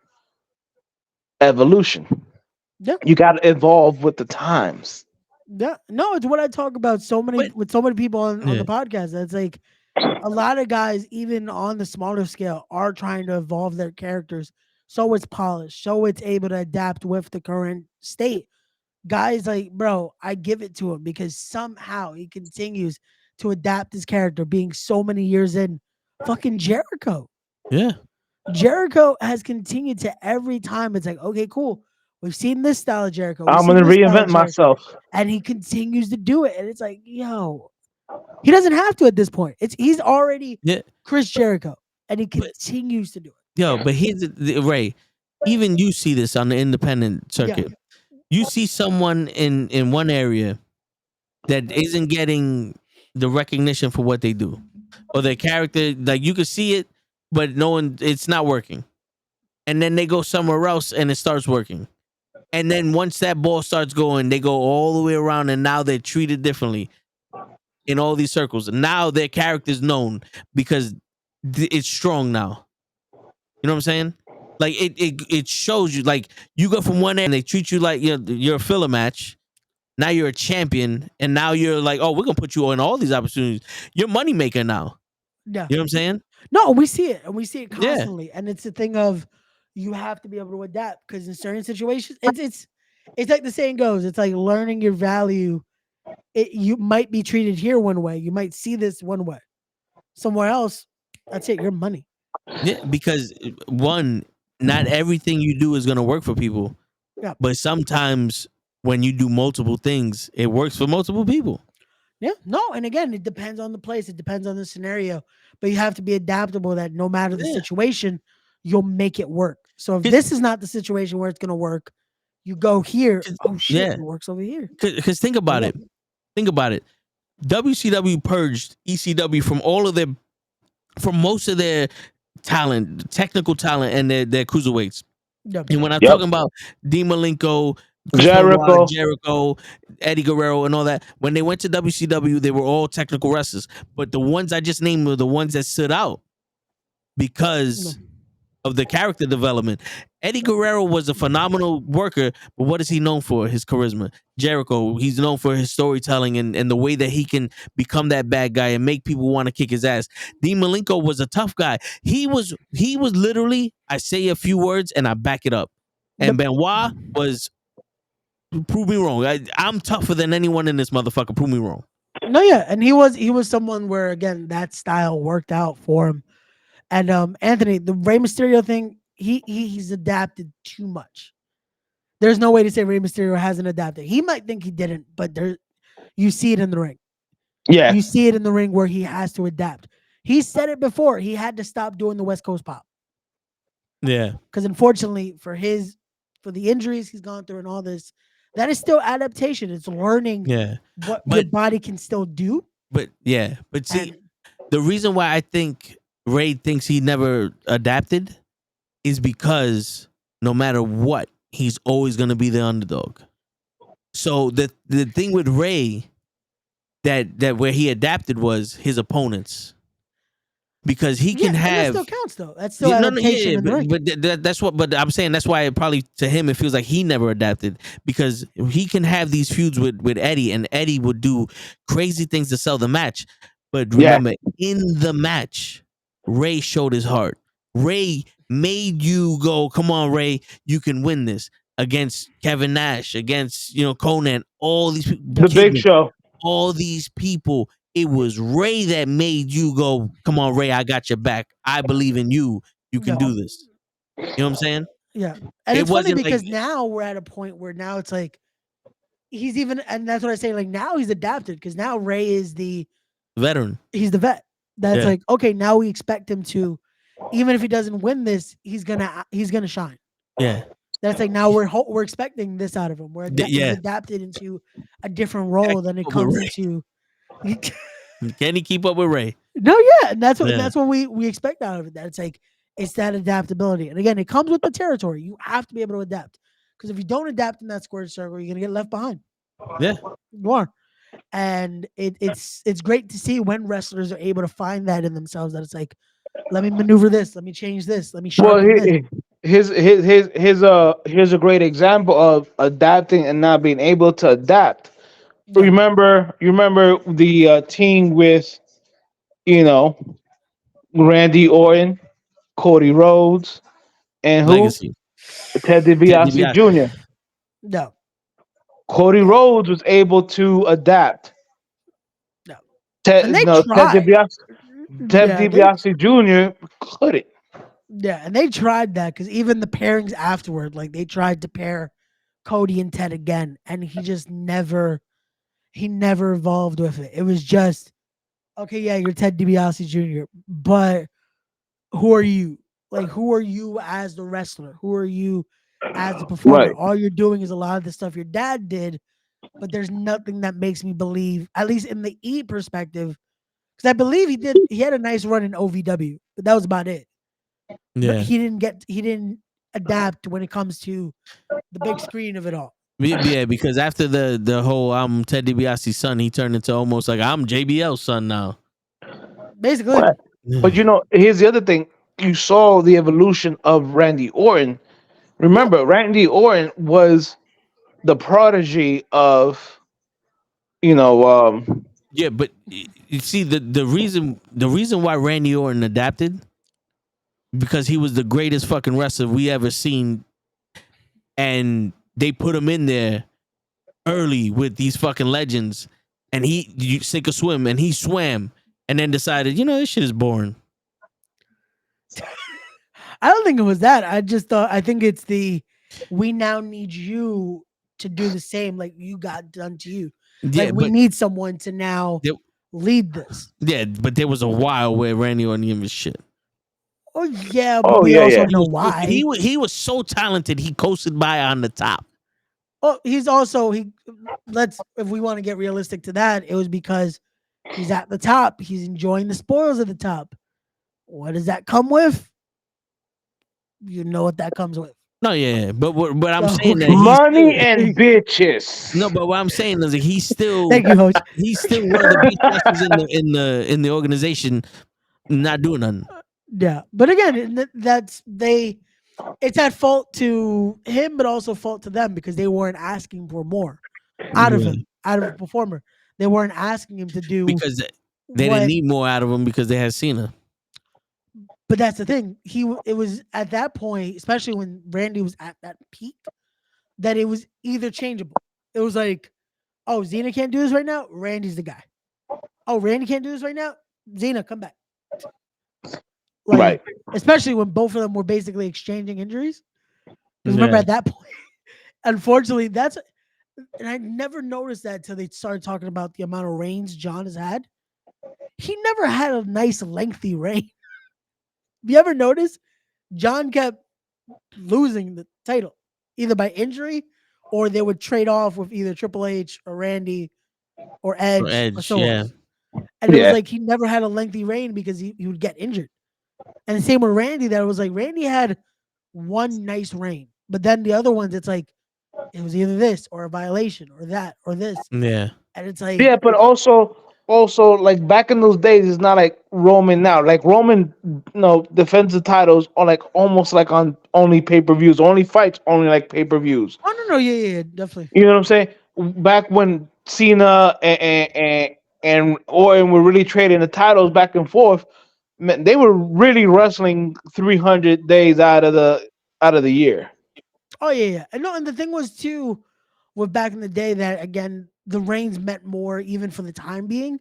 evolution. Yeah. You got to evolve with the times. Yeah, no, it's what I talk about with so many people on the podcast. It's like a lot of guys, even on the smaller scale, are trying to evolve their characters so it's polished, so it's able to adapt with the current state. Guys like, bro, I give it to him because somehow he continues to adapt his character, being so many years in. Fucking Jericho. Yeah. Jericho has continued to every time. It's like, okay, cool. We've seen this style of Jericho. I'm going to reinvent myself. And he continues to do it. And it's like, yo, he doesn't have to at this point. He's already Chris Jericho. And he continues to do it. Yo, but here's Ray. Even you see this on the independent circuit. Yeah. You see someone in one area that isn't getting the recognition for what they do. Or their character, like you can see it, but it's not working. And then they go somewhere else and it starts working. And then once that ball starts going, they go all the way around and now they're treated differently in all these circles. And now their character's known because it's strong now. You know what I'm saying? Like it shows you, like you go from one end and they treat you like you're a filler match. Now you're a champion, and now you're like, oh, we're gonna put you in all these opportunities. You're money maker now. Yeah. You know what I'm saying? No, we see it, and we see it Yeah. constantly. And it's a thing of you have to be able to adapt because in certain situations, it's like the saying goes, it's like learning your value. You might be treated here one way, you might see this one way. Somewhere else, that's it. Your money. Yeah, because one, not everything you do is gonna work for people. Yeah. But sometimes when you do multiple things, it works for multiple people. Yeah, no, and again, it depends on the place, it depends on the scenario, but you have to be adaptable that no matter the situation, you'll make it work. So if this is not the situation where it's gonna work, you go here. Oh shit, it works over here. Because think about it. Think about it. WCW purged ECW from most of their talent, technical talent, and their cruiserweights. Yep. And when I'm talking about Dean Malenko, Jericho, Eddie Guerrero, and all that, when they went to WCW, they were all technical wrestlers. But the ones I just named were the ones that stood out because of the character development. Eddie Guerrero was a phenomenal worker, but what is he known for? His charisma. Jericho, he's known for his storytelling and the way that he can become that bad guy and make people want to kick his ass. Dean Malenko was a tough guy. He was literally, I say a few words and I back it up. And Benoit was, prove me wrong. I'm tougher than anyone in this motherfucker. Prove me wrong. No, yeah, and he was someone where again that style worked out for him. And Anthony, the Rey Mysterio thing, he's adapted too much. There's no way to say Rey Mysterio hasn't adapted. He might think he didn't, but you see it in the ring. Yeah, you see it in the ring where he has to adapt. He said it before. He had to stop doing the West Coast pop. Yeah, because unfortunately for the injuries he's gone through and all this, that is still adaptation. It's learning what your body can still do. But see, the reason why I think Ray thinks he never adapted is because no matter what, he's always going to be the underdog. So the thing with Ray that where he adapted was his opponents. Because he can have, that still counts though. That's still adaptation in the ring. But that's what. But I'm saying that's why it probably to him it feels like he never adapted because he can have these feuds with Eddie, and Eddie would do crazy things to sell the match. But remember, in the match, Ray showed his heart. Ray made you go, "Come on, Ray, you can win this." Against Kevin Nash, against Conan, all these people, the Big Show, all these people. It was Ray that made you go, come on, Ray, I got your back. I believe in you. You can do this. You know what I'm saying? Yeah. And it's funny because now we're at a point where now it's like and that's what I say, like now he's adapted because now Ray is the veteran. He's the vet. That's like, okay, now we expect him to, even if he doesn't win this, he's gonna shine. Yeah. That's like now we're expecting this out of him. We're adapted into a different role than it comes into. Can he keep up with Ray? No, yeah, and that's what we expect out of it. That it's like it's that adaptability, and again, it comes with the territory. You have to be able to adapt because if you don't adapt in that squared circle, you're gonna get left behind. Yeah, you are, and it's great to see when wrestlers are able to find that in themselves. That it's like, let me maneuver this, let me change this, let me sharpen this. Here's a great example of adapting and not being able to adapt. Yeah. You remember the team with, Randy Orton, Cody Rhodes, and Legacy. Ted DiBiase Jr. No. Cody Rhodes was able to adapt. No. Ted DiBiase Jr. couldn't. Yeah, and they tried that because even the pairings afterward, like they tried to pair Cody and Ted again, and he just never evolved with it. It was just, okay, yeah, you're Ted DiBiase Jr., but who are you? Like, who are you as the wrestler? Who are you as the performer? Right. All you're doing is a lot of the stuff your dad did, but there's nothing that makes me believe, at least in the E perspective, because I believe he had a nice run in OVW, but that was about it. Yeah, but he didn't adapt when it comes to the big screen of it all. Yeah, because after the whole I'm Ted DiBiase's son, he turned into almost like I'm JBL's son now. Basically. But here's the other thing. You saw the evolution of Randy Orton. Remember, Randy Orton was the prodigy of You know, Yeah, but you see the reason why Randy Orton adapted, because he was the greatest fucking wrestler we ever seen, and they put him in there early with these fucking legends, and you sink or swim, and he swam, and then decided, this shit is boring. I don't think it was that. I think it's we now need you to do the same like you got done to you. Yeah, like we need someone to now lead this. Yeah, but there was a while where Randy Orton gave his shit. Oh yeah, but we also know why. He was so talented. He coasted by on the top. Oh, if we want to get realistic to that, it was because he's at the top. He's enjoying the spoils of the top. What does that come with? You know what that comes with. No, yeah, but I'm saying that money and bitches. No, but what I'm saying is that he's still Thank you, Host. He's still one of the best wrestlers in the organization, not doing nothing. Yeah, but again, it's at fault to him, but also fault to them because they weren't asking for more out of him, out of a performer. They weren't asking him to do because they didn't need more out of him because they had Cena. But that's the thing. It was at that point, especially when Randy was at that peak, that it was either changeable. It was like, oh, Cena can't do this right now. Randy's the guy. Oh, Randy can't do this right now. Cena, come back. Right. Especially when both of them were basically exchanging injuries. Because remember at that point, unfortunately, and I never noticed that until they started talking about the amount of reigns John has had. He never had a nice lengthy reign. Have you ever noticed John kept losing the title either by injury or they would trade off with either Triple H or Randy or Edge or so on. And it was like he never had a lengthy reign because he would get injured. And the same with Randy, that it was like Randy had one nice reign, but then the other ones, it's like it was either this or a violation or that or this. Yeah. And it's like but also like back in those days, it's not like Roman now. Like Roman, defends the titles on like almost like on only pay-per-views, only fights, only like pay-per-views. Oh no, yeah, definitely. You know what I'm saying? Back when Cena and Orton were really trading the titles back and forth, man, they were really wrestling 300 days out of the year. Oh yeah. And the thing was too, with back in the day that again the reigns meant more even for the time being,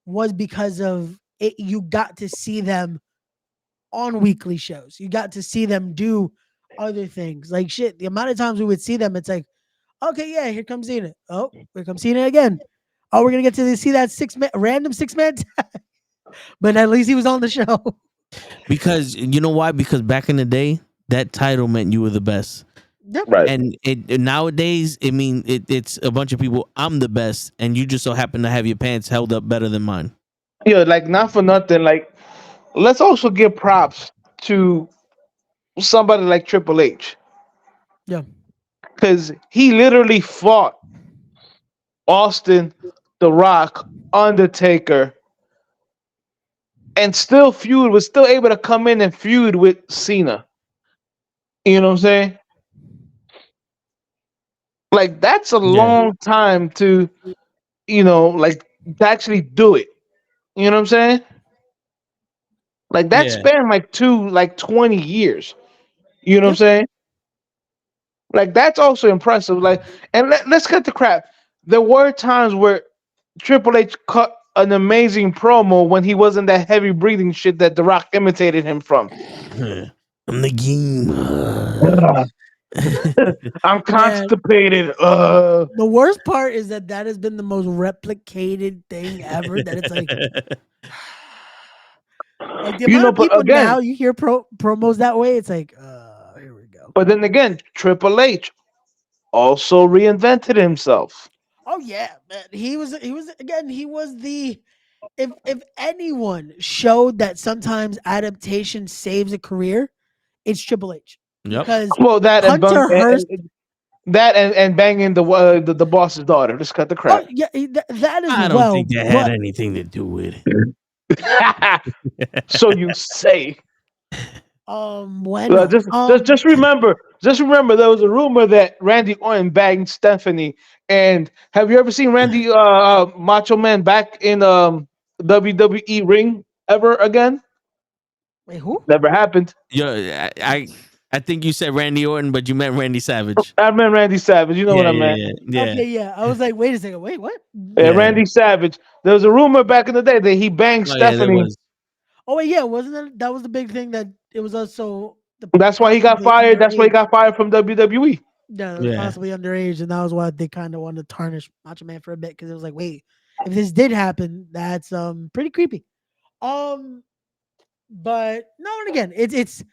was because of it. You got to see them on weekly shows. You got to see them do other things. Like shit, the amount of times we would see them, it's like, okay, yeah, here comes Cena. Oh, here comes Cena again. Oh, we're gonna get to see that random six-man tag. But at least he was on the show. Because you know why? Because back in the day, that title meant you were the best. Yep. Right. And nowadays, it's a bunch of people. I'm the best, and you just so happen to have your pants held up better than mine. Yeah, like not for nothing. Like, let's also give props to somebody like Triple H. Yeah. Because he literally fought Austin, The Rock, Undertaker, and was still able to come in and feud with Cena. You know what I'm saying? Like, that's a long time to, to actually do it. You know what I'm saying? Like, that spanned like 20 years. You know what I'm saying? Like, that's also impressive. Like, and let's cut the crap. There were times where Triple H cut an amazing promo when he wasn't that heavy breathing shit that The Rock imitated him from. I'm the game. I'm constipated. The worst part is that has been the most replicated thing ever. That it's like, the amount of people again, now you hear promos that way. It's like, here we go. But then again, Triple H also reinvented himself. Oh yeah, man. He was the if anyone showed that sometimes adaptation saves a career, it's Triple H. Yep. Because and banging the boss's daughter. Just cut the crap. Oh, yeah, that is. I don't think that had anything to do with it. So you say. Bueno. Just remember, there was a rumor that Randy Orton banged Stephanie. And have you ever seen Randy Macho Man back in WWE ring ever again? Wait, who? Never happened. I think you said Randy Orton, but you meant Randy Savage. I meant Randy Savage. You know what I meant. Yeah. Okay, yeah. I was like, wait a second. Wait, what? Yeah, Randy Savage. There was a rumor back in the day that he banged Oh, yeah, there Stephanie. was. Oh wait, yeah. Wasn't that was the big thing that it was also That's why he got possibly fired. That's why he underage. got fired from WWE. Yeah, Yeah. possibly underage, and that was why they kind of wanted to tarnish Macho Man for a bit because it was like, wait, if this did happen, that's pretty creepy. But no, and again, it's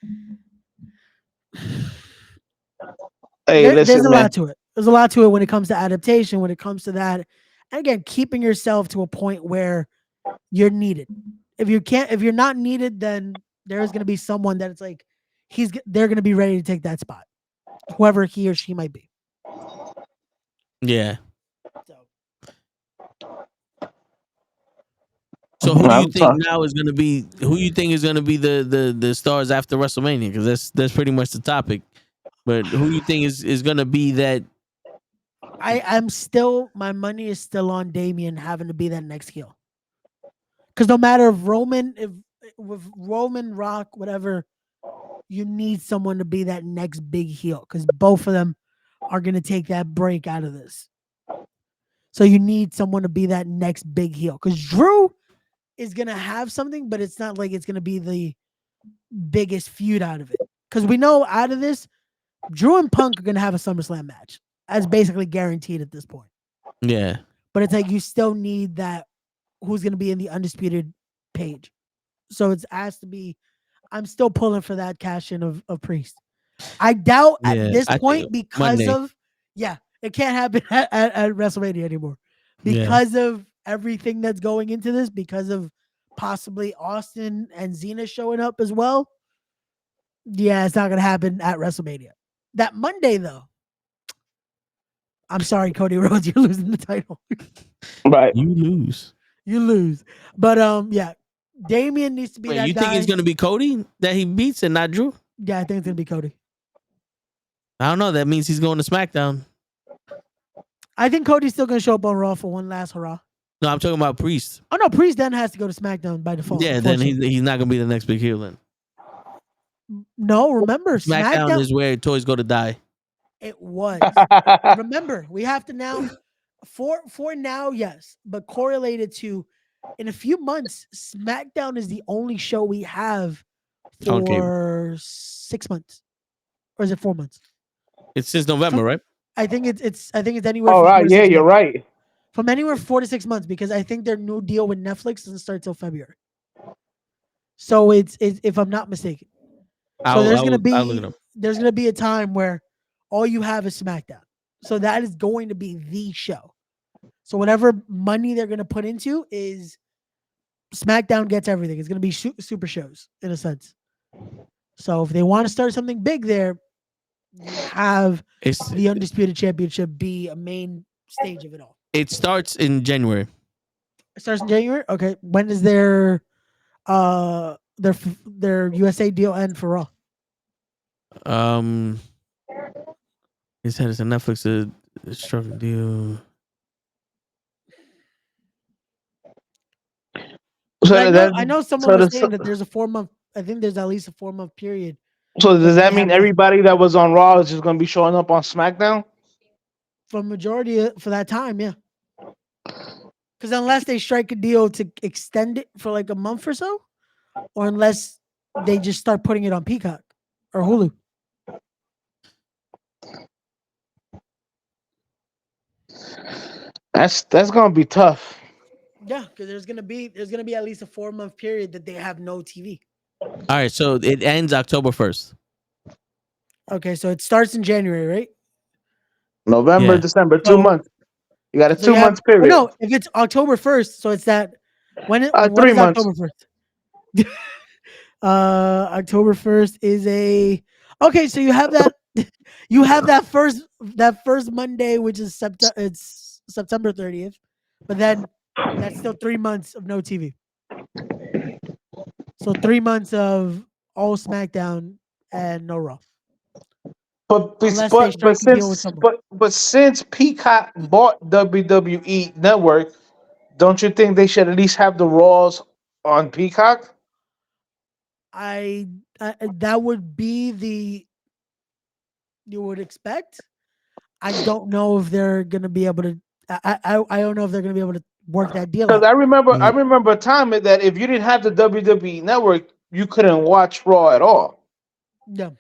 Hey, there's listen, a man. lot to it. There's a lot to it when it comes to adaptation, when it comes to that, and again, keeping yourself to a point where you're needed. If you're not needed, then there is going to be someone that it's like they're going to be ready to take that spot, whoever he or she might be. Yeah. So So who do you think now is going to be? Who you think is going to be the stars after WrestleMania? Because that's pretty much the topic. But who you think is going to be that? I'm still, my money is still on Damian having to be that next heel. Because no matter if with Roman, Rock, whatever, you need someone to be that next big heel. Because both of them are going to take that break out of this. So you need someone to be that next big heel. Because Drew is going to have something, but it's not like it's going to be the biggest feud out of it. Because we know out of this, Drew and Punk are going to have a SummerSlam match. That's basically guaranteed at this point. Yeah. But it's like you still need that who's going to be in the Undisputed page. So it has to be, I'm still pulling for that cash in of Priest. I doubt at this point because of, it can't happen at WrestleMania anymore. Because of everything that's going into this, because of possibly Austin and Xena showing up as well. Yeah, it's not going to happen at WrestleMania. That Monday, though, I'm sorry, Cody Rhodes, you're losing the title. Right. You lose. You lose. But yeah, Damian needs to be that you guy. think it's gonna be Cody that he beats and not Drew? Yeah, I think it's gonna be Cody. I don't know. That means he's going to SmackDown. I think Cody's still gonna show up on Raw for one last hurrah. No, I'm talking about Priest. Oh no, Priest then has to go to SmackDown by default. Yeah, then he's not gonna be the next big heel then. No, remember SmackDown is where toys go to die. It was. Remember, we have to now for now, yes, but correlated to in a few months, SmackDown is the only show we have for 6 months. Or is it 4 months? It's since November, right? I think it's anywhere. All from right, yeah, you're right. From anywhere 4 to 6 months because I think their new deal with Netflix doesn't start till February. So it's if I'm not mistaken. So there's gonna be a time where all you have is SmackDown. So that is going to be the show. So whatever money they're gonna put into is SmackDown gets everything. It's gonna be super shows in a sense. So if they want to start something big there, you have the Undisputed Championship be a main stage of it all. It starts in January. It starts in January? Okay. When does their USA deal end for Raw? He said it's a Netflix struck deal. So I know someone was saying that there's a 4 month. I think there's at least a 4 month period. So does that mean everybody that was on Raw is just going to be showing up on SmackDown? For majority for that time, yeah. Because unless they strike a deal to extend it for like a month or so, or unless they just start putting it on Peacock or Hulu. That's gonna be tough. Yeah, because there's gonna be at least a 4 month period that they have no TV. All right, so it ends October 1st. Okay, so it starts in January, right? November, December, 2 months. You got a 2 month period. No, if it's October 1st, so it's that when 3 months. October 1st. October 1st is so you have that first Monday, which is September 30th, but then that's still 3 months of no TV. So 3 months of all SmackDown and no Raw. But Unless they strike a deal with someone. since Peacock bought WWE Network, don't you think they should at least have the Raws on Peacock? I that would be the you would expect. I don't know if they're gonna be able to. I don't know if they're gonna be able to work that deal Because out. I remember a time that if you didn't have the WWE Network, you couldn't watch Raw at all. Yeah.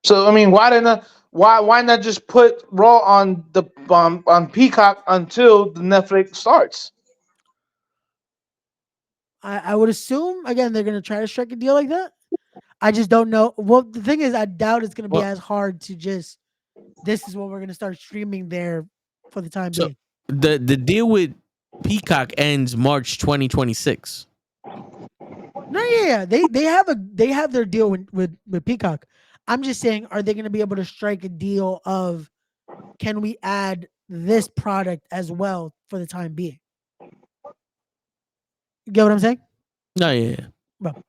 So I mean, why not just put Raw on the on Peacock until the Netflix starts? I would assume again they're gonna try to strike a deal like that. I just don't know. Well, the thing is, I doubt it's gonna be as hard to just. This is what we're gonna start streaming there for the time being. The deal with Peacock ends March 2026. No, yeah. They have their deal with Peacock. I'm just saying, are they gonna be able to strike a deal of can we add this product as well for the time being? You get what I'm saying? No, yeah. Well,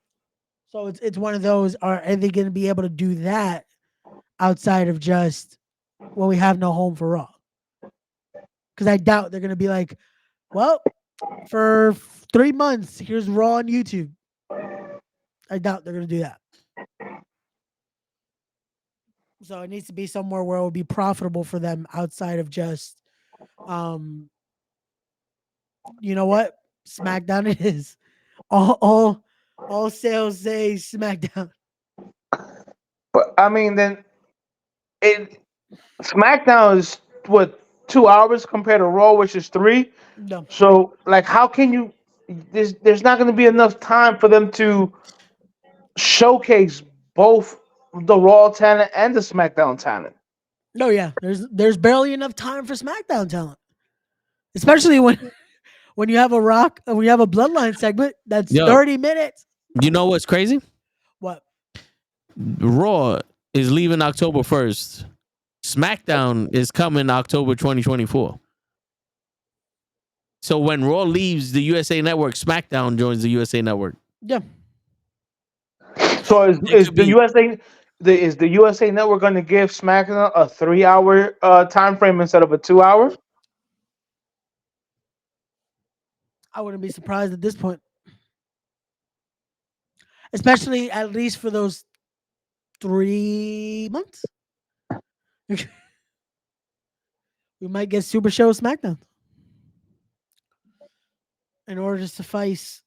so it's one of those. Are they going to be able to do that outside of just we have no home for Raw? Because I doubt they're going to be like, well, for 3 months, here's Raw on YouTube. I doubt they're going to do that. So it needs to be somewhere where it will be profitable for them outside of just, you know what? SmackDown it is. All sales say SmackDown. But I mean, then SmackDown is what 2 hours compared to Raw, which is 3. No. So like, how can you? There's not going to be enough time for them to showcase both the Raw talent and the SmackDown talent. No, yeah. There's barely enough time for SmackDown talent, especially when you have a Bloodline segment that's 30 minutes. You know what's crazy? What? Raw is leaving October 1st. SmackDown is coming October 2024. So when Raw leaves the USA Network, SmackDown joins the USA Network. Yeah. So is the USA Network going to give SmackDown a 3-hour time frame instead of a 2-hour? I wouldn't be surprised at this point. Especially at least for those 3 months. We might get Super Show SmackDown in order to suffice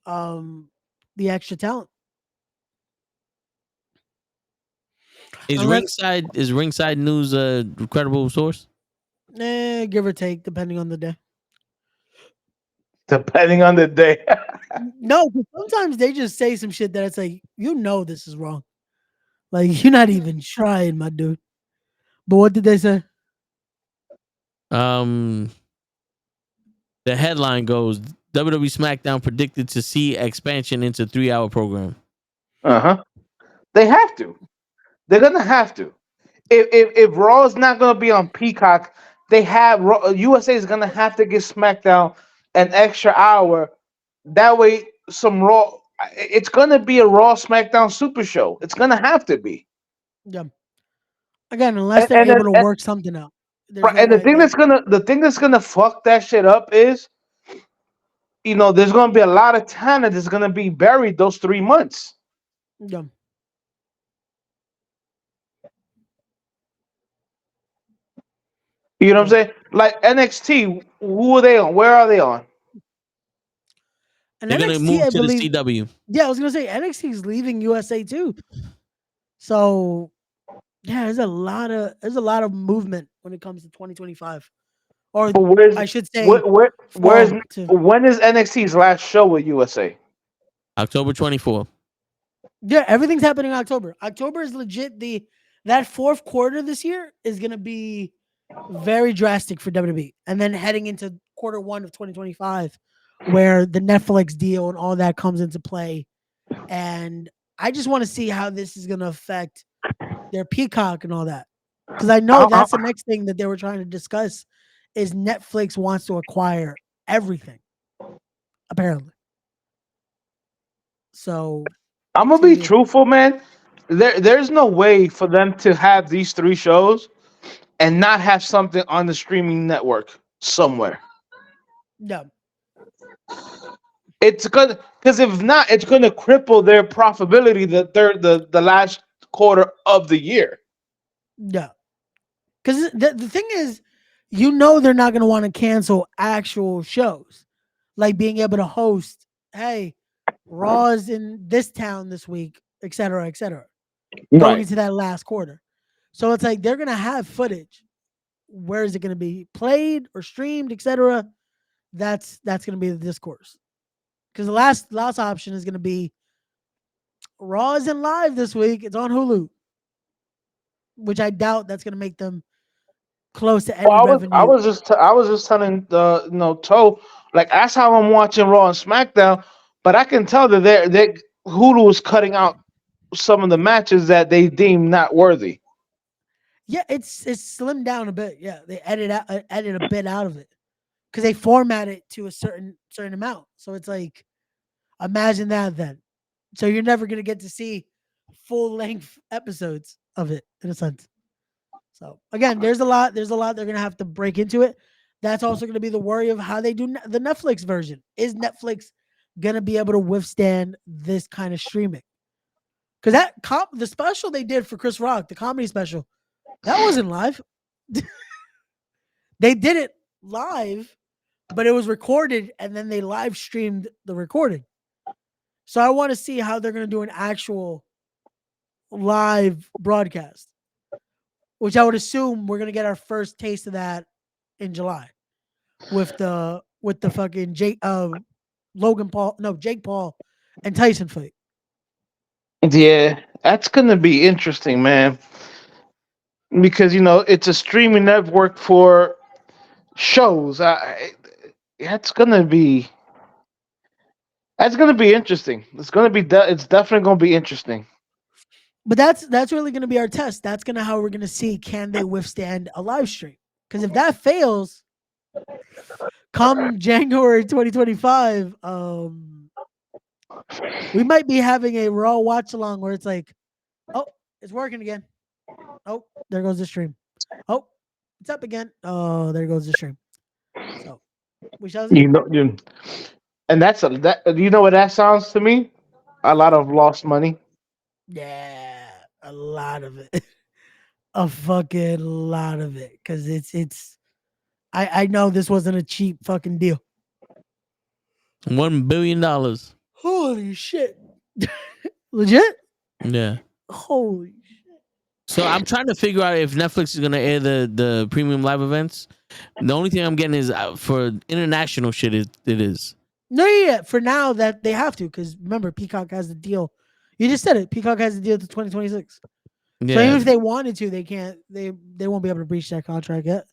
the extra talent. Is Ringside News a credible source? Give or take, depending on the day. Depending on the day. No, sometimes they just say some shit that it's like, this is wrong. Like, you're not even trying, my dude. But what did they say? The headline goes, WWE SmackDown predicted to see expansion into 3-hour program. They have to. They're gonna have to. If Raw is not gonna be on Peacock, USA is gonna have to give SmackDown an extra hour. That way, some Raw. It's gonna be a Raw SmackDown Super Show. It's gonna have to be. Yeah. Again, unless they're able to work something out. And the thing that's gonna fuck that shit up is, there's gonna be a lot of talent that's gonna be buried those 3 months. Yeah. You know what I'm saying? Like NXT, who are they on? Where are they on? And they're NXT, gonna move I to believe, the CW. Yeah, I was gonna say NXT is leaving USA too. So yeah, there's a lot of movement when it comes to 2025. Or I should say, when is NXT's last show with USA? October 24th. Yeah, everything's happening in October. October is legit. That fourth quarter this year is gonna be very drastic for WWE, and then heading into quarter 1 of 2025, where the Netflix deal and all that comes into play. And I just want to see how this is gonna affect their Peacock and all that, because I know that's the next thing that they were trying to discuss is Netflix wants to acquire everything, apparently. So I'm gonna be truthful, man. There's no way for them to have these 3 shows and not have something on the streaming network somewhere. No. It's gonna, because if not, it's gonna cripple their profitability the last quarter of the year. No. Because the thing is, you know they're not going to want to cancel actual shows. Like being able to host, hey, Raw's in this town this week, et cetera, going Right. into that last quarter. So it's like they're going to have footage. Where is it going to be played or streamed, et cetera? That's going to be the discourse. Because the last option is going to be Raw isn't live this week. It's on Hulu, which I doubt that's going to make them close to any revenue. I was just telling Toe, like, that's how I'm watching Raw and SmackDown, but I can tell that Hulu is cutting out some of the matches that they deem not worthy. Yeah, it's slimmed down a bit. Yeah, they edit a bit out of it because they format it to a certain amount. So it's like, imagine that then. So you're never gonna get to see full length episodes of it in a sense. So again, there's a lot they're gonna have to break into it. That's also gonna be the worry of how they do the Netflix version. Is Netflix gonna be able to withstand this kind of streaming? Because the special they did for Chris Rock, the comedy special, that wasn't live. They did it live, but it was recorded and then they live streamed the recording. So I want to see how they're going to do an actual live broadcast, which I would assume we're going to get our first taste of that in July with the fucking Jake Paul and Tyson fight. Yeah, that's going to be interesting, man. Because, it's a streaming network for shows. That's going to be interesting. It's definitely going to be interesting. But that's really going to be our test. That's going to how we're going to see, can they withstand a live stream? Because if that fails, come January 2025, we might be having a Raw watch along where it's like, oh, it's working again. Oh, there goes the stream. Oh, it's up again. Oh, there goes the stream. So we shall see. And you know what that sounds to me? A lot of lost money. Yeah, a lot of it. A fucking lot of it. Because it's I know this wasn't a cheap fucking deal. $1 billion. Holy shit. Legit? Yeah. Holy shit. So I'm trying to figure out if Netflix is gonna air the premium live events. The only thing I'm getting is for international shit. It is. No, yeah. For now, that they have to, because remember, Peacock has the deal. You just said it. Peacock has the deal to 2026. Yeah. So even if they wanted to, they can't. They won't be able to breach that contract yet.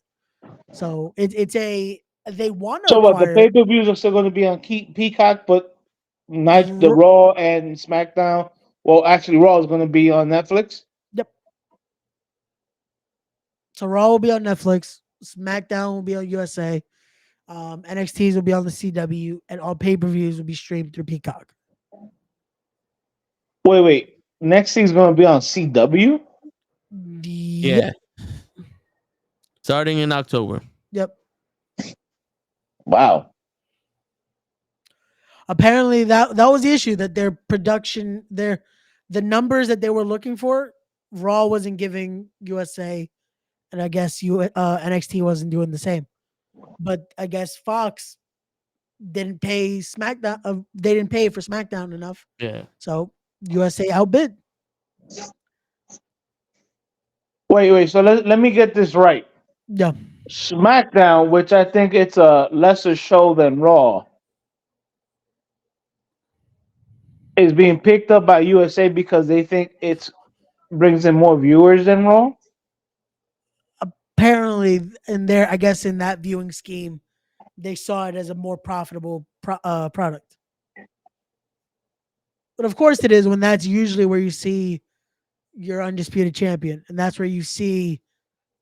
So they want to. So what? The pay-per-views are still going to be on Peacock, but not the Raw and SmackDown. Well, actually, Raw is going to be on Netflix. Yep. So Raw will be on Netflix. SmackDown will be on USA. NXTs will be on the CW, and all pay-per-views will be streamed through Peacock. Wait. Next thing's going to be on CW? Yeah. Starting in October. Yep. Wow. Apparently that was the issue, that their production, the numbers that they were looking for, Raw wasn't giving USA, and I guess NXT wasn't doing the same. But I guess Fox didn't pay SmackDown. They didn't pay for SmackDown enough. Yeah. So USA outbid. Wait. So let me get this right. Yeah. SmackDown, which I think it's a lesser show than Raw, is being picked up by USA because they think it brings in more viewers than Raw. Apparently, in that viewing scheme, they saw it as a more profitable product. But of course it is, when that's usually where you see your undisputed champion, and that's where you see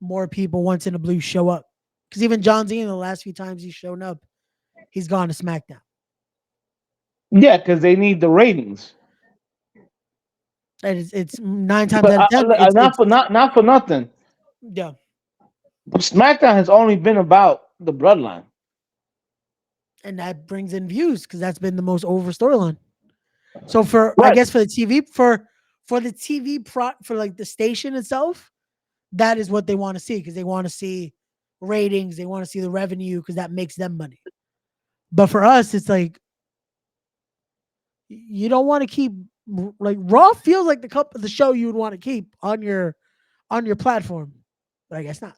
more people once in a blue show up. Because even John Cena, the last few times he's shown up, he's gone to SmackDown. Yeah, because they need the ratings. And it's 9 times But out of 10. It's not for nothing. yeah, SmackDown has only been about the bloodline. and that brings in views because that's been the most over storyline. So for I Right. guess for the TV for the TV for like the station itself, that is what they want to see because they want to see ratings, they want to see the revenue because that makes them money. But for us, it's like you don't want to keep like Raw feels like the show you would want to keep on your platform, but I guess not.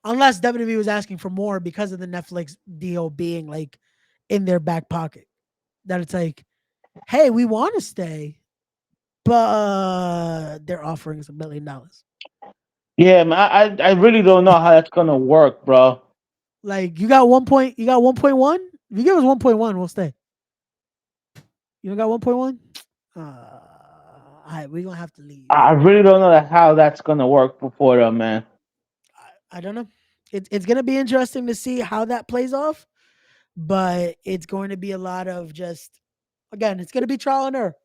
Unless WWE was asking for more because of the Netflix deal being like in their back pocket. That it's like, hey, we want to stay, but they're offering us $1 million. Yeah, man. I really don't know how that's gonna work, bro. Like you got 1.1. If you give us 1.1, we'll stay. You don't got 1.1? We're gonna have to leave. I really don't know how that's gonna work before them, man. I don't know. It's gonna be interesting to see how that plays off, but it's going to be a lot of just again, it's gonna be trial and error.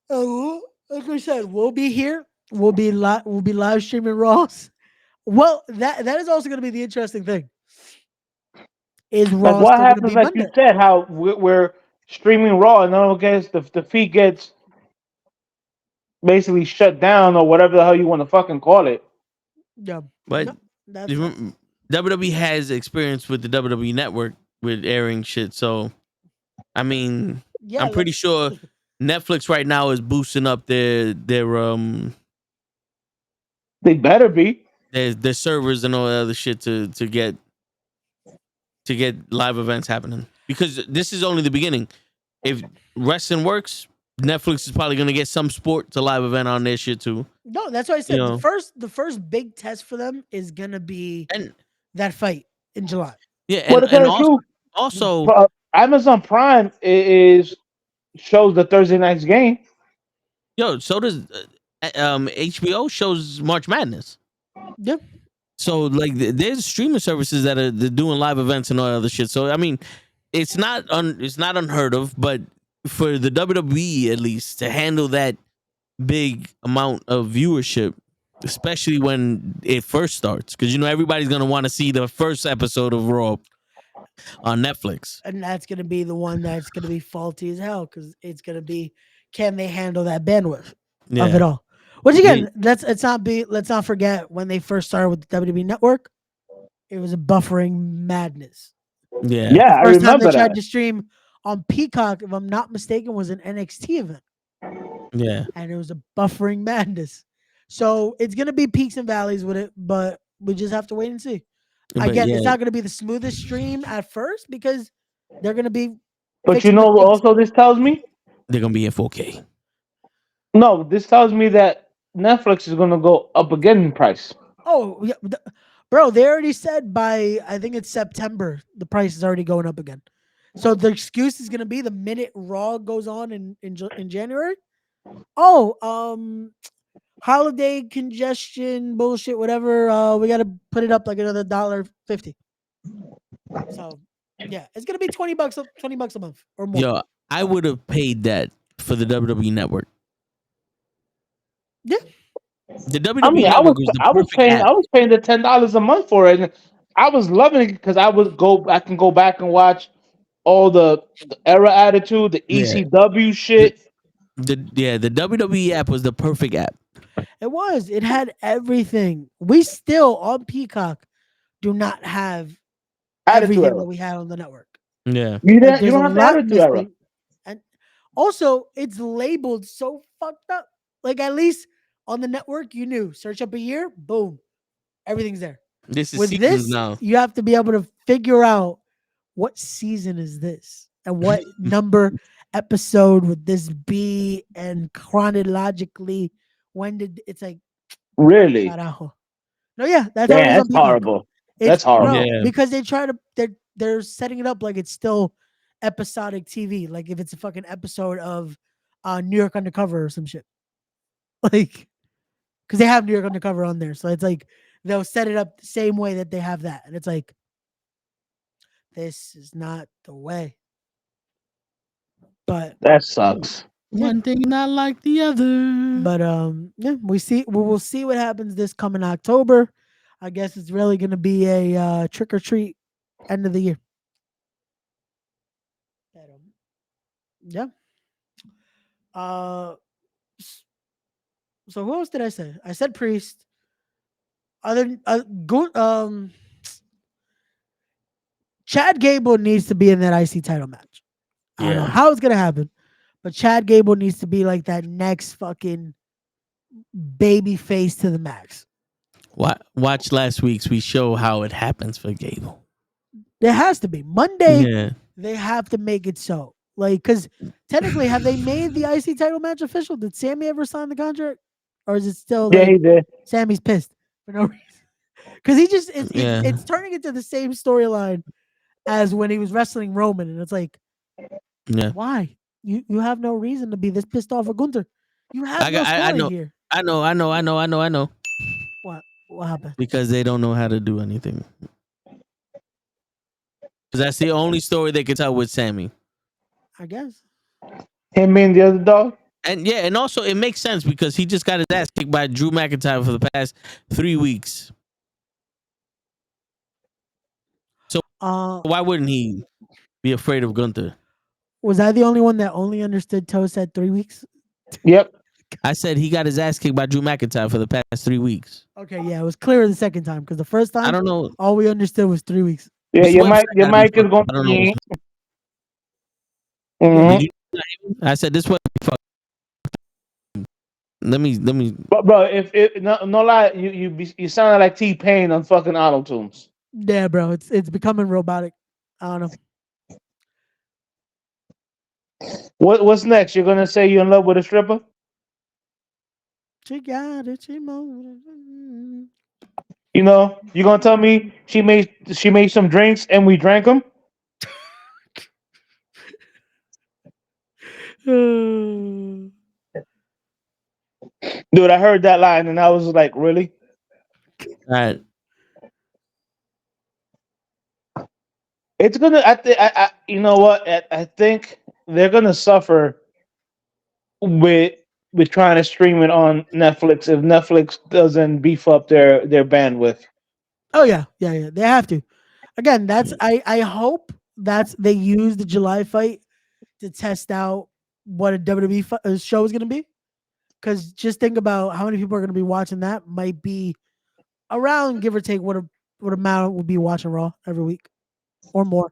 Like I said, we'll be here. We'll be live streaming Raws. Well, that is also gonna be the interesting thing. Is Like Raw what still gonna happens? be Like Monday? you said, how we're streaming Raw, and then I guess the feed gets basically shut down or whatever the hell you want to fucking call it. Yeah. But No, that's WWE has experience with the WWE network with airing shit. So, I mean, yeah. I'm pretty sure Netflix right now is boosting up their They better be. their servers and all that other shit to get live events happening, because this is only the beginning. If wrestling works, Netflix is probably gonna get some sport to live event on their shit too. No, that's why I said You know. the first big test for them is gonna be And that fight in July. yeah, Well, to tell and the truth, also Amazon Prime is shows the Thursday night's game. yo, so does HBO shows March Madness. Yeah. So like there's streaming services that are they're doing live events and all that other shit. So I mean, it's not unheard of, but for the WWE at least to handle that big amount of viewership, especially when it first starts, because you know everybody's gonna want to see the first episode of Raw on Netflix. And that's gonna be the one that's gonna be faulty as hell because it's gonna be can they handle that bandwidth of it all? Which again, let's not forget when they first started with the WWE network, it was a buffering madness. Yeah. Yeah, I First time they remember tried that. to stream on Peacock, if I'm not mistaken, was an NXT event. Yeah. And it was a buffering madness. So it's gonna be peaks and valleys with it, but we just have to wait and see. Again, it's not gonna be the smoothest stream at first because they're gonna be. But you know, also this tells me they're gonna be in 4K. No, this tells me that Netflix is gonna go up again in price. Oh, yeah, bro, they already said by I think it's September the price is already going up again. So the excuse is gonna be the minute Raw goes on in January. Oh, holiday congestion bullshit, whatever. We gotta put it up like another $1.50. So yeah, it's gonna be $20 a month or more. Yo, I would have paid that for the WWE network. Yeah. The WWE network was the perfect app. I was paying the $10 a month for it, and I was loving it because I can go back and watch all the Era Attitude, the ECW shit. The WWE app was the perfect app. It was. It had everything. We still on Peacock do not have everything that we had on the network. Yeah. You don't have the Attitude Era. And also, it's labeled so fucked up. Like at least on the network, you knew. Search up a year, boom, everything's there. This is with seasons this now. You have to be able to figure out what season is this and what number episode would this be, and chronologically when did it's like really? Carajo. No, yeah, that's how it is on that's Peacock. horrible. That's horrible. No, because they try to they're setting it up like it's still episodic TV. Like if it's a fucking episode of New York Undercover or some shit. Like, because they have New York Undercover on there, so it's like they'll set it up the same way that they have that, and it's like this is not the way. But That sucks. One thing not like the other. But yeah, we will see what happens this coming October. I guess it's really gonna be a trick or treat end of the year. Yeah. So who else did I say? I said Priest. Chad Gable needs to be in that IC title match. I don't know how it's gonna happen, but Chad Gable needs to be like that next fucking baby face to the max. Watch last week's. We show how it happens for Gable. There has to be Monday. Yeah. They have to make it so. Like, because technically, have they made the IC title match official? Did Sammy ever sign the contract, or is it still? Yeah, he did. Sammy's pissed for no reason because he just it's turning into the same storyline as when he was wrestling Roman, and it's like, why you have no reason to be this pissed off at Gunther. You have no story here. I know. What happened? Because they don't know how to do anything. Because that's the only story they can tell with Sammy. I guess. Him being the other dog? And also it makes sense because he just got his ass kicked by Drew McIntyre for the past 3 weeks. So why wouldn't he be afraid of Gunther? Was I the only one that only understood Toe said 3 weeks? Yep. I said he got his ass kicked by Drew McIntyre for the past 3 weeks. Okay, yeah, it was clearer the second time because the first time I don't know. all we understood was 3 weeks. Yeah, your mic is going. I don't know. I said this was. Let me. But bro, if no lie, you sounded like T-Pain on fucking auto tunes. Yeah, bro, it's becoming robotic. I don't know. What's next? You're gonna say you're in love with a stripper? She got it. She moved. You know, you gonna tell me she made some drinks and we drank them? Dude, I heard that line and I was like, really? All right. It's gonna. I you know what? I think they're gonna suffer with trying to stream it on Netflix if Netflix doesn't beef up their bandwidth. Oh yeah. They have to. Again, that's I hope they use the July fight to test out what a WWE show is going to be. Because just think about how many people are going to be watching that. Might be around, give or take, what amount will be watching Raw every week or more.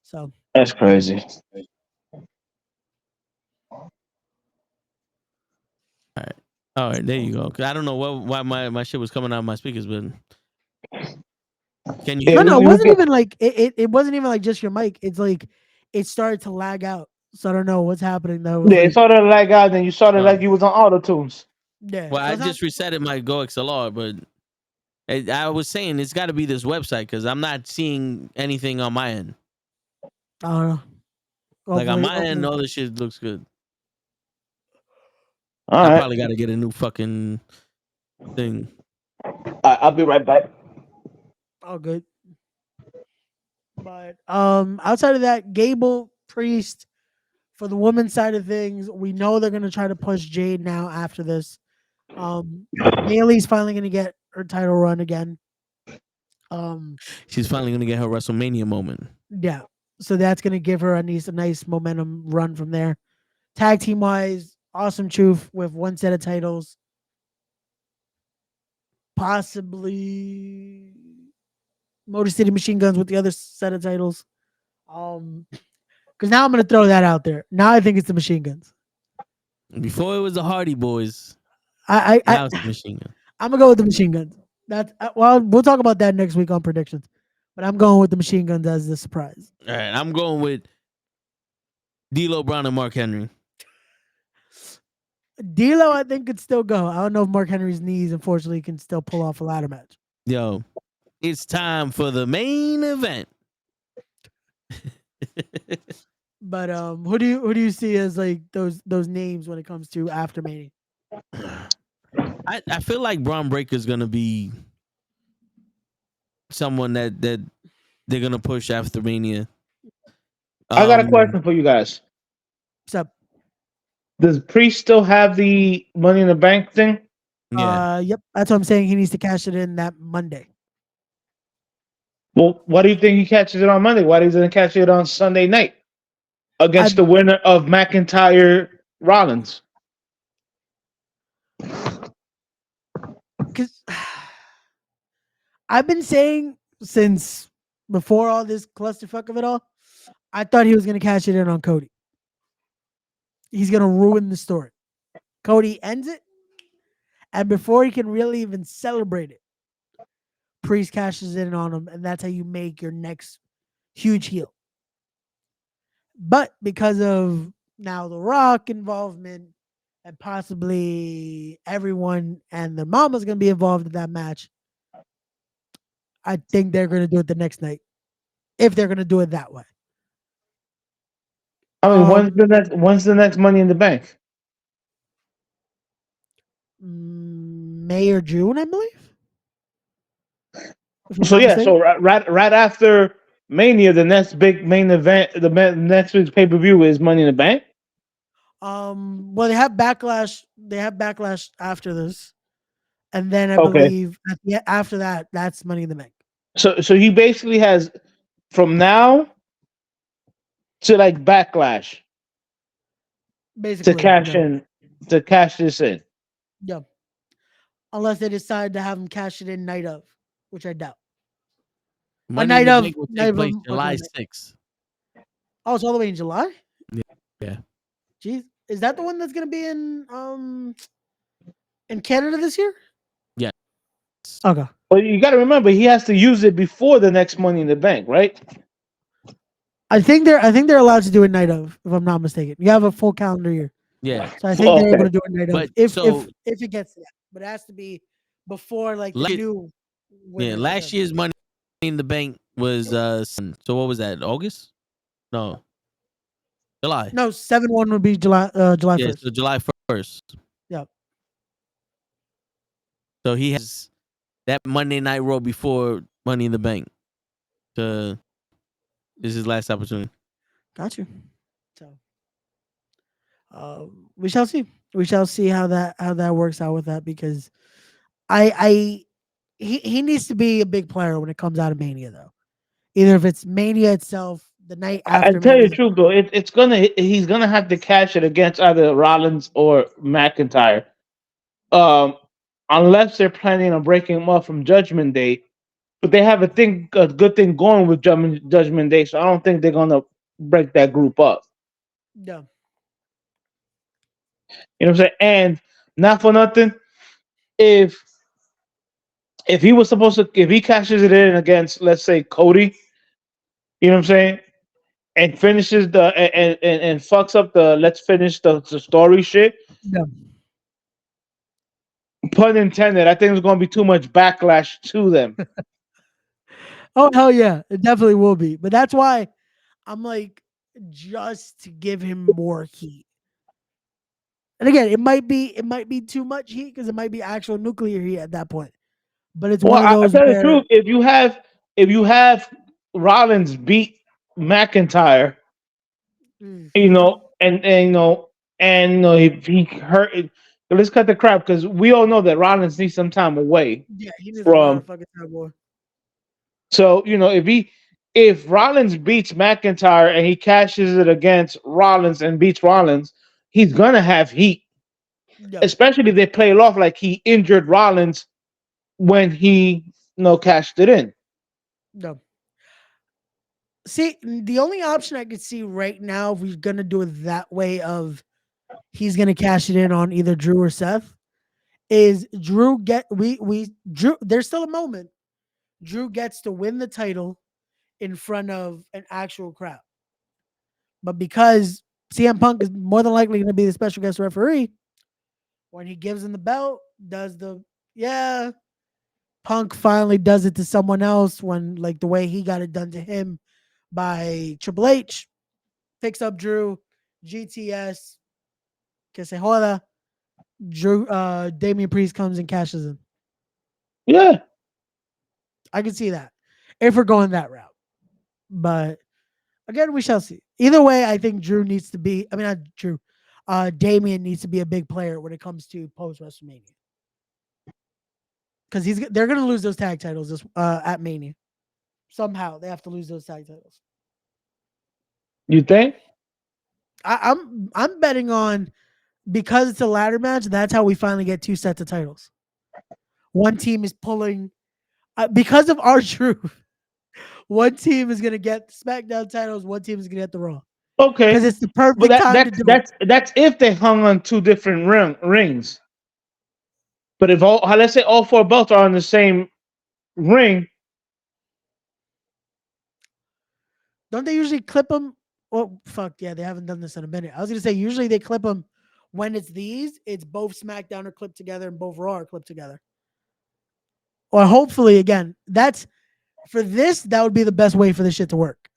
So that's crazy. All right, there you go. I don't know why my shit was coming out of my speakers, but can you? No, it wasn't even like it wasn't even like just your mic. It's like it started to lag out. So I don't know what's happening though. Yeah, it started to lag out, and you started like you was on auto tunes. Yeah. Well, I just resetted my Go XLR, but I was saying it's got to be this website because I'm not seeing anything on my end. I don't know. Like on my end, all this shit looks good. All right. Probably got to get a new fucking thing. I'll be right back. All good. But outside of that, Gable, Priest, for the women's side of things, we know they're gonna try to push Jade now after this. Bailey's finally gonna get her title run again. She's finally gonna get her WrestleMania moment. Yeah. So that's gonna give her a nice momentum run from there. Tag team wise, Awesome Truth with one set of titles. Possibly Motor City Machine Guns with the other set of titles. Because now I'm going to throw that out there. Now I think it's the Machine Guns. Before it was the Hardy Boys. Now it's the Machine Guns. I'm going to go with the Machine Guns. We'll talk about that next week on predictions. But I'm going with the Machine Guns as the surprise. All right, I'm going with D'Lo Brown and Mark Henry. D'Lo, I think, could still go. I don't know if Mark Henry's knees, unfortunately, can still pull off a ladder match. Yo, it's time for the main event. But who do you see as like those names when it comes to after Mania? I feel like Braun Breaker's gonna be someone that they're gonna push after Mania. I got a question for you guys. So, Does Priest still have the Money in the Bank thing? Yeah. yep, that's what I'm saying. He needs to cash it in that Monday. Well, why do you think he catches it on Monday? Why doesn't he catch it on Sunday night against the winner of McIntyre Rollins? Because I've been saying since before all this clusterfuck of it all, I thought he was gonna cash it in on Cody. He's gonna ruin the story. Cody ends it, and before he can really even celebrate it, Priest cashes in on him, and that's how you make your next huge heel. But because of now the Rock involvement and possibly everyone and their mama's gonna be involved in that match, I think they're gonna do it the next night. If they're gonna do it that way. I mean, when's the next Money in the Bank? May or June, I believe. So yeah, so right after Mania, the next big main event, next week's pay per view is Money in the Bank. Well, they have Backlash. They have Backlash after this, and then I believe after that, that's Money in the Bank. So he basically has from now to like Backlash Basically, to cash this in. Yeah. Unless they decide to have him cash it in night of, which I doubt. Money in the Bank will take place July 6th. Oh, it's all the way in July? Yeah. Jeez. Is that the one that's gonna be in Canada this year? Yeah. Okay. But you got to remember, he has to use it before the next Money in the Bank, right? I think they're allowed to do it night of, if I'm not mistaken. You have a full calendar year. Yeah. So I think they're able to do it night of if it gets to that. But it has to be before like the new. Yeah, last year's Money in the Bank was so what was that? August? No. July. No, 7-1 would be July 1st. Yeah, so July 1st. Yep. So he has that Monday Night Raw before Money in the Bank. This is his last opportunity. Got you. So we shall see. We shall see how that works out with that, because he needs to be a big player when it comes out of Mania, though. Either if it's Mania itself, the night after. I tell you the truth though, he's gonna have to cash it against either Rollins or McIntyre, unless they're planning on breaking him up from Judgment Day. But they have a good thing going with Judgment Day, so I don't think they're gonna break that group up. No. You know what I'm saying? And not for nothing, if he cashes it in against, let's say, Cody, you know what I'm saying, and finishes and fucks up the let's finish the story shit. Yeah. Pun intended. I think there's gonna be too much backlash to them. Oh hell yeah, it definitely will be. But that's why I'm like, just to give him more heat. And again, it might be too much heat because it might be actual nuclear heat at that point. But it's one of those. I tell you the truth, if you have Rollins beat McIntyre, you know, and if he hurt, let's cut the crap, because we all know that Rollins needs some time away. Yeah, he needs a lot of fucking time away. So if Rollins beats McIntyre and he cashes it against Rollins and beats Rollins, he's gonna have heat. Yeah. Especially if they play it off like he injured Rollins when he cashed it in. No. See, the only option I could see right now, if we're gonna do it that way, of he's gonna cash it in on either Drew or Seth, is Drew Drew. There's still a moment. Drew gets to win the title in front of an actual crowd, but because CM Punk is more than likely going to be the special guest referee, when he gives him the belt, Punk finally does it to someone else, when like the way he got it done to him by Triple H, picks up Drew, GTS, que se joda, Drew, Damian Priest comes and cashes in. Yeah. I can see that if we're going that route. But Again, we shall see. Either way, I think Drew needs to be. I mean, not Drew. Damian needs to be a big player when it comes to post WrestleMania because they're going to lose those tag titles at Mania. Somehow they have to lose those tag titles. You think? I'm betting on, because it's a ladder match. That's how we finally get 2 sets of titles. One team is pulling because of R-Truth. One team is going to get the SmackDown titles. One team is going to get the Raw. Okay, because it's the perfect time to do it. That's if they hung on 2 different rings. But if let's say all 4 belts are on the same ring, don't they usually clip them? Well, fuck yeah, they haven't done this in a minute. I was gonna say usually they clip them when it's these. It's both SmackDown are clipped together and both Raw are clipped together. Or hopefully, again, that's for this. That would be the best way for this shit to work.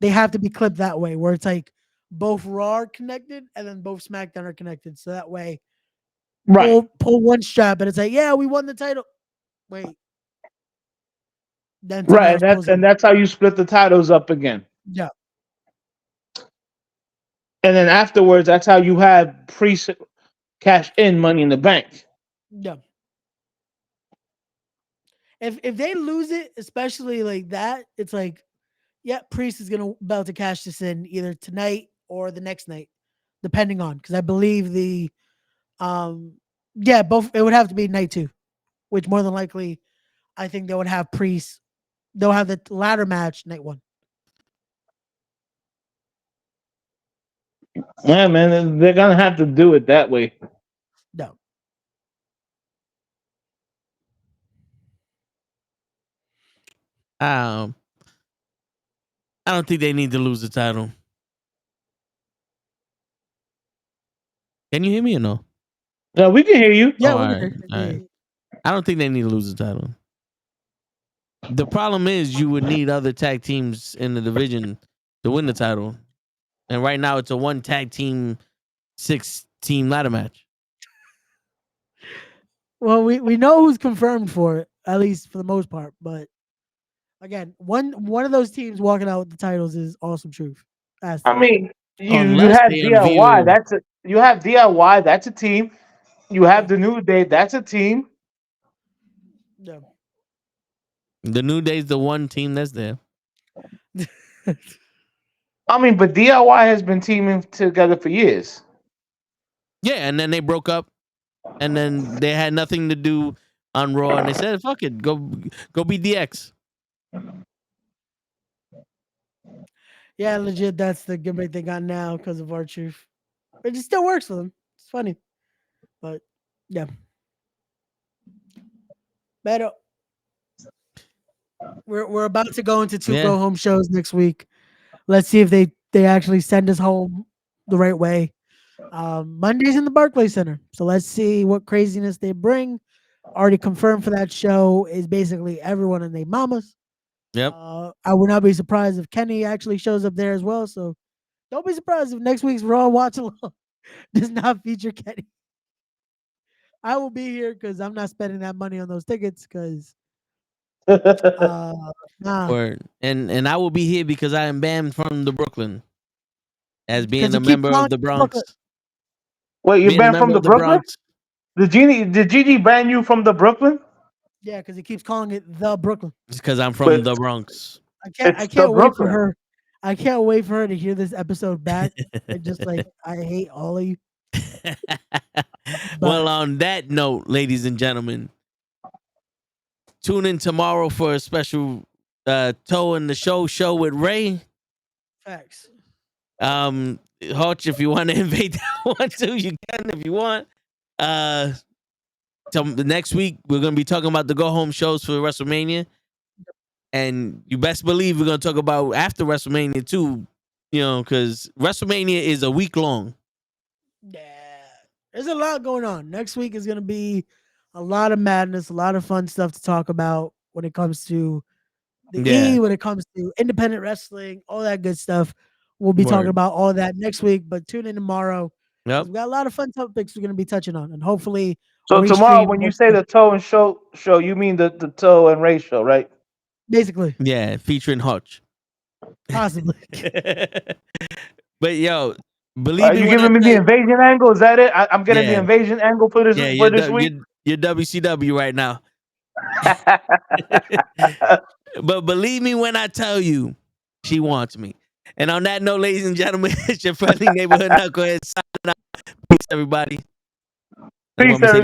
They have to be clipped that way, where it's like both Raw are connected and then both SmackDown are connected. So that way, right? Pull one strap and it's like, yeah, we won the title. Wait, then Right, and that's how you split the titles up again. Yeah. And then afterwards, that's how you have Priest cash in Money in the Bank. Yeah. If they lose it, especially like that, it's like, yeah, Priest is about to cash this in either tonight or the next night, depending on, because I believe both, it would have to be night 2, which more than likely, I think they would have Priest. They'll have the ladder match night 1. Yeah, man, they're gonna have to do it that way. No. I don't think they need to lose the title. Can you hear me or no? No, we can hear you. Yeah, all right. I don't think they need to lose the title. The problem is you would need other tag teams in the division to win the title. And right now it's a 1 tag team, 6 team ladder match. Well, we know who's confirmed for it, at least for the most part. But again, one of those teams walking out with the titles is Awesome Truth. I mean, you Unless have they DIY. You have DIY. That's a team. You have the New Day. That's a team. No. The New Day's the one team that's there. I mean, but DIY has been teaming together for years. Yeah, and then they broke up, and then they had nothing to do on Raw, and they said, "Fuck it, go be DX." Yeah, legit. That's the gimmick they got now because of R-Truth. It just still works for them. It's funny, but yeah. Better. We're about to go into 2 go home shows next week. Let's see if they actually send us home the right way. Monday's in the Barclays Center, so let's see what craziness they bring. Already confirmed for that show is basically everyone and their mamas. Yep. I would not be surprised if Kenny actually shows up there as well. So don't be surprised if next week's Raw Watch Along does not feature Kenny. I will be here because I'm not spending that money on those tickets because Word. And I will be here because I am banned from the Brooklyn as being a member of the Bronx. Wait, you're banned from the Brooklyn? Did Gigi ban you from the Brooklyn? Yeah, because he keeps calling it the Brooklyn. It's because I'm from the Bronx. I can't wait for her. I can't wait for her to hear this episode back. And just like, I hate all of you. Well, on that note, ladies and gentlemen, tune in tomorrow for a special Toe in the Show with Ray. Facts. Hutch, if you want to invade that one too, you can if you want. The next week we're gonna be talking about the go home shows for WrestleMania, and you best believe we're gonna talk about after WrestleMania too. You know, because WrestleMania is a week long. Yeah, there's a lot going on. Next week is gonna be a lot of madness, a lot of fun stuff to talk about when it comes to the E, when it comes to independent wrestling, all that good stuff. We'll be talking about all of that next week, but tune in tomorrow. Yep. We've got a lot of fun topics we're going to be touching on, and hopefully. So tomorrow, when you say the Toe and show, you mean the Toe and Ray show, right? Basically. Yeah, featuring Hutch. Possibly. But yo, believe Are me you when I giving me tell the you, invasion angle? Is that it? I'm getting the Yeah. invasion angle for this week. you're WCW right now. But believe me when I tell you, she wants me. And on that note, ladies and gentlemen, it's your friendly neighborhood knucklehead signing out. Peace, everybody. Peace, everybody.